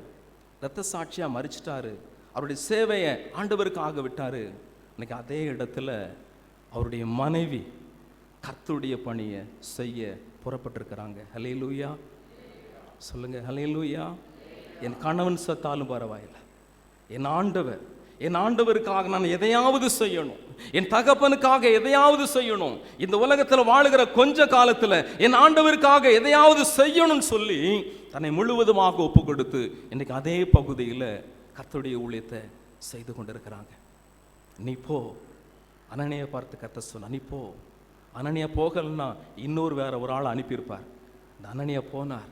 இரத்த சாட்சியாக மறிச்சிட்டாரு, அவருடைய சேவையை ஆண்டவருக்காக விட்டாரு. இன்னைக்கு அதே இடத்துல அவருடைய மனைவி கர்த்தருடைய பணியை செய்ய புறப்பட்டிருக்கிறாங்க. ஹல்லேலூயா. சொல்லுங்க, ஹல்லேலூயா. என் கணவன் செத்தாலும் பரவாயில்லை, என் ஆண்டவருக்காக நான் எதையாவது செய்யணும், என் தகப்பனுக்காக எதையாவது செய்யணும், இந்த உலகத்தில் வாழுகிற கொஞ்ச காலத்தில் என் ஆண்டவருக்காக எதையாவது செய்யணும்னு சொல்லி தன்னை முழுவதுமாக ஒப்பு கொடுத்து இன்னைக்கு அதே பகுதியில் கர்த்தருடைய ஊழியத்தை செய்து கொண்டிருக்கிறாங்க. நீ போ, அனனியா பார்த்து கர்த்தர் சொன்ன, நீ போ. அனனியா போகலன்னா இன்னொரு வேற ஒரு ஆள் அனுப்பியிருப்பார். இந்த அனனியா போனார்.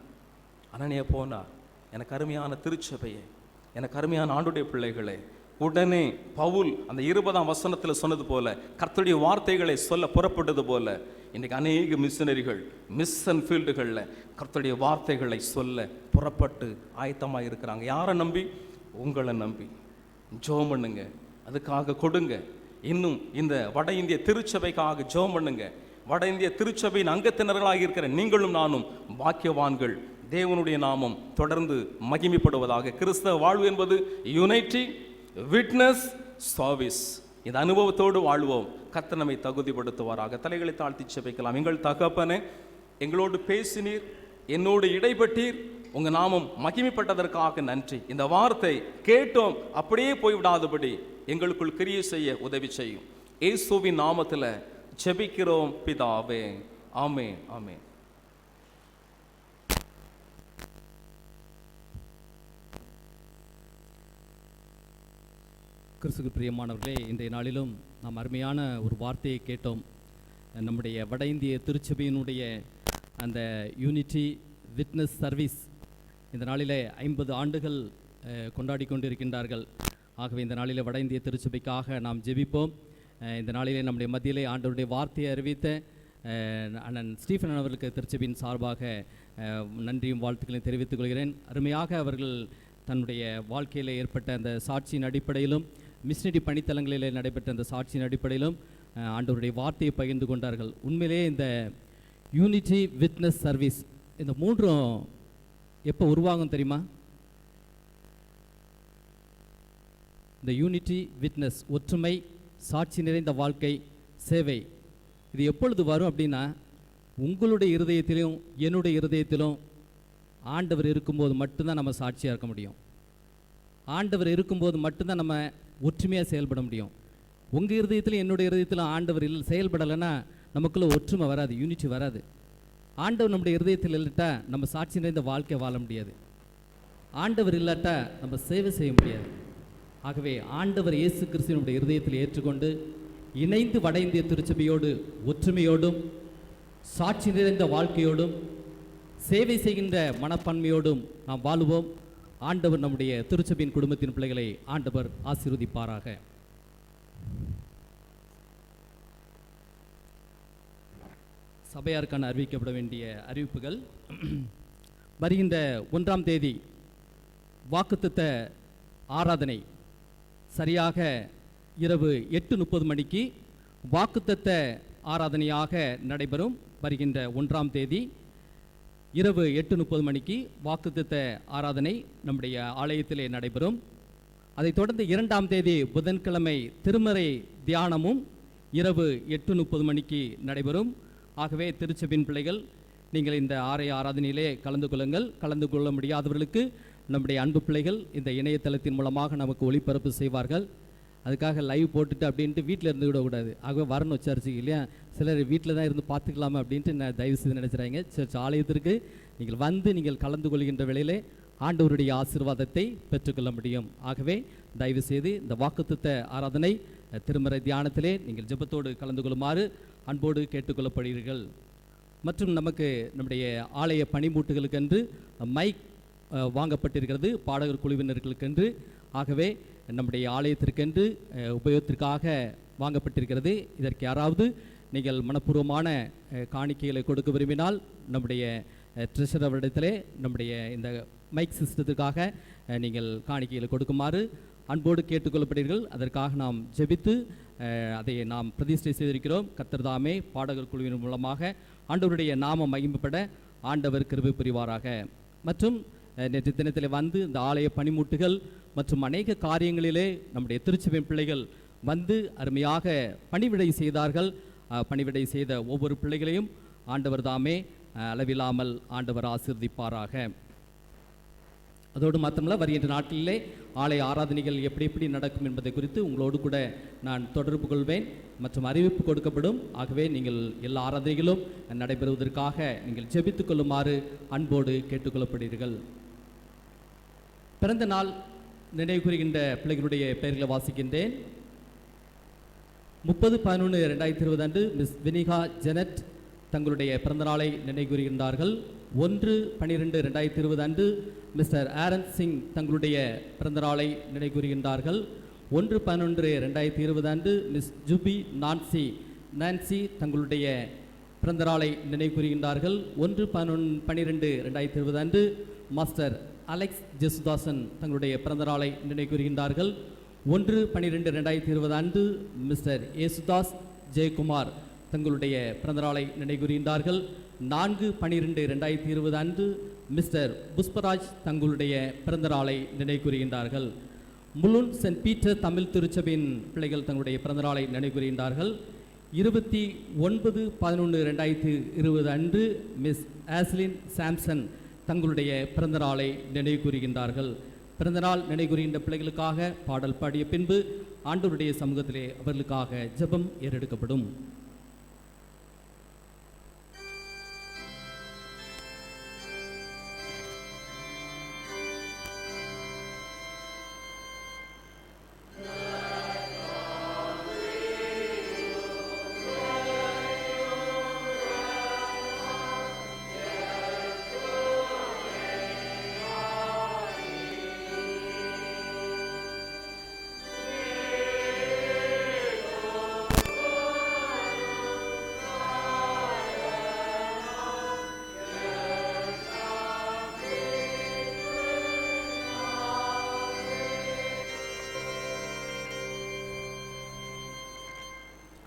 எனக்கு அருமையான திருச்சபையை, எனக்கு அருமையான ஆண்டுடைய பிள்ளைகளே, உடனே பவுல் அந்த 20ஆம் வசனத்தில் சொன்னது போல, கர்த்தருடைய வார்த்தைகளை சொல்ல புறப்பட்டது போல, இன்றைக்கு அநேக மிஷனரிகள் மிஷன் ஃபீல்டுகளில் கர்த்தருடைய வார்த்தைகளை சொல்ல புறப்பட்டு ஆயத்தமாக இருக்கிறாங்க. யாரை நம்பி? உங்களை நம்பி. ஜெபம் பண்ணுங்க, அதுக்காக கொடுங்க. இன்னும் இந்த வட இந்திய திருச்சபைக்காக ஜெபம் பண்ணுங்க. வட இந்திய திருச்சபையின் அங்கத்தினர்களாக இருக்கிற நீங்களும் நானும் பாக்கியவான்கள். தேவனுடைய நாமம் தொடர்ந்து மகிமைப்படுவதாக. கிறிஸ்தவ வாழ்வு என்பது யுனைட்டி, விட்னஸ், சர்வீஸ். இந்த அனுபவத்தோடு வாழ்வோம். கர்த்தர் நம்மை தகுதிப்படுத்துவாராக. தலைகளை தாழ்த்தி செபிக்கலாம். எங்கள் தகப்பனே, எங்களோடு பேசினீர், என்னோடு இடைப்பட்டீர், உங்க நாமம் மகிமைப்பட்டதற்காக நன்றி. இந்த வார்த்தை கேட்டோம் அப்படியே போய்விடாதபடி எங்களுக்குள் கிரியை செய்ய உதவி செய்யும். இயேசுவின் நாமத்தில் ஜெபிக்கிறோம் பிதாவே, ஆமென், ஆமென். கிறிஸ்துவுக்கு பிரியமானவர்களே, இன்றைய நாளிலும் நாம் அருமையான ஒரு வார்த்தையை கேட்டோம். நம்முடைய வட இந்திய திருச்சபையினுடைய அந்த யூனிட்டி விட்னஸ் சர்வீஸ் இந்த நாளிலே 50 ஆண்டுகள் கொண்டாடி கொண்டிருக்கின்றார்கள். ஆகவே இந்த நாளிலே வட இந்திய திருச்சபைக்காக நாம் ஜெபிப்போம். இந்த நாளிலே நம்முடைய மத்தியிலே ஆண்டவருடைய வார்த்தையை அறிவித்த அண்ணன் ஸ்டீஃபன் அவர்களுக்கு திருச்சபையின் சார்பாக நன்றியும் வாழ்த்துக்களையும் தெரிவித்துக் கொள்கிறேன். அருமையாக அவர்கள் தன்னுடைய வாழ்க்கையில் ஏற்பட்ட அந்த சாட்சியின் அடிப்படையிலும் மிஷனரி பணித்தலங்களில் நடைபெற்ற அந்த சாட்சியின் அடிப்படையிலும் ஆண்டவருடைய வார்த்தையை பகிர்ந்து கொண்டார்கள். உண்மையிலே இந்த யூனிட்டி விட்னஸ் சர்வீஸ் இந்த மூன்றும் எப்போ உருவாகும் தெரியுமா? இந்த யூனிட்டி விட்னஸ், ஒற்றுமை, சாட்சி நிறைந்த வாழ்க்கை, சேவை, இது எப்பொழுது வரும் அப்படின்னா, உங்களுடைய இருதயத்திலும் என்னுடைய இருதயத்திலும் ஆண்டவர் இருக்கும்போது மட்டும்தான் நம்ம சாட்சியாக இருக்க முடியும். ஆண்டவர் இருக்கும்போது மட்டும்தான் நம்ம ஒற்றுமையாக செயல்பட முடியும். உங்கள் இருதயத்திலும் என்னுடைய இருதயத்திலும் ஆண்டவர் செயல்படலைன்னா நமக்குள்ள ஒற்றுமை வராது, யூனிட்டி வராது. ஆண்டவர் நம்முடைய இருதயத்தில் இல்லாட்டா நம்ம சாட்சி நிறைந்த வாழ்க்கை வாழ முடியாது. ஆண்டவர் இல்லாட்டா நம்ம சேவை செய்ய முடியாது. ஆகவே ஆண்டவர் இயேசு கிறிஸ்துவினுடைய இருதயத்தில் ஏற்றுக்கொண்டு இணைந்து வட இந்திய திருச்சபையோடு ஒற்றுமையோடும் சாட்சி நிறைந்த வாழ்க்கையோடும் சேவை செய்கின்ற மனப்பான்மையோடும் நாம் வாழுவோம். ஆண்டவர் நம்முடைய திருச்சபையின் குடும்பத்தின் பிள்ளைகளை ஆண்டவர் ஆசீர்வதிப்பாராக. சபையாருக்கான அறிவிக்கப்பட வேண்டிய அறிவிப்புகள். வருகின்ற 1ஆம் தேதி வாக்குத்தத்த ஆராதனை சரியாக இரவு 8:30 மணிக்கு வாக்குத்தத்த ஆராதனையாக நடைபெறும். வருகின்ற 1ஆம் தேதி இரவு 8:30 மணிக்கு வாக்குத்தத்த ஆராதனை நம்முடைய ஆலயத்திலே நடைபெறும். அதைத் தொடர்ந்து 2ஆம் தேதி புதன்கிழமை திருமறை தியானமும் இரவு 8:30 மணிக்கு நடைபெறும். ஆகவே திருச்சபையின் பிள்ளைகள், நீங்கள் இந்த ஆராதனையிலே கலந்து கொள்ளுங்கள். கலந்து கொள்ள முடியாதவர்களுக்கு நம்முடைய அன்பு பிள்ளைகள் இந்த இணையதளத்தின் மூலமாக நமக்கு ஒளிபரப்பு செய்வார்கள். அதுக்காக லைவ் போட்டுட்டு அப்படின்ட்டு வீட்டில் இருந்து விடக்கூடாது. ஆகவே வரணும் சர்ச்சுக்கு, இல்லையா? சிலர் வீட்டில் தான் இருந்து பார்த்துக்கலாமா அப்படின்ட்டு நான் தயவு செய்து நினைச்சுறாங்க. சர்ச் ஆலயத்திற்கு நீங்கள் வந்து நீங்கள் கலந்து கொள்கின்ற வேளையிலே ஆண்டவருடைய ஆசீர்வாதத்தை பெற்றுக்கொள்ள முடியும். ஆகவே தயவு செய்து இந்த வாக்குத்தத்த ஆராதனை திருமறை தியானத்திலே நீங்கள் ஜெபத்தோடு கலந்து கொள்ளுமாறு அன்போடு கேட்டுக்கொள்ளப்படுகிறீர்கள். மற்றும் நமக்கு நம்முடைய ஆலய பணிமூட்டுகளுக்கென்று மைக் வாங்கப்பட்டிருக்கிறது, பாடகர் குழுவினர்களுக்கென்று. ஆகவே நம்முடைய ஆலயத்திற்கென்று உபயோகத்திற்காக வாங்கப்பட்டிருக்கிறது. இதற்கு யாராவது நீங்கள் மனப்பூர்வமான காணிக்கைகளை கொடுக்க விரும்பினால் நம்முடைய ட்ரெஷரரிடத்திலே நம்முடைய இந்த மைக் சிஸ்டத்துக்காக நீங்கள் காணிக்கைகளை கொடுக்குமாறு அன்போடு கேட்டுக்கொள்ளப்படுகிறீர்கள். அதற்காக நாம் ஜெபித்து அதை நாம் பிரதிஷ்டை செய்திருக்கிறோம். கர்த்தர் தாமே பாடகர் குழுவின் மூலமாக ஆண்டவருடைய நாமம் மகிமைப்பட ஆண்டவர் கிருபை புரிவாராக. மற்றும் நேற்று தினத்தில் வந்து இந்த ஆலய பணிமூட்டுகள் மற்றும் அநேக காரியங்களிலே நம்முடைய திருச்சபையின் பிள்ளைகள் வந்து அருமையாக பணிவிடை செய்தார்கள். பணிவிடை செய்த ஒவ்வொரு பிள்ளைகளையும் ஆண்டவர் தாமே அளவில்லாமல் ஆண்டவர் ஆசீர்வதிப்பாராக. அதோடு மாத்திரமல்ல, வருகின்ற நாட்களிலே ஆலய ஆராதனைகள் எப்படி எப்படி நடக்கும் என்பதை குறித்து உங்களோடு கூட நான் தொடர்பு கொள்வேன் மற்றும் அறிவிப்பு கொடுக்கப்படும். ஆகவே நீங்கள் எல்லா ஆராதனைகளும் நடைபெறுவதற்காக நீங்கள் ஜெபித்துக் கொள்ளுமாறு அன்போடு கேட்டுக்கொள்ளப்படுகிறீர்கள். பிறந்த நாள் நினைவு கூறுகின்ற பிள்ளைகளுடைய பெயர்களை வாசிக்கின்றேன். 30/11/2020 அன்று மிஸ் வினிகா ஜெனட் தங்களுடைய பிறந்தநாளை நினைவு கூறுகின்றார்கள். 1/12/2020 அன்று மிஸ்டர் ஆரன் சிங் தங்களுடைய பிறந்தநாளை நினைவு கூறுகின்றார்கள். 1/11/2020 அன்று மிஸ் ஜூபி நான்சி தங்களுடைய பிறந்தநாளை நினைவு கூறுகின்றார்கள். 1/12/2020 அன்று மாஸ்டர் அலெக்ஸ் ஜெசுதாசன் தங்களுடைய பிறந்தநாளை நினைவு கூறுகின்றார்கள். 1/12/2020 அன்று மிஸ்டர் ஏசுதாஸ் ஜெயக்குமார் தங்களுடைய பிறந்தநாளை நினைவுகின்றார்கள். 4/12/2020 அன்று மிஸ்டர் புஷ்பராஜ் தங்களுடைய பிறந்தநாளை நினைவுகின்றார்கள். முலுன் சென்ட் பீட்டர் தமிழ் திருச்சபையின் பிள்ளைகள் தங்களுடைய பிறந்தநாளை நினைவுகின்றார்கள். 29/11/2020 அன்று மிஸ் ஆஸ்லின் சாம்சன் தங்களுடைய பிறந்தநாளை நினைவு கூறுகின்றார்கள். பிறந்தநாள் நினைவு கூறுகின்ற பிள்ளைகளுக்காக பாடல் பாடிய பின்பு ஆண்டவருடைய சமூகத்திலே அவர்களுக்காக ஜெபம் ஏறெடுக்கப்படும்.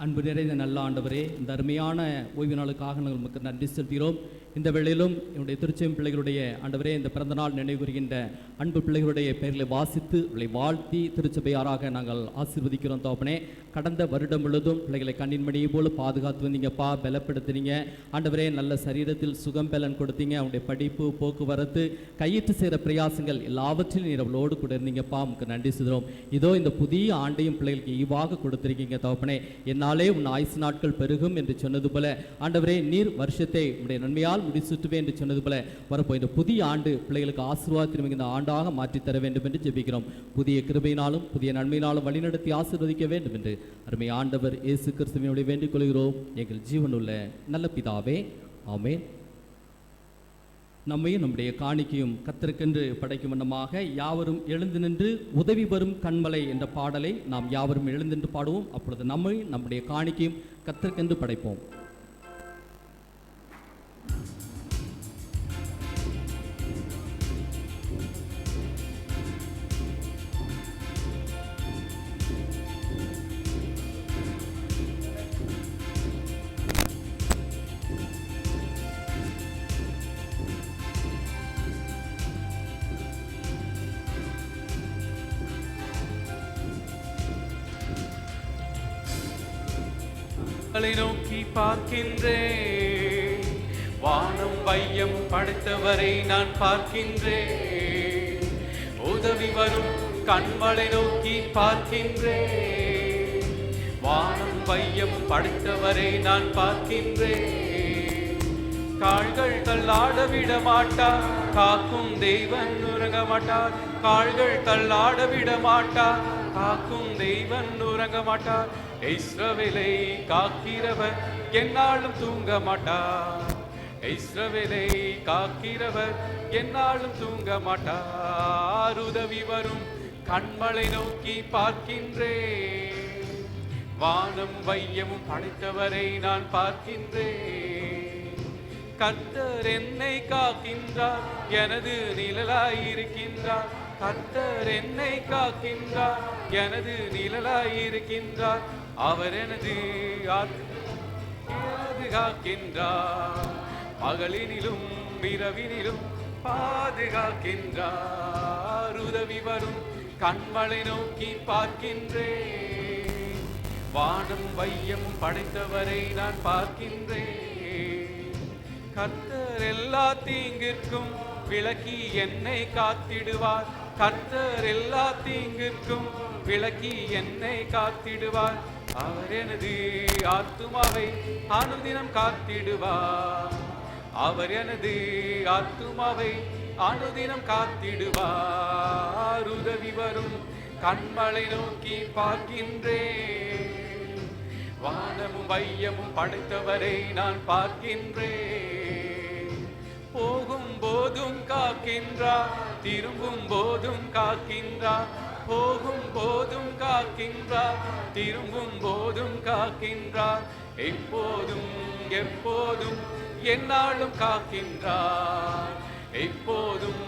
அன்பு நிறைந்த நல்ல ஆண்டவரே, இந்த அருமையான ஓய்வு நாளுக்காக நாங்கள் உங்களுக்கு நன்றி செலுத்துகிறோம். இந்த வேளையிலும் என்னுடைய திருச்செயம் பிள்ளைகளுடைய ஆண்டவரே இந்த பிறந்தநாள் நினைவு கூறுகின்ற அன்பு பிள்ளைகளுடைய பெயர்களை வாசித்து அவர்களை வாழ்த்தி திருச்சபையாராக நாங்கள் ஆசீர்வதிக்கிறோம். தோப்பனே, கடந்த வருடம் முழுவதும் பிள்ளைகளை கண்ணின் மணியை போல பாதுகாத்து வந்தீங்கப்பா, பலப்படுத்தினீங்க ஆண்டவரே. நல்ல சரீரத்தில் சுகம் பலன் கொடுத்தீங்க. அவனுடைய படிப்பு, போக்குவரத்து, கையிட்டு செய்கிற பிரயாசங்கள் எல்லாவற்றிலும் நீர் அவளோடு கூட இருந்தீங்கப்பா. உங்களுக்கு நன்றி சொல்கிறோம். இதோ இந்த புதிய ஆண்டையும் பிள்ளைகளுக்கு ஈவாக கொடுத்திருக்கீங்க தோப்பனே. என்னாலே உன் ஆயுசு நாட்கள் பெருகும் என்று சொன்னது போல ஆண்டவரே, நீர் வருஷத்தை உடைய நன்மையால் முடிசூட்டுவேன் என்று சொன்னது போல வரப்போ இந்த புதிய ஆண்டு பிள்ளைகளுக்கு ஆசீர்வாதத்தின் மிகுந்த ஆண்டாக மாற்றி தர வேண்டும் என்று ஜெபிக்கிறோம். புதிய கிருபையினாலும் புதிய நன்மையினாலும் வழிநடத்தி ஆசீர்வதிக்க வேண்டும் என்று அருமை ஆண்டவர் இயேசு கிறிஸ்துவினுடைய வேண்டிக் கொள்கிறோம் எங்கள் ஜீவனுள்ள நல்ல பிதாவே, ஆமென். நம்மையும் நம்முடைய காணிக்கையும் கர்த்தருக்கென்று படைக்கும் வண்ணமாக யாவரும் எழுந்து நின்று உதவி வரும் கண்மலை என்ற பாடலை நாம் யாவரும் எழுந்து நின்று பாடுவோம். அப்பொழுது நம்மையும் நம்முடைய காணிக்கையும் கர்த்தருக்கென்று படைப்போம். நோக்கி பார்க்கின்றேன், வானம் வையம் படைத்தவரை நான் பார்க்கின்றேன். உதவி வரும் கண்மலை நோக்கி பார்க்கின்றேன், வானம் வையம் படைத்தவரை நான் பார்க்கின்றேன். கால்கள் தள்ளாட விட மாட்டார், காக்கும் தெய்வன் உறங்க மாட்டார். கால்கள் தள்ளாட விட மாட்டார், காக்கும் தெய்வன் உறங்க மாட்டார். இஸ்ரவேலை காக்கிறவர் என்னாலும் தூங்க மாட்டார். இஸ்ரவேலை காக்கிறவர் என்னாலும் தூங்க மாட்டார். உதவி வரும் கண்மலை நோக்கி பார்க்கின்றேன், வானம் வையமும் படைத்தவரை நான் பார்க்கின்றேன். கர்த்தர் என்னை காக்கின்றார், எனது நிழலாயிருக்கின்றார். கர்த்தர் என்னை காக்கின்றார், எனது நிழலாயிருக்கின்றார். அவர் எனது பாதுகாக்கின்றார், பகலினிலும் இரவினிலும் பாதுகாக்கின்றார். உதவி வரும் கண்மலை நோக்கி பார்க்கின்றேன், வானம் வையம் படைத்தவரை நான் பார்க்கின்றேன். கர்த்தர் எல்லா தீங்கிற்கும் விலக்கி என்னை காத்திடுவார். கர்த்தர் எல்லா தீங்கிற்கும் விலக்கி என்னை காத்திடுவார். அவர் எனது ஆத்துமாவை அனுதினம் காத்திடுவார். அவர் எனது ஆத்துமாவை அனுதினம் காத்திடுவார். உதவி வரும் கண்மலை நோக்கி பார்க்கின்றேன், வானமும் வையமும் படைத்தவரை நான் பார்க்கின்றேன். போகும் போதும் காக்கின்றார், திரும்பும் போதும் காக்கின்றார். போகும் போதும் காக்கின்றார், திரும்பும் போதும் காக்கின்றார். எப்போதும் எப்போதும் என்னாலும் காக்கின்றார். எப்போதும்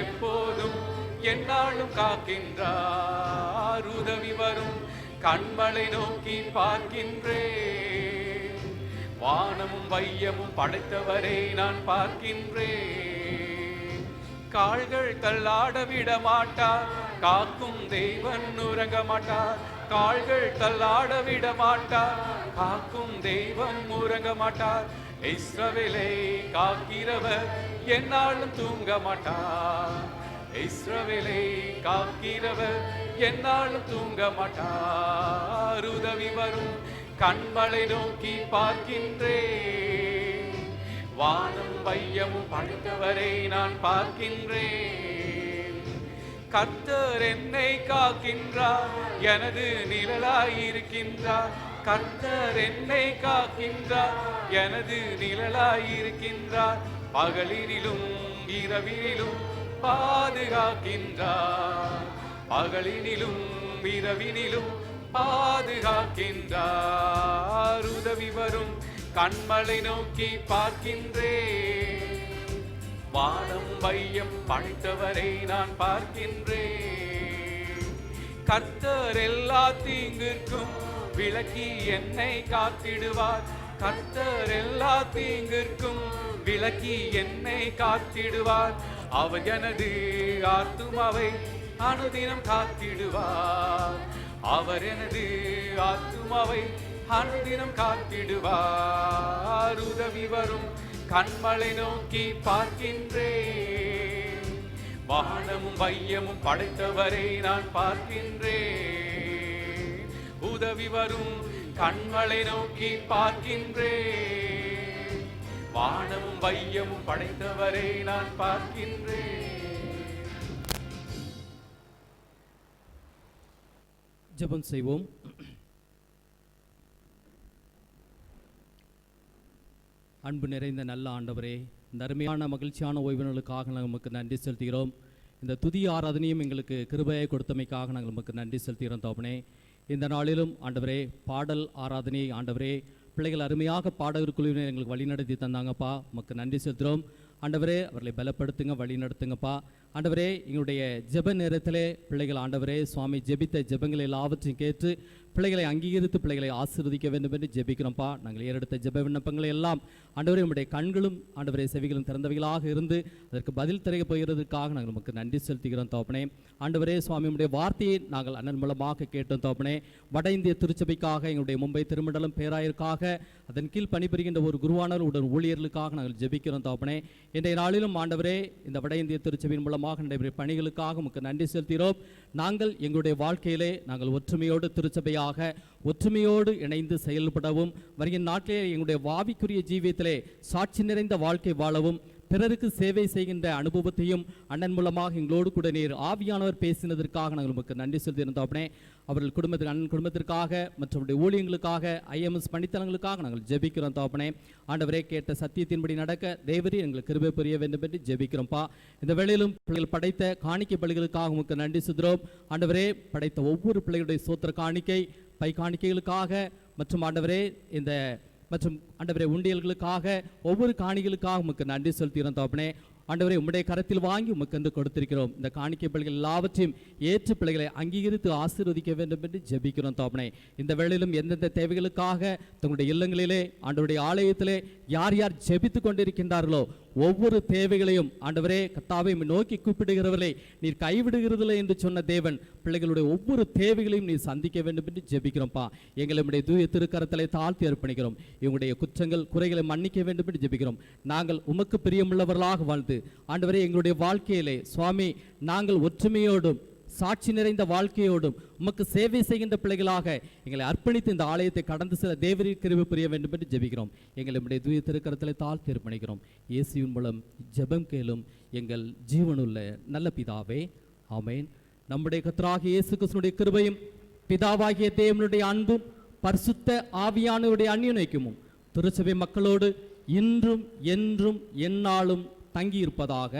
எப்போதும் என்னாலும் காக்கின்றார். உதவி வரும் கண்மலை நோக்கி பார்க்கின்றேன், வானமும் வையமும் படைத்தவரை நான் பார்க்கின்றேன். கால்கள் தள்ளாட விட மாட்டார், காக்கும் தெய்வன் உறங்க மாட்டார். கால்கள் தள்ளாட விட மாட்டார். காக்கும் தெய்வம் உறங்க மாட்டார். இஸ்ரவேலை காக்கிறவர் என்னாலும் தூங்க மாட்டார். இஸ்ரவேலை காக்கிறவர் என்னாலும் தூங்க மாட்டார். உதவி வரும் கண்களை நோக்கி பார்க்கின்றேன். வானம் வையமும் படைத்தவரை நான் பார்க்கின்றேன். கர்த்தர் என்னை காக்கின்றார், எனது நிழலாயிருக்கின்றார். கர்த்தர் என்னை காக்கின்றார், எனது நிழலாயிருக்கின்றார். பகலினிலும் இரவினிலும் பாதுகாக்கின்றார். பகலினிலும் இரவினிலும் பாதுகாக்கின்றார். உதவி வரும் கண்மலை நோக்கி பார்க்கின்றேன். வானம் வையம் படைத்தவரை நான் பார்க்கின்றேன். கர்த்தர் எல்லா தீங்கிற்கும் விலக்கி என்னை காத்திடுவார். கர்த்தர் எல்லா தீங்கிற்கும் விலக்கி என்னை காத்திடுவார். அவர் எனது ஆத்துமாவை அனுதினம் காத்திடுவார். அவர் எனது ஆத்துமாவை அனுதினம் காத்திடுவார். உதவி வரும் கண்மலை நோக்கி பார்க்கின்றேன். வானமும் வையமும் படைத்தவரை நான் பார்க்கின்றேன். உதவி வரும் கண்மலை நோக்கி பார்க்கின்றேன். வானமும் வையமும் படைத்தவரை நான் பார்க்கின்றேன். ஜெபம் செய்வோம். அன்பு நிறைந்த நல்ல ஆண்டவரே, இந்த அருமையான மகிழ்ச்சியான ஓய்வுகளுக்காக நாங்கள் நமக்கு நன்றி செலுத்துகிறோம். இந்த துதிய ஆராதனையும் எங்களுக்கு கிருபையை கொடுத்தமைக்காக நாங்கள் நமக்கு நன்றி செலுத்துகிறோம் தகப்பனே. இந்த நாளிலும் ஆண்டவரே பாடல் ஆராதனை ஆண்டவரே பிள்ளைகள் அருமையாக பாடகர் குழுவினர் எங்களுக்கு வழிநடத்தி தந்தாங்கப்பா, நமக்கு நன்றி செலுத்துகிறோம். ஆண்டவரே அவர்களை பலப்படுத்துங்க, வழி நடத்துங்கப்பா. ஆண்டவரே எங்களுடைய ஜெப நேரத்திலே பிள்ளைகள் ஆண்டவரே சுவாமி ஜெபித்த ஜெபங்களை எல்லாவற்றையும் கேட்டு பிள்ளைகளை அங்கீகரித்து பிள்ளைகளை ஆசீர்வதிக்க வேண்டும் என்று ஜெபிக்கிறோம்ப்பா. நாங்கள் ஏறெடுத்த ஜெப விண்ணப்பங்களை எல்லாம் ஆண்டவரே உங்களுடைய கண்களும் ஆண்டவரே செவிகளும் திறந்தவைகளாக இருந்து அதற்கு பதில் தர போகிறதுக்காக நாங்கள் நமக்கு நன்றி செலுத்துகிறோம் தோப்பனே. ஆண்டவரே சுவாமி உடைய வார்த்தையை நாங்கள் அண்ணன் மூலமாக கேட்டோம் தோப்பனே. வட இந்திய திருச்சபைக்காக எங்களுடைய மும்பை திருமண்டலம் பேராயருக்காக அதன் கீழ் பணிபுரிகின்ற ஒரு குருவானர் உடன் ஊழியர்களுக்காக நாங்கள் ஜெபிக்கிறோம் தோப்பனே. இன்றைய நாளிலும் ஆண்டவரே இந்த வட இந்திய திருச்சபையின் மூலமாக நடைபெற பணிகளுக்காக நமக்கு நன்றி செலுத்துகிறோம். நாங்கள் எங்களுடைய வாழ்க்கையிலே நாங்கள் ஒற்றுமையோடு திருச்சபையாக ஒற்றுமையோடு இணைந்து செயல்படவும் வருகின்ற நாட்களிலே எங்களுடைய வாவிக்குரிய ஜீவியத்திலே சாட்சி நிறைந்த வாழ்க்கை வாழவும் பிறருக்கு சேவை செய்கின்ற அனுபவத்தையும் அண்ணன் மூலமாக எங்களோடு கூட நீர் ஆவியானவர் பேசினதற்காக நாங்கள் நமக்கு நன்றி செலுத்தியிருந்தோம். அவர்கள் குடும்பத்துக்கு அண்ணன் குடும்பத்திற்காக மற்றவருடைய ஊழியங்களுக்காக IMS பணித்தளங்களுக்காக நாங்கள் ஜெபிக்கிறோம் தகப்பனே. ஆண்டவரே கேட்ட சத்தியத்தின்படி நடக்க தேவரீ எங்களுக்கு கிருபை புரிய வேண்டும் என்று ஜெபிக்கிறோம்ப்பா. இந்த வேளையிலும் பிள்ளைகள் படைத்த காணிக்கை பலிகளுக்காக உங்களுக்கு நன்றி செலுத்துகிறோம். ஆண்டவரே படைத்த ஒவ்வொரு பிள்ளைகளுடைய சோத்திர காணிக்கை பை காணிக்கைகளுக்காக மற்றும் ஆண்டவரே இந்த மற்றும் ஆண்டவரே உண்டியல்களுக்காக ஒவ்வொரு காணிகளுக்காக உமக்கு நன்றி செலுத்துகிறோம் தகப்பனே. ஆண்டவரே உம்முடைய கரத்தில் வாங்கி உமக்கு என்று கொடுத்திருக்கிறோம். இந்த காணிக்கை பிள்ளைகள் எல்லாவற்றையும் ஏற்று பிள்ளைகளை அங்கீகரித்து ஆசீர்வதிக்க வேண்டும் என்று ஜெபிக்கிறோம் தகப்பனே. இந்த வேளையிலும் எந்தெந்த தேவைகளுக்காக தங்களுடைய இல்லங்களிலே ஆண்டவருடைய ஆலயத்திலே யார் யார் ஜெபித்து கொண்டிருக்கின்றார்களோ ஒவ்வொரு தேவைகளையும் ஆண்டவரே கர்த்தாவை நோக்கி கூப்பிடுகிறவர்களை நீர் கைவிடுகிறதில்லை என்று சொன்ன தேவன் பிள்ளைகளுடைய ஒவ்வொரு தேவைகளையும் நீர் சந்திக்க வேண்டும் என்று ஜெபிக்கிறோம்ப்பா. எங்களுடைய தூய திருக்கரத்திலே தாழ்த்தி அர்ப்பணிக்கிறோம். எங்களுடைய குற்றங்கள் குறைகளை மன்னிக்க வேண்டும் என்று ஜெபிக்கிறோம். நாங்கள் உமக்கு பிரியமுள்ளவர்களாக வாழ்ந்து ஆண்டவரே எங்களுடைய வாழ்க்கையிலே சுவாமி நாங்கள் ஒற்றுமையோடும் சாட்சி நிறைந்த வாழ்க்கையோடும் உமக்கு சேவை செய்கின்ற பிள்ளைகளாக எங்களை அர்ப்பணித்து இந்த ஆலயத்தை கடந்து சில தேவரீர் கிருபை புரிய வேண்டும் என்று ஜெபிக்கிறோம். எங்களுடைய தூய திருக்கரத்திலே தாழ்த்தி அர்ப்பணிக்கிறோம். இயேசுவின் மூலம் ஜெபம் கேளும் எங்கள் ஜீவனுள்ள நல்ல பிதாவே, ஆமென். நம்முடைய கர்த்தராகிய இயேசு கிறிஸ்துவினுடைய கிருபையும் பிதாவாகிய தேவனுடைய அன்பும் பரிசுத்த ஆவியானவருடைய அந்நியனைக்குமும் திருச்சபை மக்களோடு இன்றும் என்றும் எந்நாளும் தங்கியிருப்பதாக.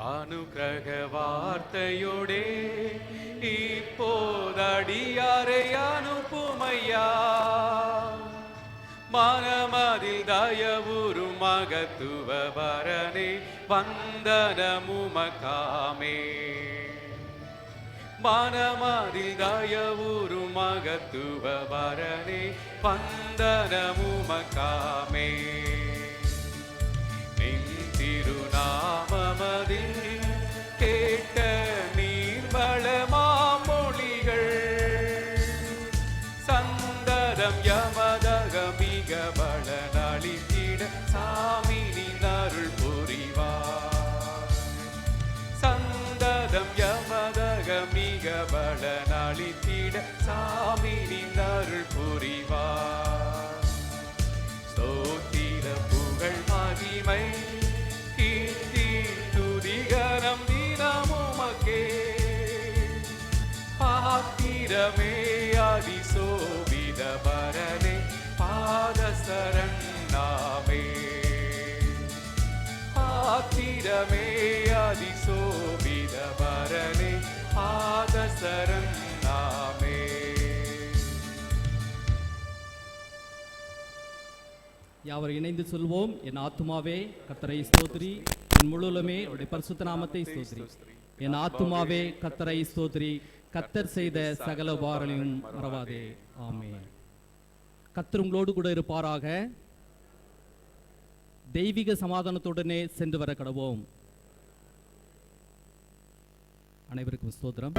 அனுக்கிரக வார்த்தையோடே இப்போதடியாரை அனுப்புமையா. மனமதில் தயவுறும் மகத்துவ வரனே வந்தனமுமக்காமே. மனமதில் தயவுறும் மகத்துவ வரனே வந்தனமுமக்காமே. நின் திருநாமமதில் கேட்ட நீர்வளமாமொழிகள் சந்ததம் யமதக மிக பலனளித்திட சாமி நின்னருள் புரிவார். சந்ததம் யமதக மிக பலனளித்திட சாமி நின்னருள் புரிவார். ஸ்தோத்திர புகழ் மகிமை கீர்த்தி துதிகரம் தினமுமக்கே. பாத்திரமே அதிசோபித பரனே பாதசரணாமே. பாத்திரமே அதிசோபித பரனே பாதசரணாமே. யாவர் இணைந்து சொல்வோம். என் ஆத்துமாவே கர்த்தரை ஸ்தோத்திரி, என் முழுவலுமே அவருடைய பரிசுத்த நாமத்தை ஸ்தோத்திரி. என் ஆத்துமாவே கர்த்தரை ஸ்தோத்திரி, கர்த்தர் செய்த சகல உபகாரங்களையும் மறவாதே. ஆமென். கர்த்தர் உங்களோடு கூட இருப்பாராக. தெய்வீக சமாதானத்துடனே சென்று வர கடவோம். அனைவருக்கும் ஸ்தோத்திரம்.